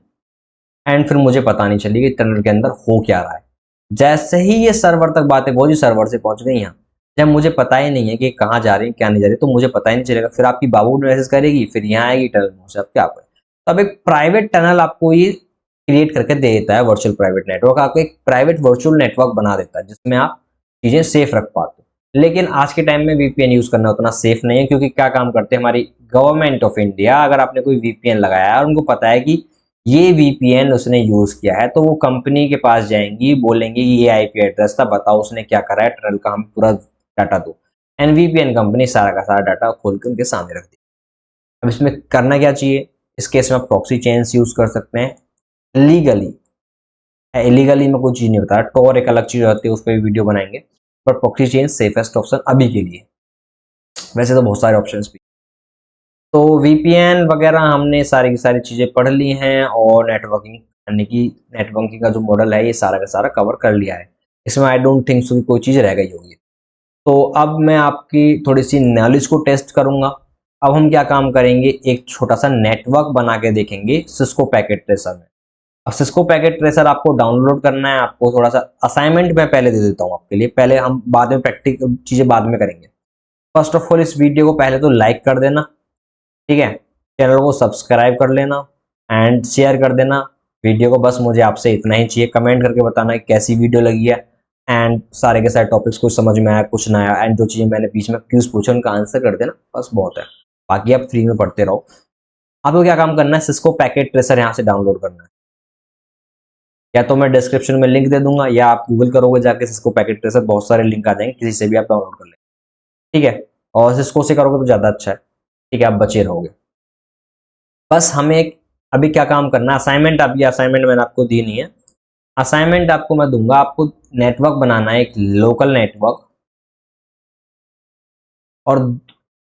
एंड फिर मुझे पता नहीं चली कि टनल के अंदर हो क्या रहा है। जैसे ही ये सर्वर तक बातें पहुंची, सर्वर से पहुंच गई यहाँ, जब मुझे पता ही नहीं है कि कहाँ जा रही है क्या नहीं जा रही, तो मुझे पता ही नहीं चलेगा। फिर आपकी बाबू मैसेज करेगी, फिर यहाँ आएगी टनल से, अब क्या करें। तो अब एक प्राइवेट टनल आपको ये क्रिएट करके दे देता है, वर्चुअल प्राइवेट नेटवर्क आपको एक प्राइवेट वर्चुअल नेटवर्क बना देता है, जिसमें आप चीजें सेफ रख पाते हो। लेकिन आज के टाइम में वीपीएन यूज करना उतना सेफ नहीं है, क्योंकि क्या काम करते हैं हमारी गवर्नमेंट ऑफ इंडिया, अगर आपने कोई वीपीएन लगाया है और उनको पता है कि ये वीपीएन उसने यूज किया है, तो वो कंपनी के पास जाएंगी, बोलेंगे कि ये आईपी एड्रेस था, बताओ उसने क्या करा है, टनल का हम पूरा डाटा दो। एंड वीपीएन कंपनी सारा का सारा डाटा खोल के उनके सामने रख दी। अब इसमें करना क्या चाहिए, इस केस में आप प्रॉक्सी चेन्स यूज कर सकते हैं लीगली। इलीगली में कोई चीज नहीं बता रहा, टोर एक अलग चीज होती है, उस पर भी वीडियो बनाएंगे। पर प्रॉक्सी चेन सेफेस्ट ऑप्शन अभी के लिए। वैसे तो बहुत सारे ऑप्शंस भी। तो वीपीएन वगैरह हमने सारी की सारी चीज़ें पढ़ ली हैं, और नेटवर्किंग यानी कि नेटवर्किंग का जो मॉडल है ये सारा का सारा कवर कर लिया है। इसमें आई डोंट थिंक सो कि कोई चीज़ रह गई होगी। तो अब मैं आपकी थोड़ी सी नॉलेज को टेस्ट करूंगा। अब हम क्या काम करेंगे, एक छोटा सा नेटवर्क बना के देखेंगे सिस्को पैकेट ट्रेसर में। अब सिस्को पैकेट ट्रेसर आपको डाउनलोड करना है। आपको थोड़ा सा असाइनमेंट मैं पहले दे देता हूँ आपके लिए, पहले हम बाद में प्रैक्टिकल चीज़ें बाद में करेंगे। फर्स्ट ऑफ ऑल इस वीडियो को पहले तो लाइक कर देना, ठीक है, चैनल को सब्सक्राइब कर लेना एंड शेयर कर देना वीडियो को। बस मुझे आपसे इतना ही चाहिए, कमेंट करके बताना है कैसी वीडियो लगी है, एंड सारे के सारे टॉपिक्स कुछ समझ में आया कुछ ना आया, एंड जो चीज़ें मैंने बीच में क्यूज पूछे उनका आंसर कर देना, बस बहुत है। बाकी आप फ्री में पढ़ते रहो। आपको क्या काम करना है, सिस्को पैकेट ट्रेसर यहाँ से डाउनलोड करना है। या तो मैं डिस्क्रिप्शन में लिंक दे दूंगा, या आप गूगल करोगे जाके सिस्को पैकेट ट्रेसर, बहुत सारे लिंक आ जाएंगे, किसी से भी आप डाउनलोड कर लेंगे, ठीक है। और सिस्को से करोगे तो ज़्यादा अच्छा है, ठीक है, आप बचे रहोगे। बस हमें एक अभी क्या काम करना है, असाइनमेंट, अभी असाइनमेंट मैंने आपको दी नहीं है। असाइनमेंट आपको मैं दूंगा, आपको नेटवर्क बनाना है, एक लोकल नेटवर्क, और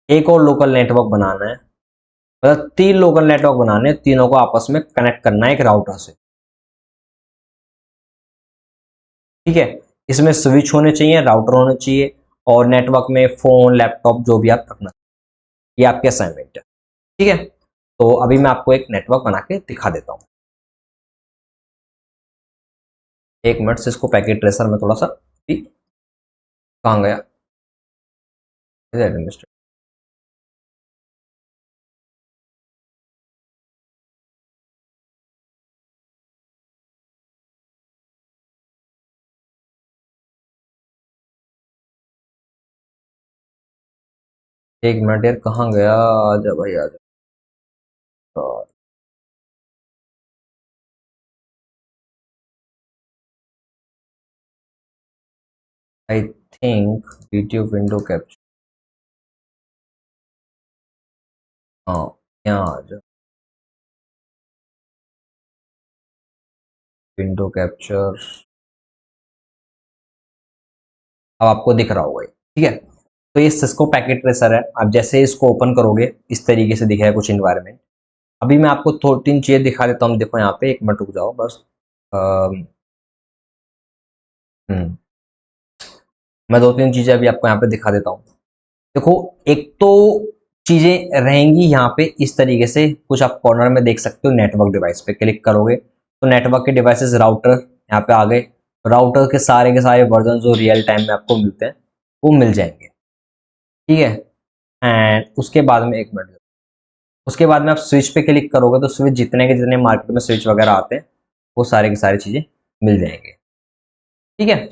एक और लोकल नेटवर्क बनाना है। मतलब 3 लोकल नेटवर्क बनाने हैं, तीनों को आपस में कनेक्ट करना है एक राउटर से, ठीक है। इसमें स्विच होने चाहिए, राउटर होने चाहिए, और नेटवर्क में फोन लैपटॉप जो भी आप रखना, ये आपके असाइनमेंट है, ठीक है। तो अभी मैं आपको एक नेटवर्क बना के दिखा देता हूँ। एक मिनट से इसको पैकेट ट्रेसर में थोड़ा सा, ठीक, कहाँ गया, एक मिनट यार, कहाँ गया, आजा भाई आजा। तो I think video window capture, हाँ यहाँ आ जाओ, विंडो कैप्चर अब आपको दिख रहा होगा ये, ठीक है। तो ये सिस्को पैकेट ट्रेसर है, आप जैसे इसको ओपन करोगे इस तरीके से दिखेगा कुछ इन्वायरमेंट। अभी मैं आपको दो तीन चीजें दिखा देता हूँ, देखो यहाँ पे, एक मिनट रुक जाओ बस। अम, हम्म, मैं दो तीन चीजें अभी आपको यहाँ पे दिखा देता हूँ। देखो, एक तो चीजें रहेंगी यहाँ पे इस तरीके से, कुछ आप कॉर्नर में देख सकते हो, नेटवर्क डिवाइस पे क्लिक करोगे तो नेटवर्क के डिवाइसेस राउटर यहाँ पे आ गए। राउटर के सारे वर्जन जो रियल टाइम में आपको मिलते हैं वो मिल जाएंगे, ठीक है। एंड उसके बाद में, एक मिनट, उसके बाद में आप स्विच पे क्लिक करोगे तो स्विच जितने के जितने मार्केट में स्विच वगैरह आते हैं वो सारे की सारी चीजें मिल जाएंगे, ठीक है।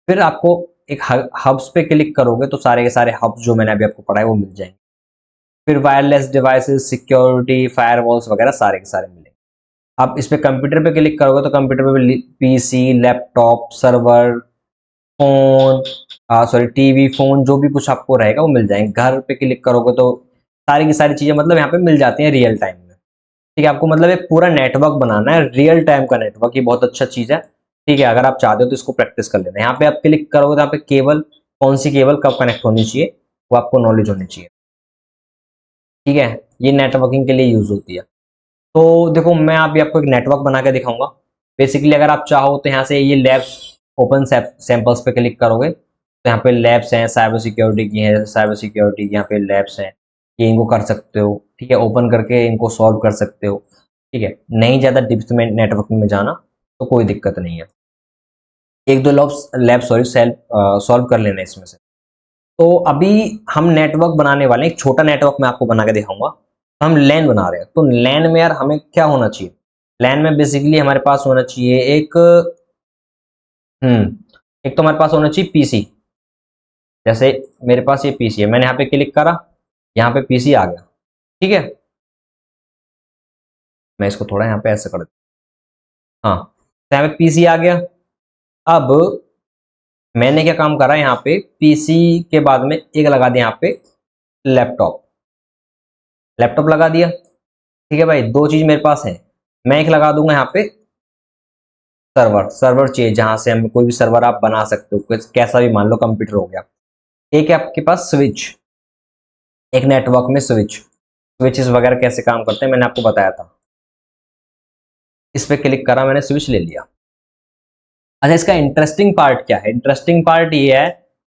फिर आपको एक हब्स पे क्लिक करोगे तो सारे के सारे हब्स जो मैंने अभी आपको पढ़ाए वो मिल जाएंगे। फिर वायरलेस डिवाइसेस, सिक्योरिटी, फायरवॉल्स वगैरह सारे के सारे मिलेंगे। आप इस पे कंप्यूटर पे क्लिक करोगे तो कंप्यूटर पे भी PC, laptop, server, phone, sorry TV, phone, जो भी कुछ आपको रहेगा वो मिल जाएंगे। घर पे क्लिक करोगे तो सारी की सारी चीजें मतलब यहाँ पे मिल जाती हैं रियल टाइम में, ठीक है। आपको मतलब एक पूरा नेटवर्क बनाना है, रियल टाइम का नेटवर्क, ये बहुत अच्छा चीज है, ठीक है। अगर आप चाहते हो तो इसको प्रैक्टिस कर लेना। यहाँ पे आप क्लिक करोगे तो यहाँ पे केबल, कौन सी केबल कब कनेक्ट होनी चाहिए वो आपको नॉलेज होनी चाहिए, ठीक है। ये नेटवर्किंग के लिए यूज होती है। तो देखो, मैं अभी आपको एक नेटवर्क बना के दिखाऊंगा। बेसिकली अगर आप चाहो तो यहाँ से ये लैब्स, ओपन सैंपल्स पे क्लिक करोगे तो यहाँ पे लैब्स हैं, साइबर सिक्योरिटी की हैं, साइबर सिक्योरिटी की यहाँ पे लैब्स हैं, ये इनको कर सकते हो, ठीक है। ओपन करके इनको सॉल्व कर सकते हो, ठीक है। नहीं ज़्यादा डिप्थ में नेटवर्किंग में जाना तो कोई दिक्कत नहीं है, एक दो लैब सॉरी सॉल्व कर लेना इसमें से। तो अभी हम नेटवर्क बनाने वाले हैं, एक छोटा नेटवर्क मैं आपको बना के दिखाऊंगा। तो हम लैन बना रहे हैं, तो लैन में यार हमें क्या होना चाहिए, लैन में बेसिकली हमारे पास होना चाहिए एक, एक तो हमारे पास होना चाहिए पीसी। जैसे मेरे पास ये पीसी है, मैंने यहाँ पे क्लिक करा, यहाँ पे पीसी आ गया, ठीक है। मैं इसको थोड़ा यहाँ पे ऐसे कर देता हूँ, हाँ, तो यहाँ पे पीसी आ गया। अब मैंने क्या काम करा, यहाँ पे पीसी के बाद में एक लगा दिया यहाँ पे लैपटॉप, लैपटॉप लगा दिया, ठीक है भाई। दो चीज मेरे पास है, मैं एक लगा दूंगा यहाँ पे सर्वर, सर्वर चाहिए जहां से हम कोई भी सर्वर आप बना सकते हो, कैसा भी, मान लो कंप्यूटर हो गया। एक है आपके पास स्विच, एक नेटवर्क में स्विच, स्विचेस वगैरह कैसे काम करते हैं मैंने आपको बताया था। इस पे क्लिक करा मैंने, स्विच ले लिया। अच्छा, इसका इंटरेस्टिंग पार्ट क्या है, इंटरेस्टिंग पार्ट ये है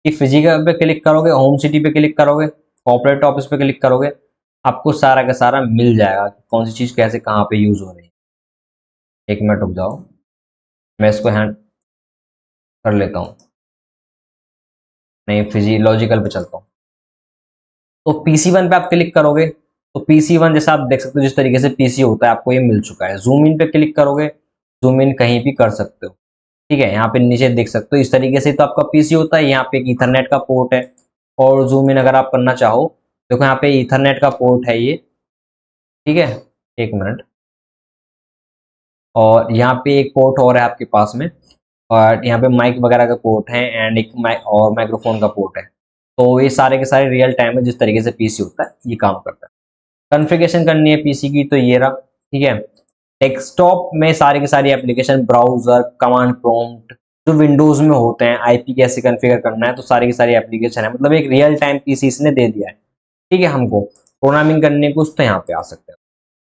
कि फिजिकल पे क्लिक करोगे, होम सिटी पे क्लिक करोगे, कॉर्पोरेट ऑफिस पे क्लिक करोगे, आपको सारा का सारा मिल जाएगा कि कौन सी चीज कैसे कहाँ पे यूज हो रही है। एक मिनट रुक जाओ, मैं इसको हैंड कर लेता हूँ, नहीं फिजियोलॉजिकल पे चलता हूँ। तो पीसी वन पे आप क्लिक करोगे तो पीसी वन जैसा आप देख सकते हो, जिस तरीके से पीसी होता है आपको ये मिल चुका है। जूम इन पे क्लिक करोगे, जूम इन कहीं भी कर सकते हो, ठीक है। यहाँ पे नीचे देख सकते हो इस तरीके से तो आपका पीसी होता है। यहाँ पे एक ईथरनेट का पोर्ट है, और जूम इन अगर आप करना चाहो, देखो यहाँ पे ईथरनेट का पोर्ट है ये, ठीक है। एक मिनट, और यहाँ पे एक पोर्ट और है आपके पास में, और यहाँ पे माइक वगैरह का पोर्ट है, एंड एक और माइक्रोफोन का पोर्ट है। तो ये सारे के सारे रियल टाइम में जिस तरीके से पीसी होता है ये काम करता है। कॉन्फ़िगरेशन करनी है पीसी की तो ये रहा, ठीक है। डेस्कटॉप में सारी की सारी एप्लीकेशन, ब्राउजर, कमांड प्रॉम्प्ट जो विंडोज में होते हैं, आईपी कैसे कॉन्फ़िगर करना है, तो सारी की सारी एप्लीकेशन है, मतलब एक रियल टाइम पीसी इसने दे दिया है, ठीक है। हमको प्रोग्रामिंग करने को तो यहाँ पे आ सकते हैं।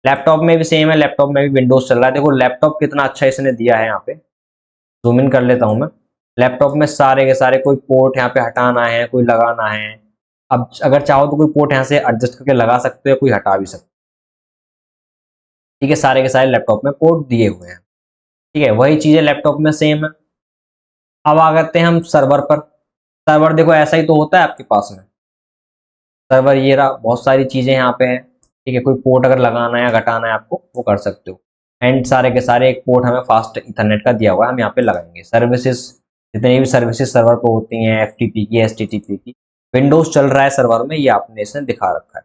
लैपटॉप में भी सेम है, लैपटॉप में भी विंडोज चल रहा है। देखो लैपटॉप कितना अच्छा इसने दिया है, यहाँ पे जूम इन कर लेता हूँ मैं। लैपटॉप में सारे के सारे, कोई पोर्ट यहाँ पे हटाना है, कोई लगाना है, अब अगर चाहो तो कोई पोर्ट यहाँ से एडजस्ट करके लगा सकते हो, कोई हटा भी सकते हो, ठीक है। सारे के सारे लैपटॉप में पोर्ट दिए हुए हैं, ठीक है। वही चीजें लैपटॉप में सेम है। अब आ करते हैं हम सर्वर पर। सर्वर देखो ऐसा ही तो होता है आपके पास में, सर्वर ये रहा, बहुत सारी चीजें यहाँ पे हैं, ठीक है। कोई पोर्ट अगर लगाना है या घटाना है आपको, वो कर सकते हो। एंड सारे के सारे एक पोर्ट हमें फास्ट इथरनेट का दिया हुआ है, हम यहाँ पे लगाएंगे। सर्विसेज, जितनी भी सर्विसेज सर्वर पे होती हैं, एफटीपी की, एचटीटीपी की, विंडोज चल रहा है सर्वर में, ये आपने इसने दिखा रखा है।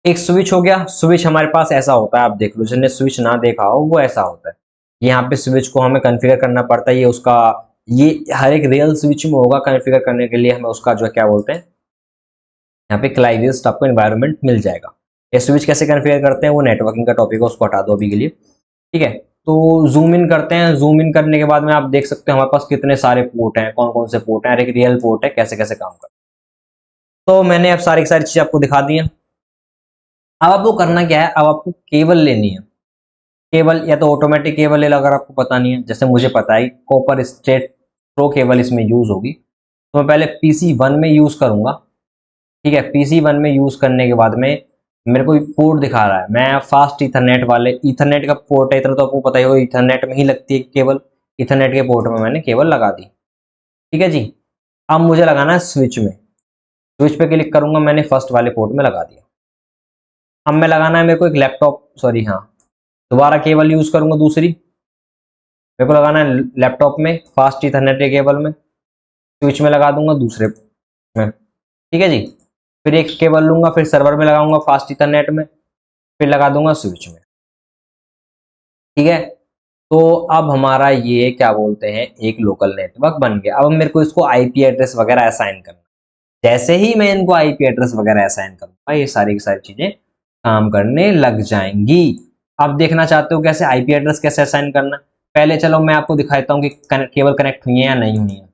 एक स्विच हो गया, स्विच हमारे पास ऐसा होता है, आप देख लो, जिसने स्विच ना देखा हो वो ऐसा होता है। यहाँ पे स्विच को हमें कॉन्फ़िगर करना पड़ता है, ये उसका ये हर एक रियल स्विच में होगा। कॉन्फ़िगर करने के लिए हमें उसका जो है क्या बोलते हैं, यहाँ पे क्लाइविस्ट आपको एनवायरनमेंट मिल जाएगा। ये स्विच कैसे कॉन्फ़िगर करते हैं वो नेटवर्किंग का टॉपिक है, उसको हटा दो अभी के लिए, ठीक है। तो जूम इन करते हैं, जूम इन करने के बाद में आप देख सकते हो हमारे पास कितने सारे पोर्ट हैं, कौन कौन से पोर्ट हैं और एक रियल पोर्ट है, कैसे कैसे काम करते हैं। तो मैंने अब सारी की सारी चीज़ें आपको दिखा दी हैं। अब आपको करना क्या है, अब आपको केबल लेनी है। केबल या तो ऑटोमेटिक केबल ले लो अगर आपको पता नहीं है, जैसे मुझे पता है कॉपर स्ट्रेट थ्रो केबल इसमें यूज होगी, तो मैं पहले PC1 में यूज करूंगा, ठीक है। PC1 में यूज करने के बाद में मेरे को पोर्ट दिखा रहा है, मैं फास्ट ईथरनेट वाले, ईथरनेट का पोर्ट है, इतना तो आपको पता ही होगा, ईथरनेट में ही लगती है केबल। ईथरनेट के पोर्ट में मैंने केबल लगा दी, ठीक है जी। अब मुझे लगाना है स्विच में, स्विच पे क्लिक करूंगा, मैंने फर्स्ट वाले पोर्ट में लगा दिया। अब मैं लगाना है मेरे को एक लैपटॉप, सॉरी हाँ, दोबारा केबल यूज करूंगा दूसरी, मेरे को लगाना है लैपटॉप में फास्ट ईथरनेट के केबल में, स्विच में लगा दूंगा दूसरे में, ठीक है जी। फिर एक केबल लूंगा, फिर सर्वर में लगाऊंगा फास्ट ईथरनेट में, फिर लगा दूंगा स्विच में, ठीक है। तो अब हमारा ये क्या बोलते हैं एक लोकल नेटवर्क बन गया। अब मेरे को इसको आईपी एड्रेस वगैरह असाइन करना, जैसे ही मैं इनको आईपी एड्रेस वगैरह असाइन करूंगा ये सारी की सारी चीजें काम करने लग जाएंगी। अब देखना चाहते हो कैसे आईपी एड्रेस कैसे असाइन करना, पहले चलो मैं आपको दिखाता हूँ कि केबल कनेक्ट हुई है या नहीं हुई है।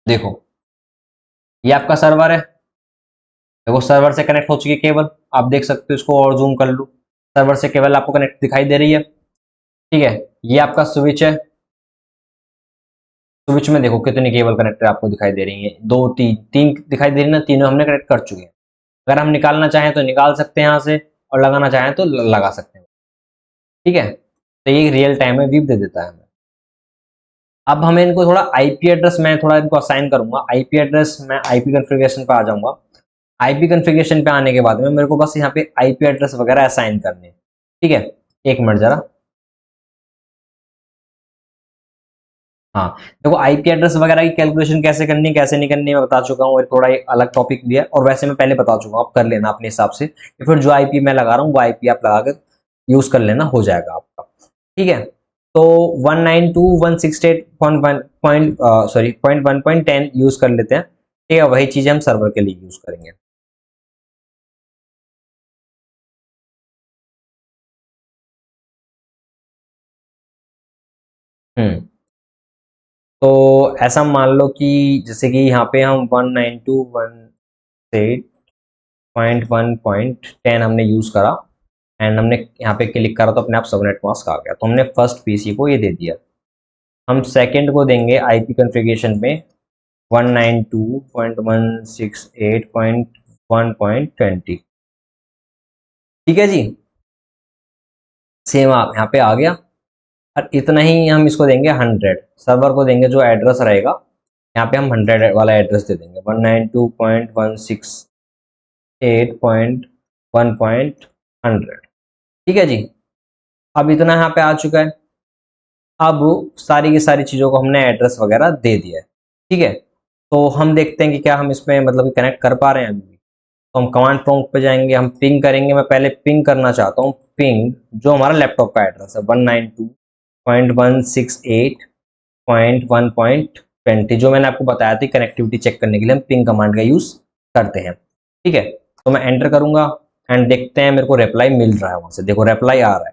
देखो ये आपका सर्वर है, देखो सर्वर से कनेक्ट हो चुकी है केबल, आप देख सकते हो, इसको और जूम कर लूँ, सर्वर से केबल आपको कनेक्ट दिखाई दे रही है, ठीक है। ये आपका स्विच है, स्विच में देखो कितनी केबल कनेक्टर आपको दिखाई दे रही है, दो तीन, तीन दिखाई दे रही है ना, तीनों हमने कनेक्ट कर चुके हैं। अगर हम निकालना चाहें तो निकाल सकते हैं यहाँ से, और लगाना चाहें तो लगा सकते हैं, ठीक है। तो ये रियल टाइम में वीप दे देता है हमें। अब हमें इनको थोड़ा आईपी एड्रेस, मैं थोड़ा इनको असाइन करूंगा आईपी एड्रेस, मैं आईपी कॉन्फ़िगरेशन पे आ जाऊंगा। आईपी कॉन्फ़िगरेशन पे आने के बाद में मेरे को बस यहाँ पे आईपी एड्रेस वगैरह असाइन करने हैं, ठीक है। एक मिनट जरा, हाँ देखो आईपी एड्रेस वगैरह की कैलकुलेशन कैसे करनी है कैसे नहीं करनी मैं बता चुका हूँ, थोड़ा एक अलग टॉपिक भी है, और वैसे मैं पहले बता चुका हूँ, आप कर लेना अपने हिसाब से, या फिर जो आईपी मैं लगा रहा हूँ वो आईपी आप लगा कर यूज कर लेना, हो जाएगा आपका, ठीक है। तो 192.168 पॉइंट सॉरी .1.10 यूज कर लेते हैं, ठीक है। वही चीजें हम सर्वर के लिए यूज करेंगे। हम्म, तो ऐसा मान लो कि जैसे कि यहाँ पे हम 192.168.1.10 हमने यूज करा, एंड हमने यहाँ पे क्लिक करा तो अपने आप सबनेट मास्क आ गया, तो हमने फर्स्ट पीसी को ये दे दिया। हम सेकंड को देंगे आईपी कॉन्फ़िगरेशन में 192.168.1.20, ठीक है जी। सेम आप यहाँ पे आ गया, और इतना ही हम इसको देंगे 100, सर्वर को देंगे जो एड्रेस रहेगा, यहाँ पे हम 100 वाला एड्रेस दे देंगे, 192.168.1.100, ठीक है जी। अब इतना यहाँ पे आ चुका है। अब सारी की सारी चीज़ों को हमने एड्रेस वगैरह दे दिया है, ठीक है। तो हम देखते हैं कि क्या हम इसमें मतलब कि कनेक्ट कर पा रहे हैं अभी भी। तो हम कमांड प्रॉम्प्ट पे जाएंगे, हम पिंग करेंगे, मैं पहले पिंग करना चाहता हूँ, पिंग जो हमारा लैपटॉप का एड्रेस है 192.168.1.20, जो मैंने आपको बताया था कनेक्टिविटी चेक करने के लिए हम पिंग कमांड का यूज़ करते हैं, ठीक है। तो मैं एंटर करूंगा एंड देखते हैं मेरे को रिप्लाई मिल रहा है, वहां से देखो रिप्लाई आ रहा है,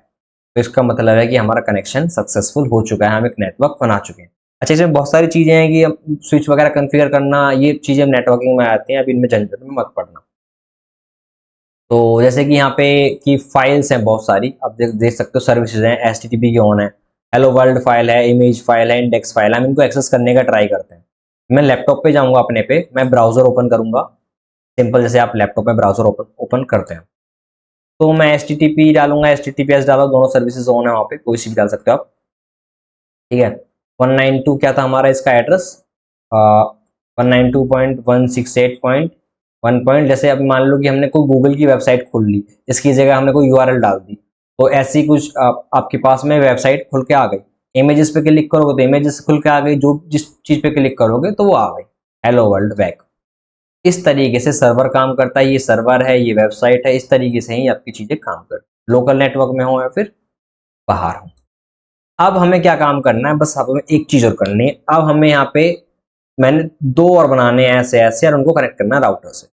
तो इसका मतलब है कि हमारा कनेक्शन सक्सेसफुल हो चुका है, हम एक नेटवर्क बना चुके हैं। अच्छा इसमें बहुत सारी चीज़ें हैं कि स्विच वगैरह कॉन्फ़िगर करना, ये चीज़ें नेटवर्किंग में आती हैं, अभी इनमें झंझट में मत पड़ना। तो जैसे कि यहाँ पे की फाइल्स हैं बहुत सारी, आप देख सकते हो सर्विसेज हैं, HTTP की ऑन है, हेलो वर्ल्ड फाइल है, इमेज फाइल है, इंडेक्स फाइल है, हम इनको एक्सेस करने का ट्राई करते हैं। मैं लैपटॉप पे जाऊंगा अपने पे, मैं ब्राउजर ओपन करूंगा, सिंपल जैसे आप लैपटॉप में ब्राउजर ओपन ओपन करते हैं, तो मैं HTTP डालूंगा, HTTPS डाला, दोनों सर्विसेज ऑन है, वहाँ पे कोई सी भी डाल सकते हो आप, ठीक है। 192 क्या था हमारा इसका एड्रेस, 192.168.1 जैसे अब मान लो कि हमने कोई गूगल की वेबसाइट खोल ली, इसकी जगह हमने कोई URL डाल दी, तो ऐसी कुछ आपके पास में वेबसाइट खुल के आ गई, इमेजेस पे क्लिक करोगे तो इमेजेस खुल के आ गई, जो जिस चीज पे क्लिक करोगे तो वो आ गई, हेलो वर्ल्ड बैक, इस तरीके से सर्वर काम करता है, ये सर्वर है, ये वेबसाइट है, इस तरीके से ही आपकी चीज़ें काम करती, लोकल नेटवर्क में हो या फिर बाहर हो। अब हमें क्या काम करना है, बस अब हमें एक चीज़ और करनी है। अब हमें यहाँ पे मैंने 2 और बनाने हैं ऐसे-ऐसे और उनको कनेक्ट करना है राउटर से।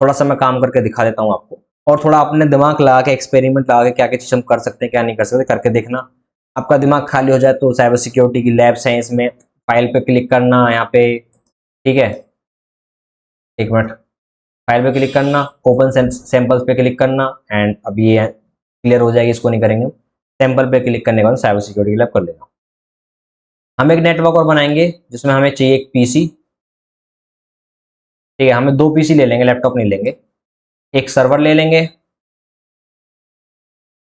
थोड़ा-सा मैं काम करके दिखा देता हूँ आपको और थोड़ा अपने दिमाग लगा के, एक्सपेरिमेंट लगा के क्या-क्या चीज़ हम कर सकते हैं, क्या नहीं कर सकते, करके देखना। आपका दिमाग खाली हो जाए तो साइबर सिक्योरिटी की लैब्स हैं इसमें, फाइल पे क्लिक करना यहाँ पे, ठीक है? 1 मिनट, फाइल पे क्लिक करना, ओपन सैंपल्स पे क्लिक करना एंड अब ये क्लियर हो जाएगी, इसको नहीं करेंगे। सैंपल पे क्लिक करने के बाद साइबर सिक्योरिटी लैब कर लेना। हम एक नेटवर्क और बनाएँगे जिसमें हमें चाहिए एक पीसी, ठीक है? हमें 2 पीसी ले लेंगे, लैपटॉप नहीं लेंगे। एक सर्वर ले लेंगे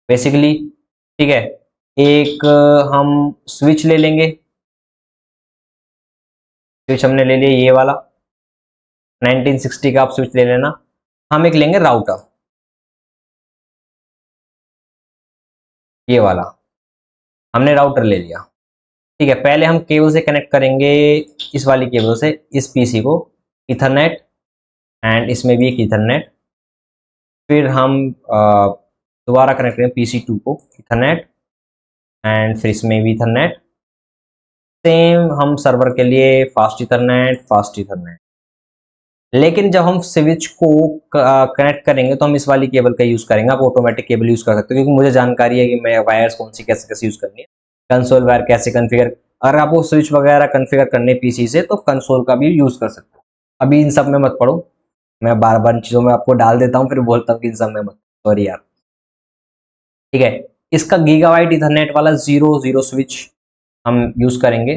बेसिकली, ठीक है? एक हम स्विच ले लेंगे, स्विच हमने ले लिया ये वाला, 1960 का आप स्विच ले लेना। हम एक लेंगे राउटर, ये वाला, हमने राउटर ले लिया, ठीक है? पहले हम केबल से कनेक्ट करेंगे, इस वाली केबल से इस पीसी को, ईथरनेट एंड इसमें भी एक ईथरनेट। फिर हम दोबारा कनेक्ट करेंगे पीसी 2 को, ईथरनेट एंड फिर इसमें भी ईथरनेट। सेम हम सर्वर के लिए फास्ट ईथरनेट, फास्ट ईथरनेट। लेकिन जब हम स्विच को कनेक्ट करेंगे तो हम इस वाली केबल का यूज़ करेंगे। आप ऑटोमेटिक केबल यूज़ कर सकते हो क्योंकि मुझे जानकारी है कि मैं वायर्स कौन सी कैसे-कैसे यूज़ करनी है। कंसोल वायर कैसे कॉन्फ़िगर, अगर आपको स्विच वगैरह कॉन्फ़िगर करने पीसी से तो कंसोल का भी यूज़ कर सकते हो। अभी इन सब में मत पड़ो, मैं बार-बार इन चीज़ों में आपको डाल देता हूँ फिर बोलता हूँ कि इन सब में मत, सॉरी यार। ठीक है? इसका गीगाबाइट ईथरनेट वाला 0-0 स्विच हम यूज़ करेंगे,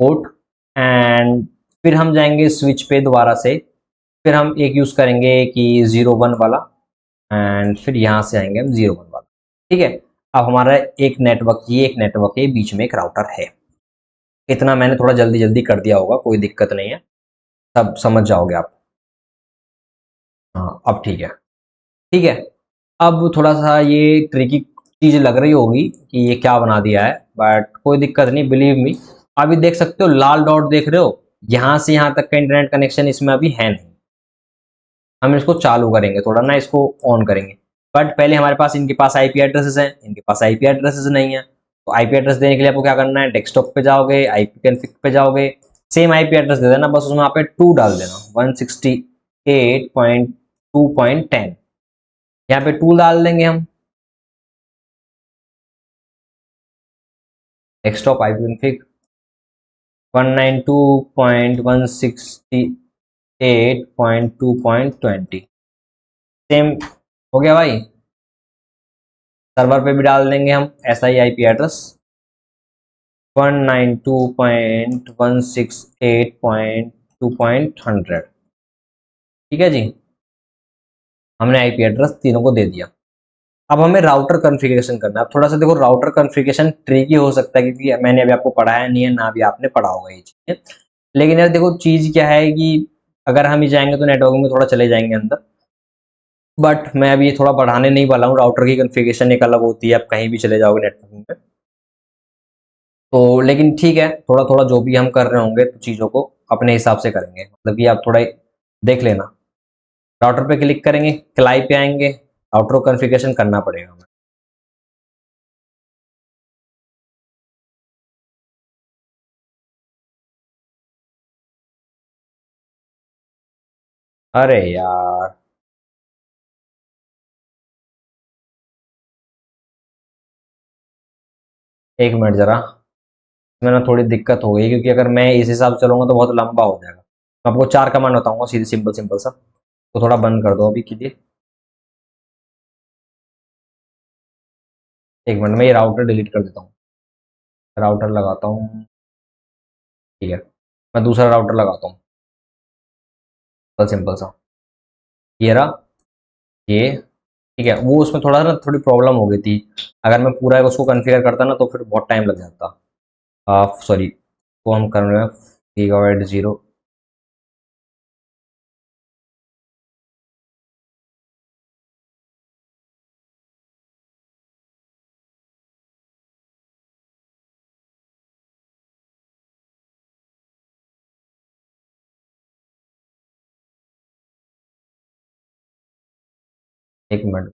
पोर्ट एंड फिर हम जाएँगे स्विच पे दोबारा से, फिर हम एक यूज़ करेंगे कि 01 वाला एंड फिर यहाँ से आएँगे हम 01 वाला, ठीक है? अब हमारा एक नेटवर्क, ये एक नेटवर्क है, बीच में एक राउटर है। इतना मैंने थोड़ा जल्दी-जल्दी कर दिया होगा, कोई दिक्कत नहीं है, सब समझ जाओगे आप। हाँ, अब ठीक है, ठीक है? अब थोड़ा-सा ये ट्रिकी चीज़ लग रही होगी कि ये क्या बना दिया है, बट कोई दिक्कत नहीं, बिलीव मी। अभी देख सकते हो लाल डॉट देख रहे हो? यहाँ से यहाँ तक का इंटरनेट कनेक्शन इसमें अभी है नहीं। हम इसको चालू करेंगे, थोड़ा ना इसको ऑन करेंगे। बट पहले हमारे पास इनके पास आईपी एड्रेसेस हैं, इनके पास आईपी एड्रेसेस नहीं है। तो आईपी एड्रेस देने के लिए आपको क्या करना है, डेस्कटॉप पे जाओगे, आईपी कॉन्फ़िग पे जाओगे, सेम आईपी एड्रेस दे देना, बस उसमें वहाँ पे 2 डाल देना, 168.2.10, यहाँ पे 2 डाल देंगे हम। डेस्कटॉप आईपी कॉन्फ़िग 192.168.2.20, सेम हो गया भाई। सर्वर पे भी डाल देंगे हम ऐसा ही आईपी एड्रेस 192.168.2.100, ठीक है जी? हमने आईपी एड्रेस तीनों को दे दिया। अब हमें राउटर कॉन्फ़िगरेशन करना है। अब थोड़ा-सा देखो राउटर कॉन्फ़िगरेशन ट्रिकी हो सकता है क्योंकि मैंने अभी आपको पढ़ाया नहीं है, ना भी आपने पढ़ा होगा ये चीज़ें। लेकिन यार देखो चीज़ क्या है कि अगर हम ही जाएँगे तो नेटवर्किंग में थोड़ा चले जाएँगे अंदर। बट मैं अभी थोड़ा बढ़ाने नहीं वाला हूँ, राउटर की कॉन्फ़िगरेशन एक अलग होती है, आप कहीं भी चले जाओगे नेटवर्किंग में। तो लेकिन ठीक है, थोड़ा-थोड़ा जो भी हम कर रहे होंगे तो चीज़ों को अपने हिसाब से करेंगे। मतलब कि आप थोड़ा देख लेना। राउटर पे क्लिक करेंगे, क्लाई पे आएँगे, राउटर कॉन्फ़िगरेशन करना पड़ेगा हमें। अरे यार! 1 मिनट ज़रा, इसमें ना थोड़ी दिक्कत हो गई क्योंकि अगर मैं इस हिसाब से चलूँगा तो बहुत लंबा हो जाएगा। मैं आपको 4 कमांड बताऊँगा सीधे सिंपल-सिंपल सा, तो थोड़ा बंद कर दो अभी के लिए। 1 मिनट में ये राउटर डिलीट कर देता हूँ। राउटर लगाता हूँ, ठीक है। मैं दूसरा राउटर लगाता हूँ, सिंपल सा। ये रहा, ये, ठीक है। वो उसमें थोड़ा ना थोड़ी प्रॉब्लम हो गई थी। अगर मैं पूरा उसको कॉन्फ़िगर करता ना तो फिर बहुत टाइम लग जाता। सॉरी, वो हम कर रहे हैं गीगाबाइट 0 एक मिनट।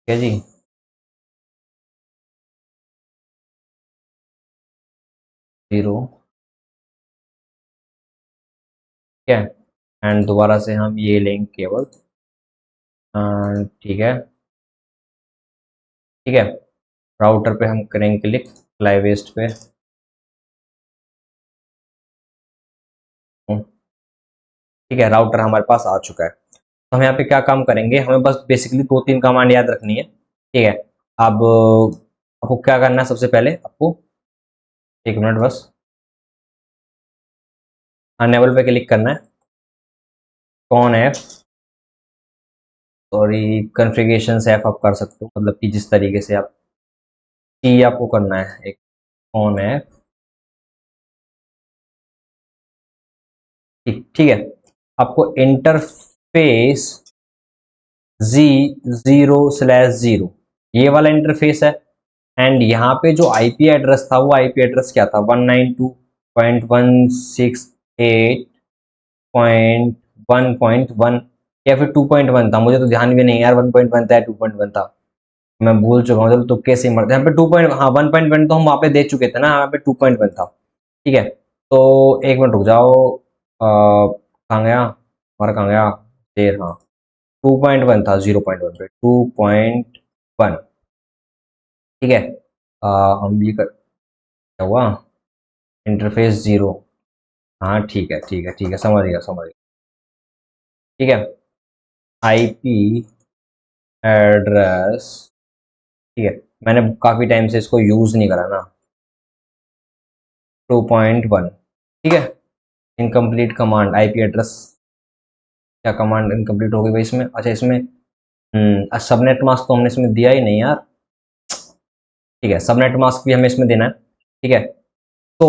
ठीक है जी। जीरो। ठीक है। एंड दोबारा से हम ये लेंगे केवल। ठीक है। ठीक है। राउटर पे हम करेंगे क्लिक, फ्लाई वेस्ट पे। ठीक है, राउटर हमारे पास आ चुका है। तो हम यहाँ पे क्या काम करेंगे, हमें बस बेसिकली दो तीन कमांड याद रखनी है। ठीक है। अब आपको क्या करना है, सबसे पहले आपको, एक मिनट बस, अनेबल पे क्लिक करना है। कौन है, सॉरी, कॉन्फ़िगरेशन ऐप आप कर सकते हो, मतलब कि जिस तरीके से आप, ये आपको करना है एक, कौन है। ठीक, ठीक है। आपको इंटरफेस जी 0/0 ये वाला इंटरफेस है। एंड यहाँ पे जो आईपी एड्रेस था, वो आईपी एड्रेस क्या था, 192.168.1.1 या फिर 2.1 था, मुझे तो ध्यान भी नहीं यार, 1.1 था या 2.1 था, मैं भूल चुका हूँ। चलो तुक्के से ही मरते हैं। यहाँ पे 2. हाँ 1.1 तो हम वहाँ पे दे चुके थे ना, यहाँ पे 2.1 था। ठीक है। तो एक मिनट रुक जाओ, कहाँ गया हमारा, कहाँ गया देर, हाँ 2.1 था, 0.1 पे 2.1। ठीक है। हम ये कर, क्या हुआ, इंटरफेस जीरो, हाँ ठीक है ठीक है ठीक है, समझ गया समझ गया। ठीक है। आईपी एड्रेस, ठीक है, मैंने काफ़ी टाइम से इसको यूज़ नहीं करा ना। 2.1। ठीक है। इनकम्प्लीट कमांड, आईपी एड्रेस, क्या कमांड इनकम्प्लीट हो गई भाई इसमें, अच्छा इसमें सबनेट मास्क तो हमने इसमें दिया ही नहीं यार। ठीक है, सबनेट मास्क भी हमें इसमें देना है। ठीक है। तो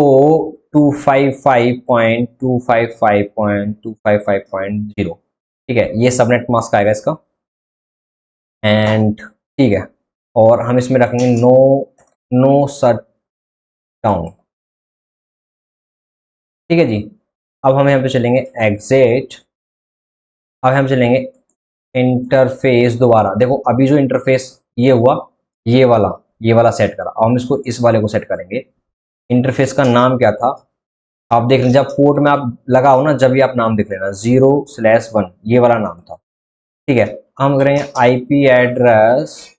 255.255.255.0, ठीक है, ये सबनेट मास्क आएगा इसका। एंड ठीक है, और हम इसमें रखेंगे नो, नो शट डाउन। ठीक है जी। अब हम यहाँ पे चलेंगे एग्जिट। अब हम चलेंगे इंटरफेस, दोबारा देखो अभी जो इंटरफेस ये हुआ, ये वाला सेट करा, अब हम इसको इस वाले को सेट करेंगे। इंटरफेस का नाम क्या था, आप देख लें, जब पोर्ट में आप लगाओ ना, जब भी आप नाम देख लेना, 0/1 ये वाला नाम था। ठीक है। हम करेंगे आईपी एड्रेस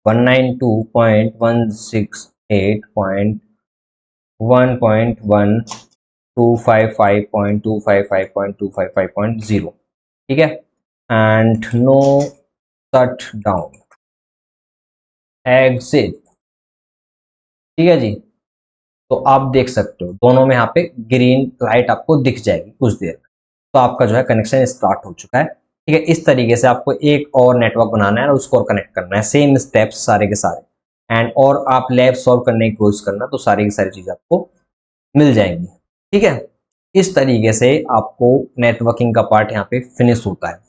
192.168.1.1.255.255.255.0। ठीक है। And no shut down, exit. ठीक है जी। तो आप देख सकते हो दोनों में यहाँ पे ग्रीन लाइट आपको दिख जाएगी कुछ देर में। तो आपका जो है कनेक्शन स्टार्ट हो चुका है। ठीक है, इस तरीके से आपको एक और नेटवर्क बनाना है और उसको और कनेक्ट करना है, सेम स्टेप्स सारे के सारे। एंड और आप लैब सॉल्व करने की कोशिश करना, तो सारी की सारी चीज़ आपको मिल जाएंगी। ठीक है। इस तरीके से आपको नेटवर्किंग का पार्ट यहाँ पे फिनिश होता है।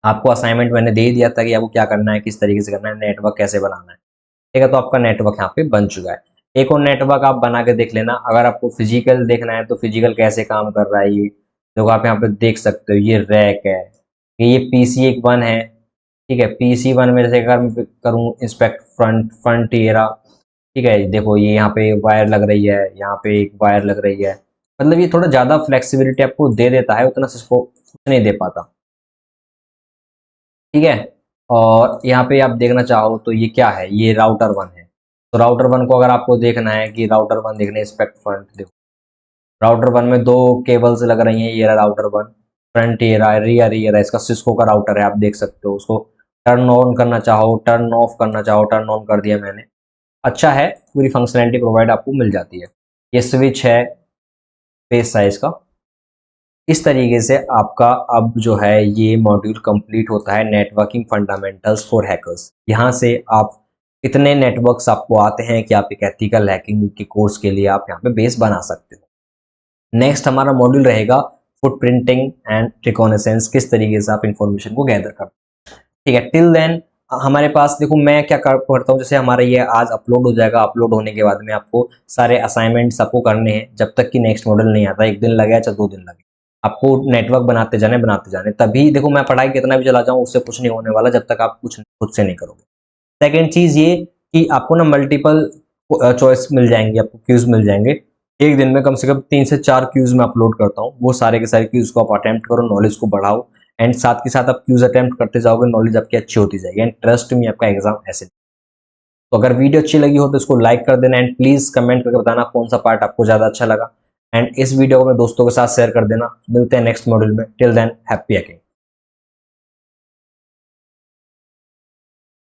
आपको असाइनमेंट मैंने दे दिया था कि आपको क्या करना है, किस तरीके से करना है, नेटवर्क कैसे बनाना है। ठीक है, तो आपका नेटवर्क यहाँ पे बन चुका है। एक और नेटवर्क आप बना के देख लेना, अगर आपको फिजिकल देखना है तो फिजिकल कैसे काम कर रहा है ये देखो, आप यहाँ पे देख सकते हो, ये रैक है, ये पीसी एक वन है। ठीक है, पीसी वन में जैसे अगर मैं करूँ इंस्पेक्ट फ्रंट एरा, ठीक है, देखो ये यहाँ पे वायर लग रही है, यहाँ पे एक वायर लग रही है, मतलब ये थोड़ा ज़्यादा फ्लेक्सिबिलिटी आपको दे देता है, उतना सिस्को नहीं दे पाता। ठीक है। और यहाँ पे आप देखना चाहो तो ये क्या है, ये राउटर वन है। तो राउटर वन को अगर आपको देखना है कि राउटर वन देखने, स्पेक्ट फ्रंट देखो, राउटर वन में दो केबल्स लग रही हैं, ये रहा राउटर वन, फ्रंट ये रहा, रियर ये रहा, इसका सिस्को का राउटर है, आप देख सकते हो। उसको टर्न ऑन करना चाहो, टर्न ऑफ करना चाहो, टर्न ऑन कर दिया मैंने। अच्छा है, पूरी फंक्शनैलिटी प्रोवाइड आपको मिल जाती है। ये स्विच है बेस साइज का। इस तरीके से आपका अब जो है ये मॉड्यूल कंप्लीट होता है, नेटवर्किंग फंडामेंटल्स फॉर हैकर्स। यहाँ से आप इतने नेटवर्क्स आपको आते हैं कि आप एक एथिकल हैकिंग के कोर्स के लिए आप यहाँ पे बेस बना सकते हो। नेक्स्ट हमारा मॉड्यूल रहेगा फुटप्रिंटिंग एंड रिकॉनेसेंस, किस तरीके से आप इंफॉर्मेशन को गैदर करते हैं। ठीक है, टिल देन हमारे पास देखो मैं क्या करता हूँ, जैसे हमारा ये आज अपलोड हो जाएगा, अपलोड होने के बाद में आपको सारे असाइनमेंट्स आपको करने हैं जब तक कि नेक्स्ट मॉडल नहीं आता। 1 दिन लगे या चाहे 2 दिन लगे, आपको नेटवर्क बनाते जाने तभी देखो मैं पढ़ाई कितना भी चला जाऊँ उससे कुछ नहीं होने वाला जब तक आप कुछ खुद से नहीं करोगे। सेकंड चीज़ ये कि आपको ना मल्टीपल चॉइस मिल जाएंगी, आपको क्यूज मिल जाएंगे। एक दिन में कम से कम 3 से 4 क्यूज मैं अपलोड करता हूँ, वो सारे के सारे क्यूज को आप अटेम्प्ट करो, नॉलेज को बढ़ाओ एंड साथ के साथ आप क्यूज अटेम्प्ट करते जाओगे, नॉलेज आपकी अच्छी होती जाएगी एंड ट्रस्ट में आपका एग्जाम ऐसे। तो अगर वीडियो अच्छी लगी हो तो इसको लाइक कर देना एंड प्लीज कमेंट करके बताना कौन सा पार्ट आपको ज्यादा अच्छा लगा एंड इस वीडियो को अपने दोस्तों के साथ शेयर कर देना। मिलते हैं नेक्स्ट मॉड्यूल में, टिल देन हैप्पी हैकिंग।